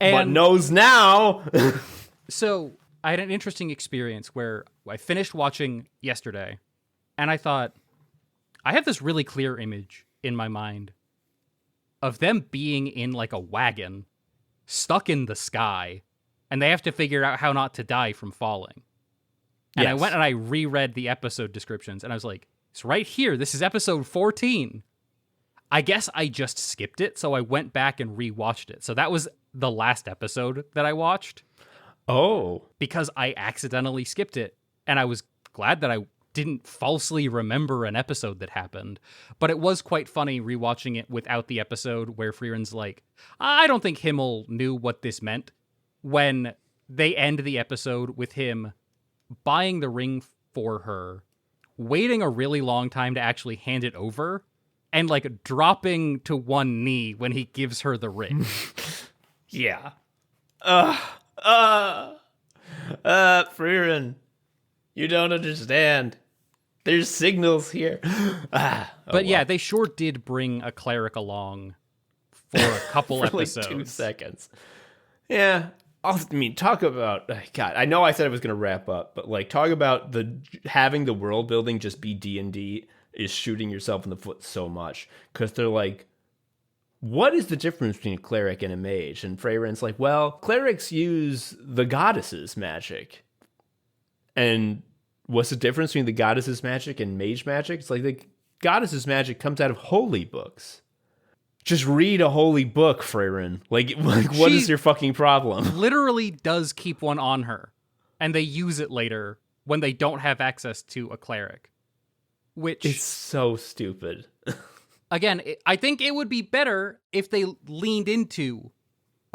but knows now. So I had an interesting experience where I finished watching yesterday, and I thought, I have this really clear image in my mind of them being in like a wagon, stuck in the sky, and they have to figure out how not to die from falling. And I went and I reread the episode descriptions, and I was like, it's right here. This is episode 14. I guess I just skipped it, so I went back and rewatched it. So that was the last episode that I watched. Oh. Because I accidentally skipped it, and I was glad that I didn't falsely remember an episode that happened. But it was quite funny rewatching it without the episode where Frieren's like, I don't think Himmel knew what this meant, when they end the episode with him buying the ring for her, waiting a really long time to actually hand it over, and like dropping to one knee when he gives her the ring. Yeah. Frieren, you don't understand. There's signals here. But yeah, they sure did bring a cleric along for a couple for episodes. Like 2 seconds. Yeah. Talk about God. I know I said I was going to wrap up, but like, talk about having the world building just be D&D is shooting yourself in the foot so much, because they're like, what is the difference between a cleric and a mage? And Freyren's like, well, clerics use the goddess's magic. And what's the difference between the goddess's magic and mage magic? It's like the goddess's magic comes out of holy books. Just read a holy book, Frieren. Like what is your fucking problem? Literally does keep one on her, and they use it later when they don't have access to a cleric. Which is so stupid. Again, I think it would be better if they leaned into,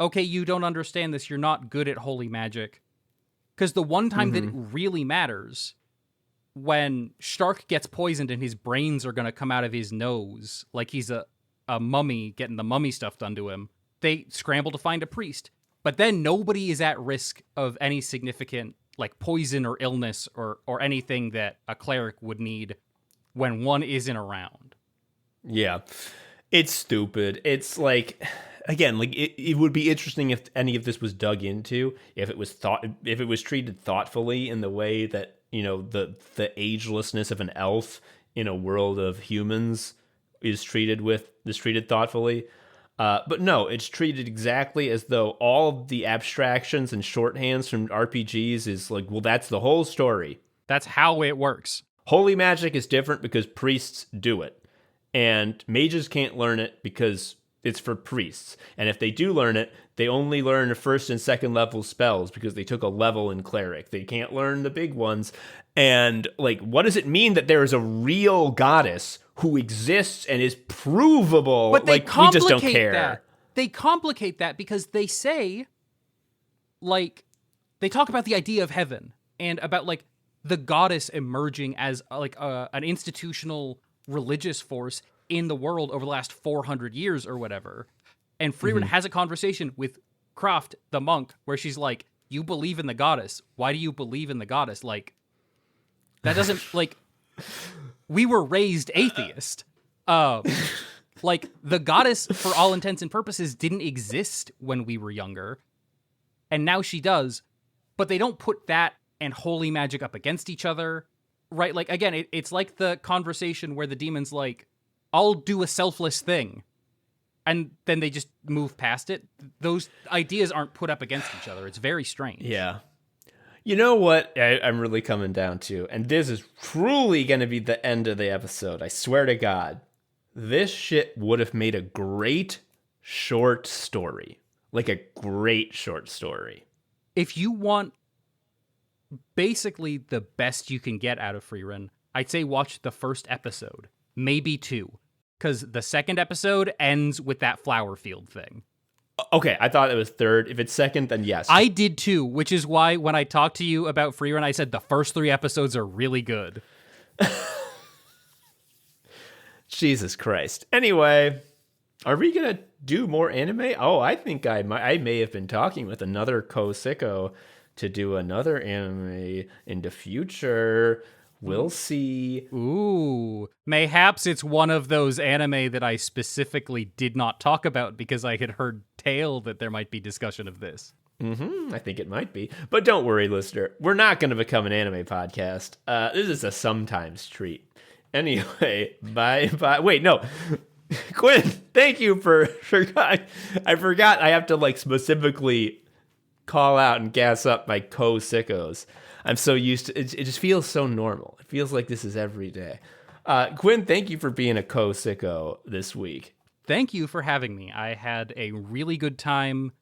okay, you don't understand this, you're not good at holy magic. Because the one time that it really matters, when Stark gets poisoned and his brains are going to come out of his nose, like he's a mummy getting the mummy stuff done to him, they scramble to find a priest. But then nobody is at risk of any significant like poison or illness or anything that a cleric would need when one isn't around. Yeah, it's stupid. It's like, again, like it would be interesting if any of this was dug into, if it was treated thoughtfully in the way that, you know, the agelessness of an elf in a world of humans is treated thoughtfully. But no, it's treated exactly as though all of the abstractions and shorthands from RPGs is like, well, that's the whole story. That's how it works. Holy magic is different because priests do it. And mages can't learn it because it's for priests. And if they do learn it, they only learn the first and second level spells because they took a level in cleric. They can't learn the big ones. And like, what does it mean that there is a real goddess who exists and is provable? But they we just don't care. That. They complicate that because they say, like, they talk about the idea of heaven and about like the goddess emerging as like an institutional religious force in the world over the last 400 years or whatever. And Frieren has a conversation with Croft, the monk, where she's like, you believe in the goddess. Why do you believe in the goddess? Like, that doesn't, like, we were raised atheist. Like, the goddess, for all intents and purposes, didn't exist when we were younger. And now she does. But they don't put that and holy magic up against each other. Right? Like, again, it's like the conversation where the demon's like, I'll do a selfless thing. And then they just move past it. Those ideas aren't put up against each other. It's very strange. Yeah. You know what I'm really coming down to? And this is truly going to be the end of the episode. I swear to God. This shit would have made a great short story. Like a great short story. If you want basically the best you can get out of Frieren, I'd say watch the first episode. Maybe 2. Because the second episode ends with that flower field thing. Okay, I thought it was 3rd. If it's 2nd, then yes. I did too, which is why when I talked to you about Frieren, I said the first 3 episodes are really good. Jesus Christ. Anyway, are we going to do more anime? Oh, I think I may have been talking with another co-Sicko to do another anime in the future. We'll see. Ooh, mayhaps it's one of those anime that I specifically did not talk about because I had heard tale that there might be discussion of this. I think it might be. But don't worry, listener. We're not going to become an anime podcast. This is a sometimes treat. Anyway, bye. Wait, no. Quinn, thank you for I forgot I have to like specifically call out and gas up my co-Sickos. I'm so used to it. It just feels so normal. It feels like this is every day. Quinn, thank you for being a co-Sicko this week. Thank you for having me. I had a really good time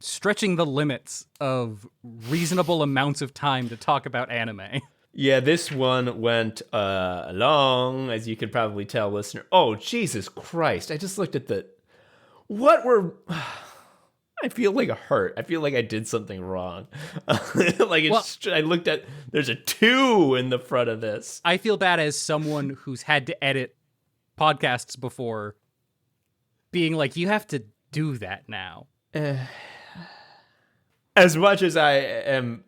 stretching the limits of reasonable amounts of time to talk about anime. Yeah, this one went long, as you could probably tell, listener. Oh, Jesus Christ. I just looked at I feel like a hurt. I feel like I did something wrong. I looked at, there's a 2 in the front of this. I feel bad as someone who's had to edit podcasts before, being like, you have to do that now. As much as I am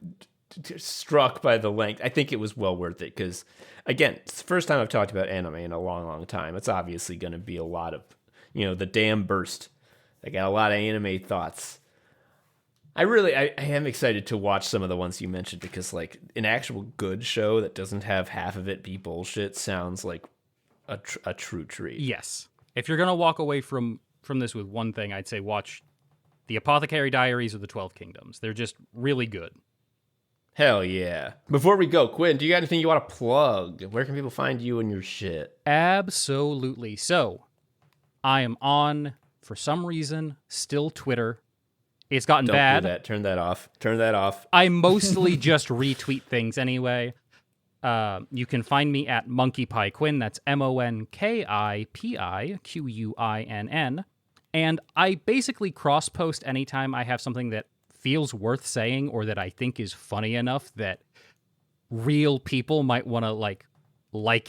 struck by the length, I think it was well worth it because, again, it's the first time I've talked about anime in a long, long time. It's obviously going to be a lot of, the dam burst. I got a lot of anime thoughts. I am excited to watch some of the ones you mentioned because, like, an actual good show that doesn't have half of it be bullshit sounds like a true treat. Yes. If you're going to walk away from this with one thing, I'd say watch The Apothecary Diaries or The 12 Kingdoms. They're just really good. Hell yeah. Before we go, Quinn, do you got anything you want to plug? Where can people find you and your shit? Absolutely. So, I am on, for some reason, still Twitter. It's gotten bad. Don't do that. Turn that off. I mostly just retweet things anyway. You can find me at Monkey Pie Quinn. That's MonkeyPiQuinn. And I basically cross-post anytime I have something that feels worth saying or that I think is funny enough that real people might want to like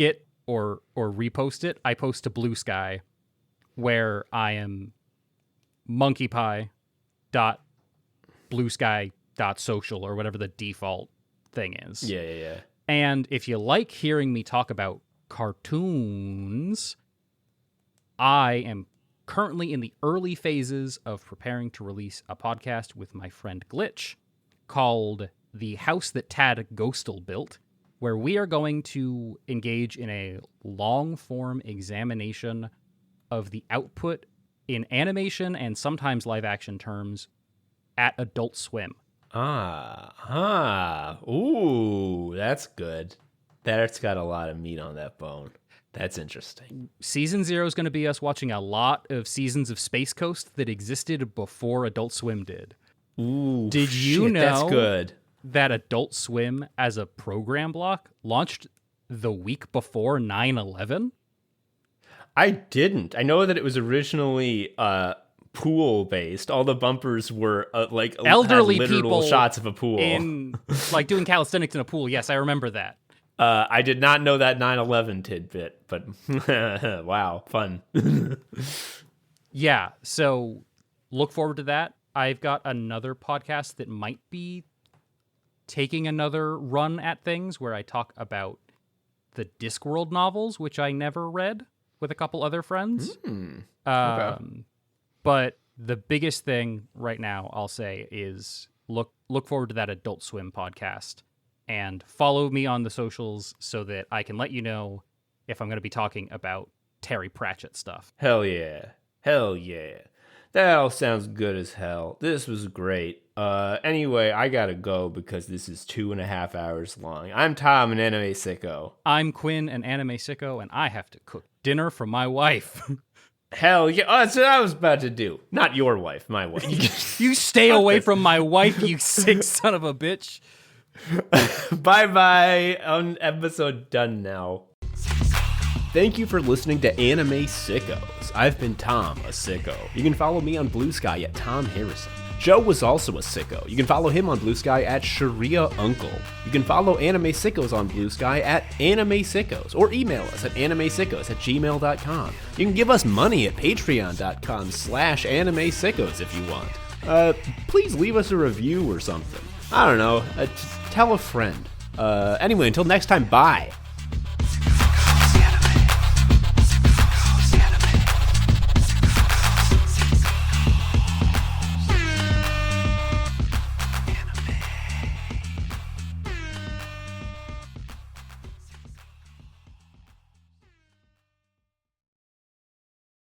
it or repost it. I post to Blue Sky, where I am monkeypie.bluesky.social or whatever the default thing is. Yeah. And if you like hearing me talk about cartoons, I am currently in the early phases of preparing to release a podcast with my friend Glitch called The House That Tad Ghostal Built, where we are going to engage in a long-form examination of the output in animation and sometimes live-action terms at Adult Swim. Ooh, that's good. That's got a lot of meat on that bone. That's interesting. Season 0 is going to be us watching a lot of seasons of Space Coast that existed before Adult Swim did. Ooh, did you know that's good. That Adult Swim as a program block launched the week before 9/11? I didn't. I know that it was originally pool based. All the bumpers were like elderly had literal people shots of a pool in like doing calisthenics in a pool. Yes, I remember that. I did not know that 9/11 tidbit, but wow, fun. Yeah, so look forward to that. I've got another podcast that might be taking another run at things where I talk about the Discworld novels, which I never read, with a couple other friends. Okay. But the biggest thing right now, I'll say, is look forward to that Adult Swim podcast. And follow me on the socials so that I can let you know if I'm going to be talking about Terry Pratchett stuff. Hell yeah. That all sounds good as hell. This was great. Anyway, I gotta go because this is 2.5 hours long. I'm Tom, an anime sicko. I'm Quinn, an anime sicko, and I have to cook dinner for my wife. Hell yeah, that's what I was about to do. Not your wife, my wife. You stay away from my wife, you sick son of a bitch. Bye-bye. Episode done now. Thank you for listening to Anime Sickos. I've been Tom, a sicko. You can follow me on Blue Sky at Tom Harrison. Joe was also a sicko. You can follow him on Blue Sky at Sharia Uncle. You can follow Anime Sickos on Blue Sky at Anime Sickos, or email us at animesickos@gmail.com. You can give us money at patreon.com/Anime Sickos if you want. Please leave us a review or something. I don't know. Tell a friend. Anyway, until next time, bye.